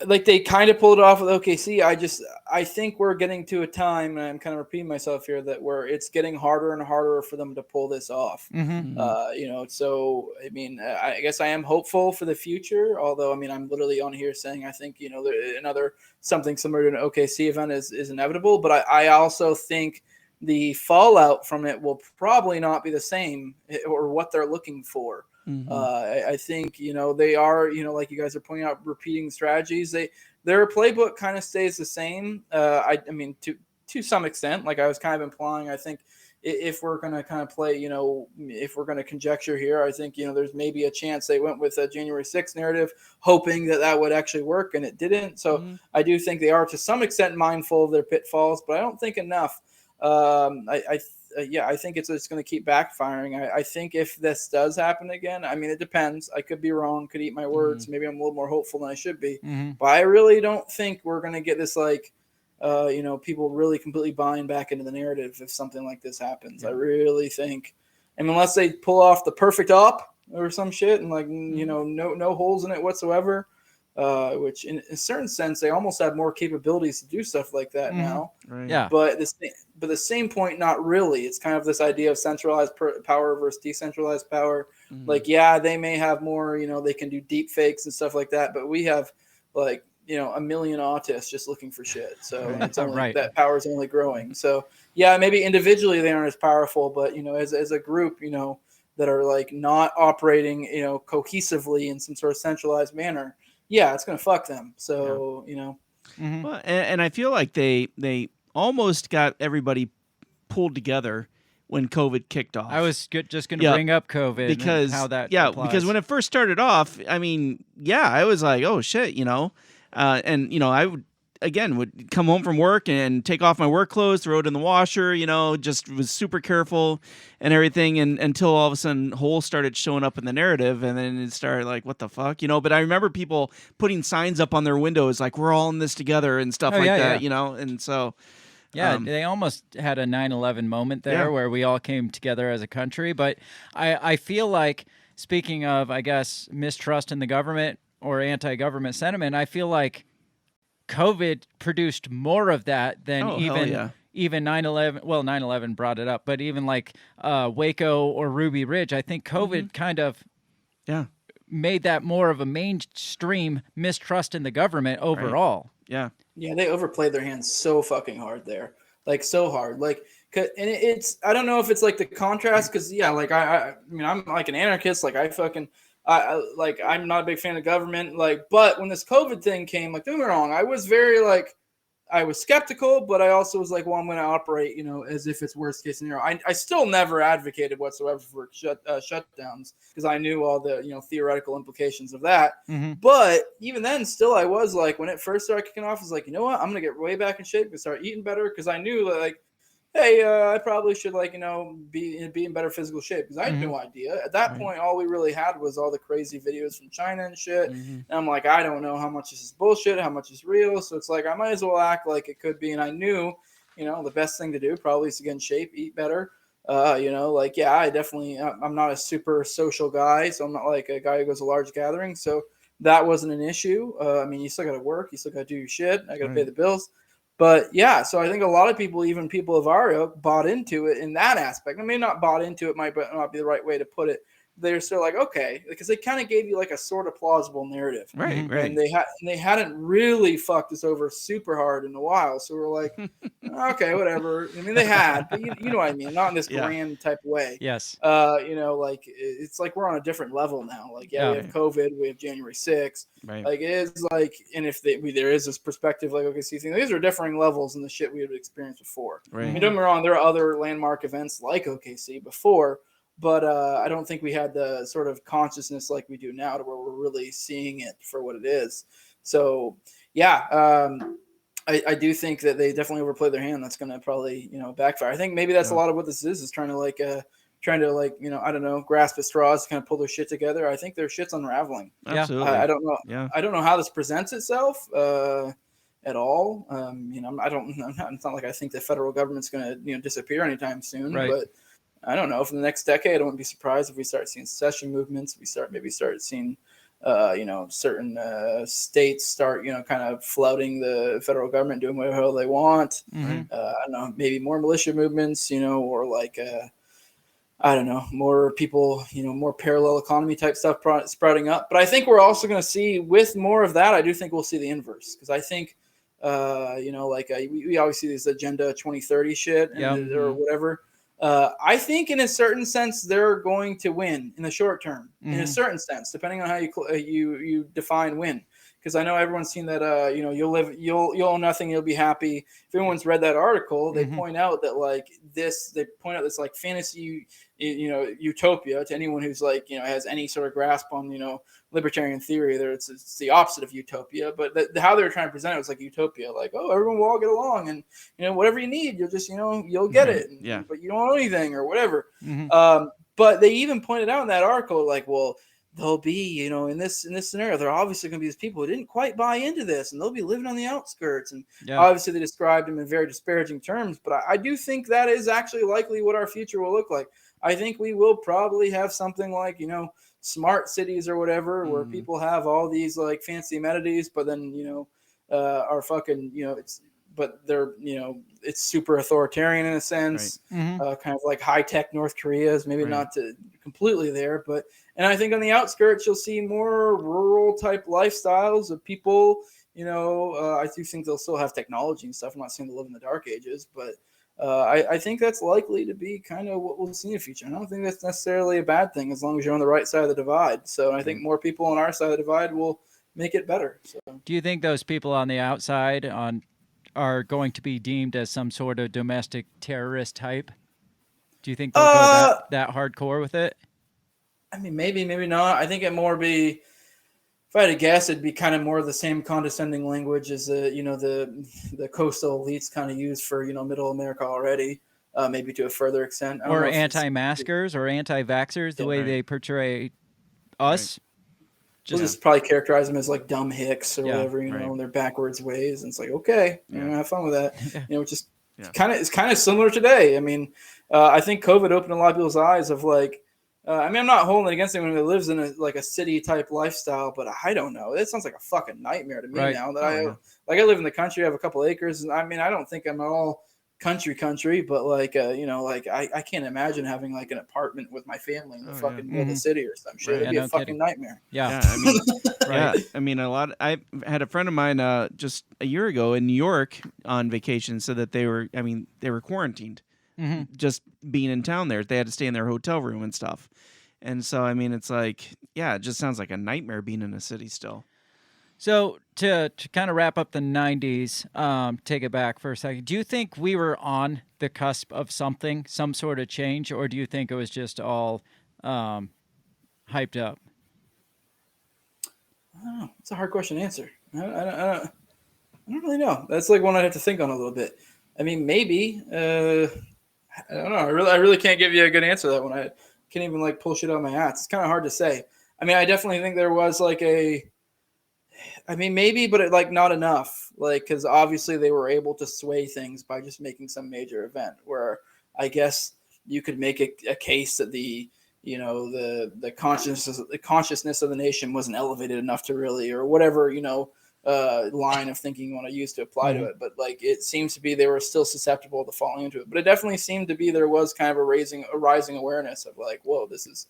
like, they kind of pulled it off with OKC. I think we're getting to a time, and I'm kind of repeating myself here, that where it's getting harder and harder for them to pull this off. You know, so, I mean, I guess I am hopeful for the future, although, I mean, I'm literally on here saying I think, you know, another something similar to an OKC event is inevitable, but I also think the fallout from it will probably not be the same, or what they're looking for. I think, you know, they are, you know, like you guys are pointing out, repeating strategies. Their playbook kind of stays the same. I mean, to some extent, like I was kind of implying, I think if we're going to kind of play, you know, if we're going to conjecture here, I think, you know, there's maybe a chance they went with a January 6th narrative, hoping that would actually work, and it didn't. So I do think they are to some extent mindful of their pitfalls, but I don't think enough. I think it's just going to keep backfiring. I think if this does happen again, I mean, it depends. I could be wrong, could eat my words. Maybe I'm a little more hopeful than I should be. But I really don't think we're going to get this, like, you know, people really completely buying back into the narrative if something like this happens. I really think, I mean, unless they pull off the perfect op or some shit and, like, you know, no holes in it whatsoever. Which in a certain sense, they almost have more capabilities to do stuff like that now. Yeah. But the same point, not really. It's kind of this idea of centralized power versus decentralized power. Like, yeah, they may have more, you know, they can do deep fakes and stuff like that, but we have, like, you know, 1 million autists just looking for shit. So it's only that power is only growing. So yeah, maybe individually they aren't as powerful, but, you know, as a group, you know, that are, like, not operating, you know, cohesively in some sort of centralized manner, yeah, it's going to fuck them. So, you know. Well, and I feel like they almost got everybody pulled together when COVID kicked off. I was just going to bring up COVID because and how that applies. Because when it first started off, I mean, I was like, oh shit, you know, and, you know, I would come home from work and take off my work clothes, throw it in the washer, you know, just was super careful and everything, and until all of a sudden holes started showing up in the narrative, and then it started like, what the fuck, you know. But I remember people putting signs up on their windows like, we're all in this together and stuff that, you know. And so they almost had a 9/11 moment there where we all came together as a country. But I feel like, speaking of, I guess, mistrust in the government or anti-government sentiment, I feel like COVID produced more of that than even 9/11. Well, 9/11 brought it up, but even like Waco or Ruby Ridge, I think COVID kind of made that more of a mainstream mistrust in the government overall. Yeah. Yeah, they overplayed their hands so fucking hard there, like so hard. Like, and it's I don't know if it's like the contrast because yeah, like I mean I'm like an anarchist. Like I fucking like I'm not a big fan of government. Like, but when this COVID thing came, like don't get me wrong, I was very like. I was skeptical, but I also was like, well, I'm going to operate, as if it's worst case scenario. I still never advocated whatsoever for shutdowns because I knew all the, theoretical implications of that. Mm-hmm. But even then, still, I was like, when it first started kicking off, I was like, you know what? I'm going to get way back in shape and start eating better because I knew that, like, hey, I probably should be in better physical shape because I had no idea. At that point, all we really had was all the crazy videos from China and shit. And I'm like, I don't know how much this is bullshit, how much is real. So it's like, I might as well act like it could be. And I knew, the best thing to do probably is to get in shape, eat better. I definitely, I'm not a super social guy. So I'm not like a guy who goes to large gatherings. So that wasn't an issue. I mean, you still got to work. You still got to do your shit. I got to pay the bills. But yeah, so I think a lot of people, even people of our ilk, bought into it in that aspect. I mean, not bought into it might not be the right way to put it. They're still like, okay, because they kind of gave you like a sort of plausible narrative, right? And they hadn't really fucked us over super hard in a while, so we're like, okay, whatever. I mean, they had, but you know what I mean, not in this grand type of way. Yes. Like it's like we're on a different level now. Like, we have COVID, we have January 6th. Right. Like it is like, and if there is this perspective, like OKC thing, these are differing levels in the shit we had experienced before. Right. I mean, don't get me wrong, there are other landmark events like OKC before. But I don't think we had the sort of consciousness like we do now to where we're really seeing it for what it is. So, yeah, I do think that they definitely overplayed their hand. That's going to probably, backfire. I think maybe that's a lot of what this is trying to I don't know, grasp at straws to kind of pull their shit together. I think their shit's unraveling. Absolutely. I don't know. Yeah. I don't know how this presents itself at all. I don't know. It's not like I think the federal government's going to, disappear anytime soon, but I don't know. For the next decade, I wouldn't be surprised if we start seeing secession movements. We start seeing, certain states start, kind of flouting the federal government, doing whatever the hell they want. I don't know, maybe more militia movements, or like, I don't know, more people, more parallel economy type stuff sprouting up. But I think we're also going to see with more of that, I do think we'll see the inverse because I think, we always see this Agenda 2030 shit or whatever. I think in a certain sense, they're going to win in the short term, in a certain sense, depending on how you define win. Because I know everyone's seen that, you'll own nothing, you'll be happy. If anyone's read that article, they point out that this like fantasy, utopia to anyone who's like, has any sort of grasp on, libertarian theory. There, it's the opposite of utopia, but how they're trying to present it was like utopia, like, oh, everyone will all get along, and whatever you need, you'll just, you'll get it. But you don't own anything or whatever. But they even pointed out in that article, like, well, there'll be, in this scenario, there are obviously going to be these people who didn't quite buy into this, and they'll be living on the outskirts. And obviously, they described them in very disparaging terms. But I do think that is actually likely what our future will look like. I think we will probably have something like, smart cities or whatever, where people have all these like fancy amenities, but then are fucking but they're it's super authoritarian in a sense, kind of like high tech North Korea is maybe not completely there, but and I think on the outskirts you'll see more rural type lifestyles of people. I do think they'll still have technology and stuff. I'm not saying they'll live in the dark ages, but I think that's likely to be kind of what we'll see in the future. I don't think that's necessarily a bad thing as long as you're on the right side of the divide. So I think more people on our side of the divide will make it better. So, do you think those people on the outside are going to be deemed as some sort of domestic terrorist type? Do you think they'll go that hardcore with it? I mean, maybe not. I think it more be. If I had to guess, it'd be kind of more of the same condescending language as the coastal elites kind of use for middle America already, maybe to a further extent. Or anti-maskers or anti-vaxxers, the way they portray us. We'll just probably characterize them as like dumb hicks or whatever, in their backwards ways. And it's like, okay, have fun with that. Just it's kind of similar today. I mean, I think COVID opened a lot of people's eyes of like. I'm not holding it against anyone who lives in a city type lifestyle, but I don't know. It sounds like a fucking nightmare to me now that I live in the country. I have a couple acres, and I mean, I don't think I'm at all country, but like like I can't imagine having like an apartment with my family in the fucking middle of the city or some shit. It'd be a fucking nightmare. Yeah. I mean, I mean, I had a friend of mine just a year ago in New York on vacation, so that they were quarantined, just being in town there. They had to stay in their hotel room and stuff. And so, I mean, it's like, yeah, it just sounds like a nightmare being in a city still. So to kind of wrap up the 90s, take it back for a second. Do you think we were on the cusp of something, some sort of change, or do you think it was just all hyped up? I don't know. It's a hard question to answer. I don't really know. That's like one I'd have to think on a little bit. I mean, maybe. I don't know. I really can't give you a good answer to that one. I can't even like pull shit out of my ass. It's kind of hard to say. I mean, I definitely think there was like maybe, but like not enough. Like, because obviously they were able to sway things by just making some major event. Where I guess you could make a case that the consciousness of the nation wasn't elevated enough to really, or whatever line of thinking you want to use to apply to it. But like, it seems to be they were still susceptible to falling into it. But it definitely seemed to be there was kind of a rising awareness of like, whoa, this is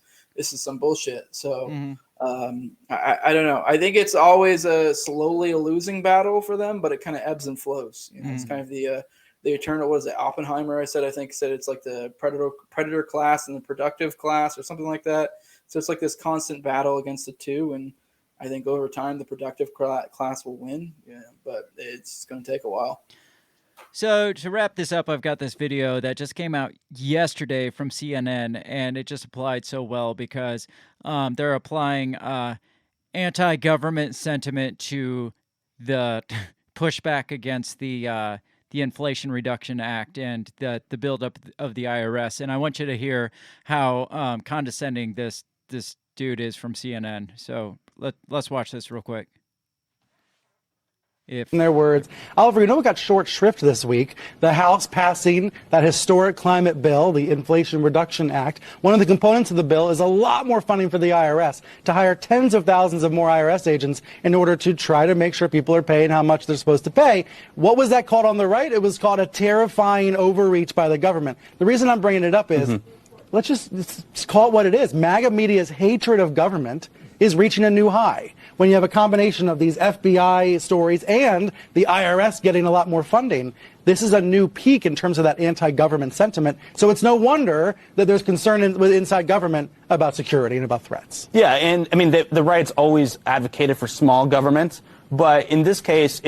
some bullshit. So. I don't know. I think it's always slowly a losing battle for them, but it kind of ebbs and flows. It's kind of the eternal. What is it? Oppenheimer. I think said it's like the predator class and the productive class, or something like that. So it's like this constant battle against the two, and I think over time the productive class will win. Yeah, but it's going to take a while. So to wrap this up, I've got this video that just came out yesterday from CNN, and it just applied so well because they're applying anti-government sentiment to the pushback against the Inflation Reduction Act and the buildup of the IRS. And I want you to hear how condescending this dude is from CNN. So let's watch this real quick. In their words, Oliver, what got short shrift this week? The House passing that historic climate bill, the Inflation Reduction Act. One of the components of the bill is a lot more funding for the IRS to hire tens of thousands of more IRS agents in order to try to make sure people are paying how much they're supposed to pay. What was that called on the right? It was called a terrifying overreach by the government. The reason I'm bringing it up is, let's just call it what it is. MAGA media's hatred of government is reaching a new high. When you have a combination of these FBI stories and the IRS getting a lot more funding, this is a new peak in terms of that anti-government sentiment. So it's no wonder that there's concern inside government about security and about threats. Yeah, and I mean, the right's always advocated for small government, but in this case,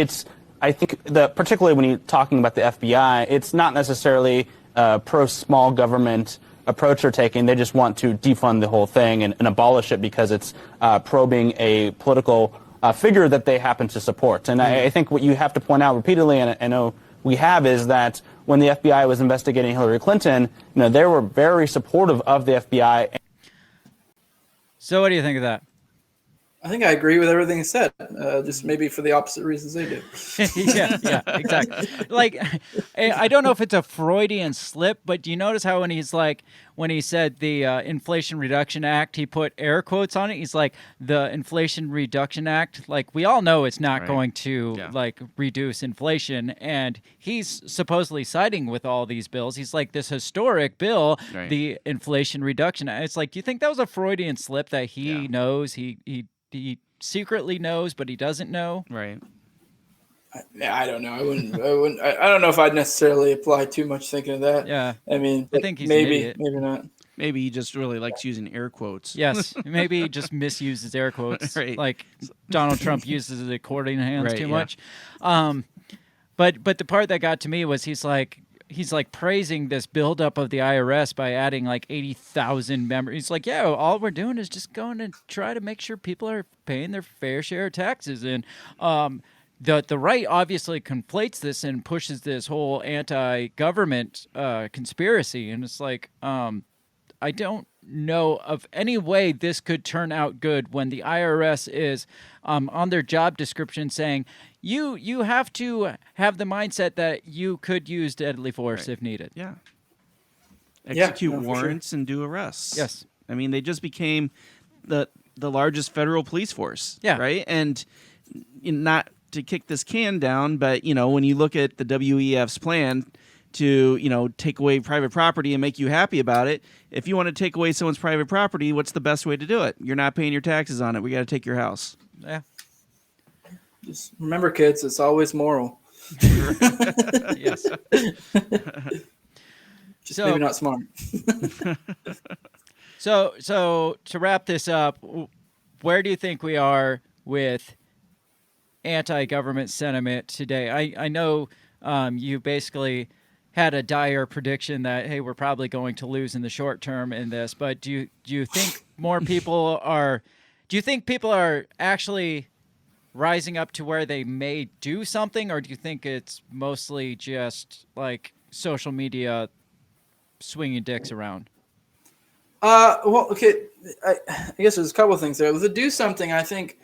I think particularly when you're talking about the FBI, it's not necessarily pro-small government approach they're taking. They just want to defund the whole thing and abolish it because it's probing a political figure that they happen to support. And I think what you have to point out repeatedly, and I know we have, is that when the FBI was investigating Hillary Clinton, they were very supportive of the FBI. So what do you think of that? I think I agree with everything he said, just maybe for the opposite reasons they do. yeah, exactly. Like, I don't know if it's a Freudian slip, but do you notice how when he said the Inflation Reduction Act, he put air quotes on it? He's like, the Inflation Reduction Act, like, we all know it's not going to, like, reduce inflation, and he's supposedly siding with all these bills. He's like, this historic bill, the Inflation Reduction Act. It's like, do you think that was a Freudian slip that he knows, he secretly knows, but he doesn't know? Right. I don't know. I wouldn't. I don't know if I'd necessarily apply too much thinking of that. Yeah. I mean, I think he's maybe, an idiot. maybe not. Maybe he just really likes using air quotes. Yes. Maybe he just misuses air quotes. Right. Like Donald Trump uses his accordion hands too yeah. much. But the part that got to me was he's like praising this buildup of the IRS by adding like 80,000 members. He's like, yeah, all we're doing is just going to try to make sure people are paying their fair share of taxes. And the right obviously conflates this and pushes this whole anti-government conspiracy. And it's like, I don't know of any way this could turn out good when the IRS is on their job description saying you have to have the mindset that you could use deadly force if needed. Yeah. Execute warrants and do arrests. Yes. I mean, they just became the largest federal police force. Yeah. Right. And not to kick this can down, but when you look at the WEF's plan to, take away private property and make you happy about it. If you want to take away someone's private property, what's the best way to do it? You're not paying your taxes on it. We got to take your house. Yeah. Just remember, kids, it's always moral. Yes. Just maybe not smart. So to wrap this up, where do you think we are with anti-government sentiment today? I know you basically had a dire prediction that, hey, we're probably going to lose in the short term in this, but do you think more people are? Do you think people are actually rising up to where they may do something, or do you think it's mostly just like social media swinging dicks around? Well, okay. I guess there's a couple of things there. To do something, I think.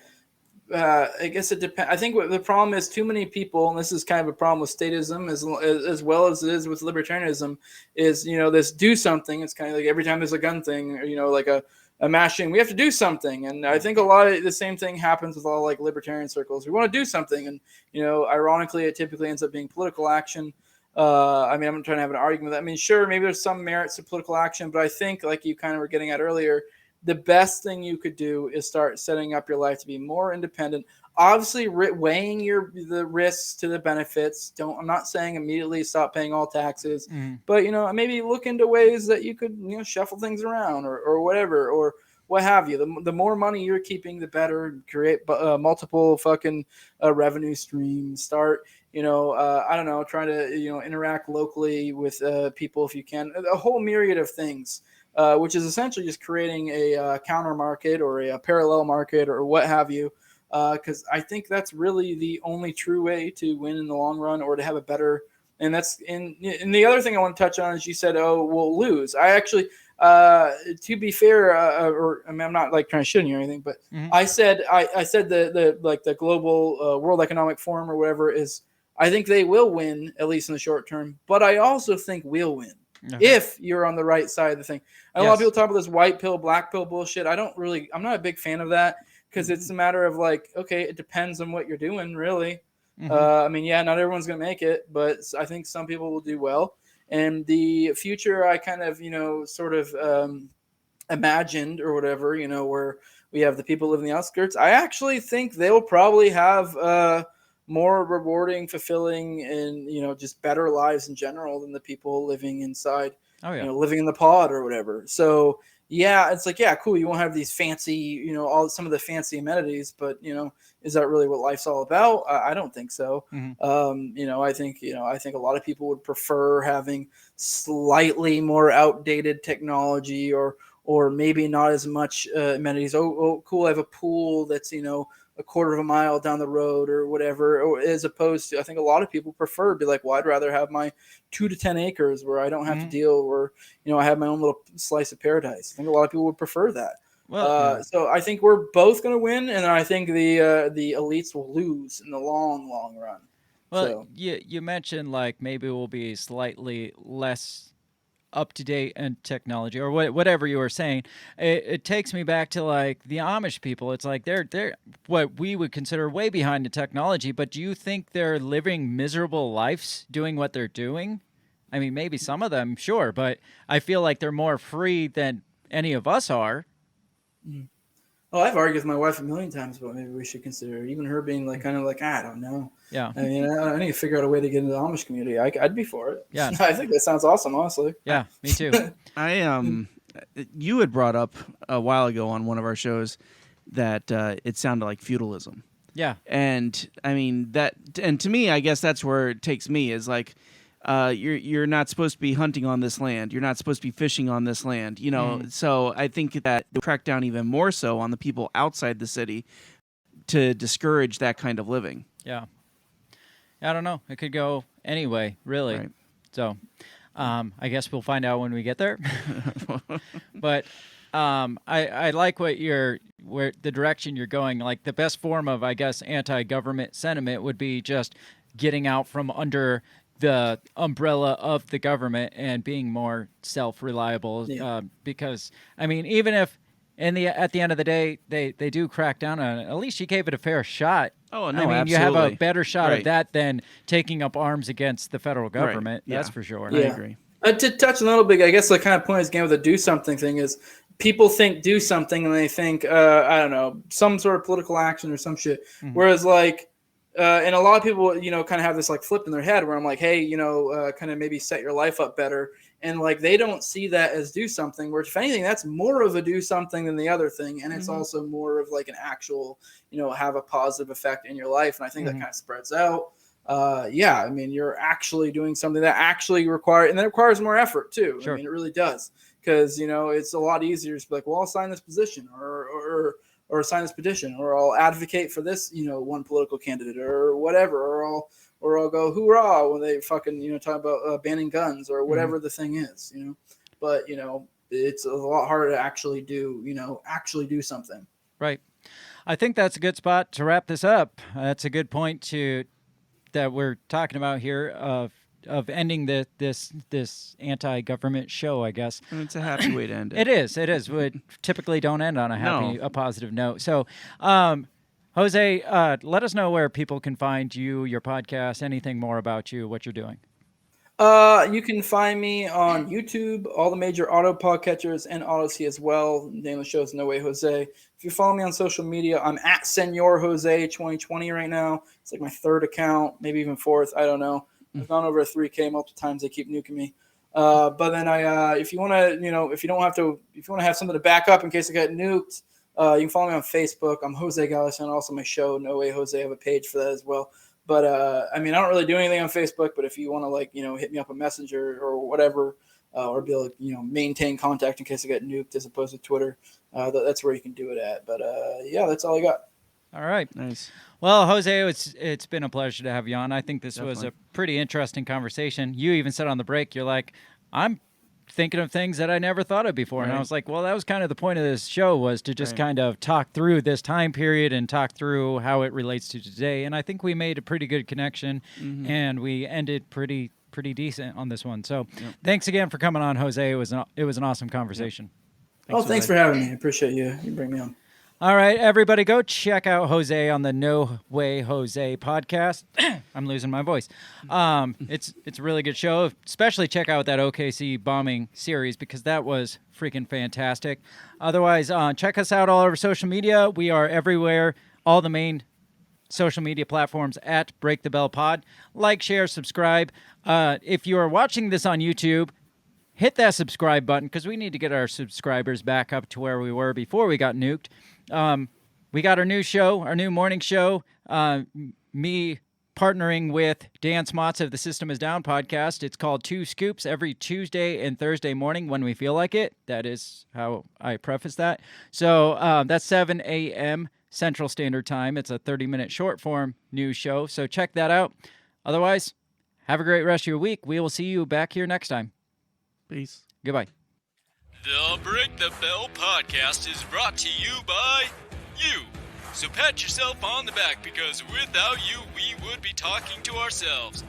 I guess it depends. I think what the problem is, too many people, and this is kind of a problem with statism as well as it is with libertarianism, is this do something. It's kind of like every time there's a gun thing, or like a mass shooting, we have to do something. And I think a lot of the same thing happens with all like libertarian circles. We want to do something, and ironically, it typically ends up being political action. I'm not trying to have an argument with that. Sure, maybe there's some merits to political action, but I think, like you kind of were getting at earlier, the best thing you could do is start setting up your life to be more independent. Obviously, weighing the risks to the benefits. I'm not saying immediately stop paying all taxes, but maybe look into ways that you could shuffle things around or whatever, or what have you. The more money you're keeping, the better. Create multiple fucking revenue streams. Start I don't know, trying to interact locally with people if you can. A whole myriad of things. Which is essentially just creating a counter market or a parallel market or what have you, because I think that's really the only true way to win in the long run, or to have a better. And that's and the other thing I want to touch on is you said, oh, we'll lose. I actually, to be fair, I'm not like trying to shit on you or anything, but I said the global World Economic Forum or whatever is, I think they will win, at least in the short term, but I also think we'll win. If you're on the right side of the thing. A lot of people talk about this white pill, black pill bullshit. I'm not a big fan of that, because it's a matter of like, okay, it depends on what you're doing, really. Not everyone's going to make it, but I think some people will do well. And the future I kind of, sort of imagined or whatever, where we have the people living in the outskirts, I actually think they'll probably have more rewarding, fulfilling, and just better lives in general than the people living inside. Oh yeah, living in the pod or whatever. So yeah, it's like, yeah, cool. You won't have these fancy, some of the fancy amenities, but is that really what life's all about? I don't think so. I think a lot of people would prefer having slightly more outdated technology, or maybe not as much amenities. Oh, cool. I have a pool that's a quarter of a mile down the road or whatever, or as opposed to, I think a lot of people prefer to be like, well, I'd rather have my 2 to 10 acres where I don't have to deal, or I have my own little slice of paradise. I think a lot of people would prefer that. Well, so I think we're both going to win, and I think the elites will lose in the long run. Well, so. you mentioned like maybe we'll be slightly less up to date in technology, or whatever you were saying. It takes me back to like the Amish people. It's like they're what we would consider way behind the technology, but do you think they're living miserable lives doing what they're doing? I mean, maybe some of them, sure, but I feel like they're more free than any of us are. Well, I've argued with my wife a million times about maybe we should consider even her being like kind of like, I don't know. Yeah. I mean, I need to figure out a way to get into the Amish community. I'd be for it. Yeah. I think that sounds awesome, honestly. Yeah, me too. You had brought up a while ago on one of our shows that it sounded like feudalism. Yeah. And I mean and to me, I guess that's where it takes me, is like, you're not supposed to be hunting on this land. You're not supposed to be fishing on this land. So I think that they'll crack down even more so on the people outside the city to discourage that kind of living. Yeah. I don't know. It could go anyway, really. Right. So I guess we'll find out when we get there. But I like where the direction you're going. Like the best form of, I guess, anti-government sentiment would be just getting out from under the umbrella of the government and being more self-reliable. Yeah. Because I mean, even if at the end of the day they do crack down on it, at least you gave it a fair shot. Oh, no, I mean, absolutely. you have a better shot Right. of that than taking up arms against the federal government. Yeah. That's for sure. Yeah. I agree. To touch a little bit, I guess the kind of point again with the do something thing is people think do something and they think, I don't know, some sort of political action or some shit. Mhm. Whereas like, and a lot of people, kind of have this like flip in their head where I'm like, hey, kind of maybe set your life up better. And like, they don't see that as do something, where if anything, that's more of a do something than the other thing. And it's also more of like an actual, have a positive effect in your life. And I think that kind of spreads out. I mean, you're actually doing something that actually requires more effort too. Sure. I mean, it really does. Because, it's a lot easier to be like, well, I'll sign this position or sign this petition, or I'll advocate for this, one political candidate or whatever, or I'll go hoorah when they fucking, talk about banning guns or whatever the thing is, But, it's a lot harder to actually do something. Right. I think that's a good spot to wrap this up. That's a good point that we're talking about here of ending this anti-government show, I guess. And it's a happy way to end it. It is. We typically don't end on a positive note. So, Jose, let us know where people can find you, your podcast, anything more about you, what you're doing. You can find me on YouTube, all the major auto podcatchers, and Odyssey as well. The name of the show is No Way Jose. If you follow me on social media, I'm at Senor Jose 2020 right now. It's like my third account, maybe even fourth. I don't know. I've gone over 3K multiple times. They keep nuking me. But then if you want to, if you want to have something to back up in case I get nuked, you can follow me on Facebook. I'm Jose Galison. Also my show, No Way Jose. I have a page for that as well. But I mean, I don't really do anything on Facebook, but if you want to hit me up on Messenger or whatever, or be able to, maintain contact in case I get nuked as opposed to Twitter, that's where you can do it at. But that's all I got. All right. Nice. Well, Jose, it's been a pleasure to have you on. I think this was Definitely. a pretty interesting conversation. You even said on the break, you're like, I'm thinking of things that I never thought of before. And I Right. was like, well, that was kind of the point of this show, was to just kind of talk through this time period and talk through how it relates to today. And I think we made a pretty good connection, and we ended pretty decent on this one. So thanks again for coming on, Jose. It was an awesome conversation. Thanks for having me. I appreciate you. You bring me on. All right, everybody, go check out Jose on the No Way Jose podcast. I'm losing my voice. It's a really good show. Especially check out that OKC bombing series, because that was freaking fantastic. Otherwise, check us out all over social media. We are everywhere, all the main social media platforms at Break the Bell Pod. Like, share, subscribe. If you are watching this on YouTube, hit that subscribe button, because we need to get our subscribers back up to where we were before we got nuked. We got our new show, our new morning show, me partnering with Dan Smotz of the System is Down podcast. It's called Two Scoops, every Tuesday and Thursday morning when we feel like it. That is how I preface that. So that's 7 a.m. Central Standard Time. It's a 30-minute short form news show. So check that out. Otherwise, have a great rest of your week. We will see you back here next time. Peace. Goodbye. The Break the Bell podcast is brought to you by you. So pat yourself on the back, because without you, we would be talking to ourselves.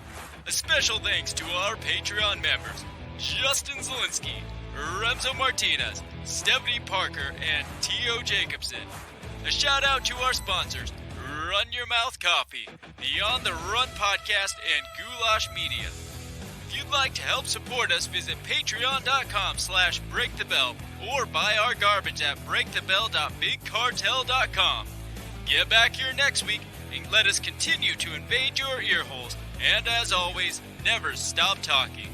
A special thanks to our Patreon members, Justin Zielinski, Remzo Martinez, Stephanie Parker, and T.O. Jacobson. A shout out to our sponsors, Run Your Mouth Coffee, the On the Run podcast, and Goulash Media. If you'd like to help support us, visit patreon.com/breakthebell or buy our garbage at breakthebell.bigcartel.com. Get back here next week and let us continue to invade your ear holes. And as always, never stop talking.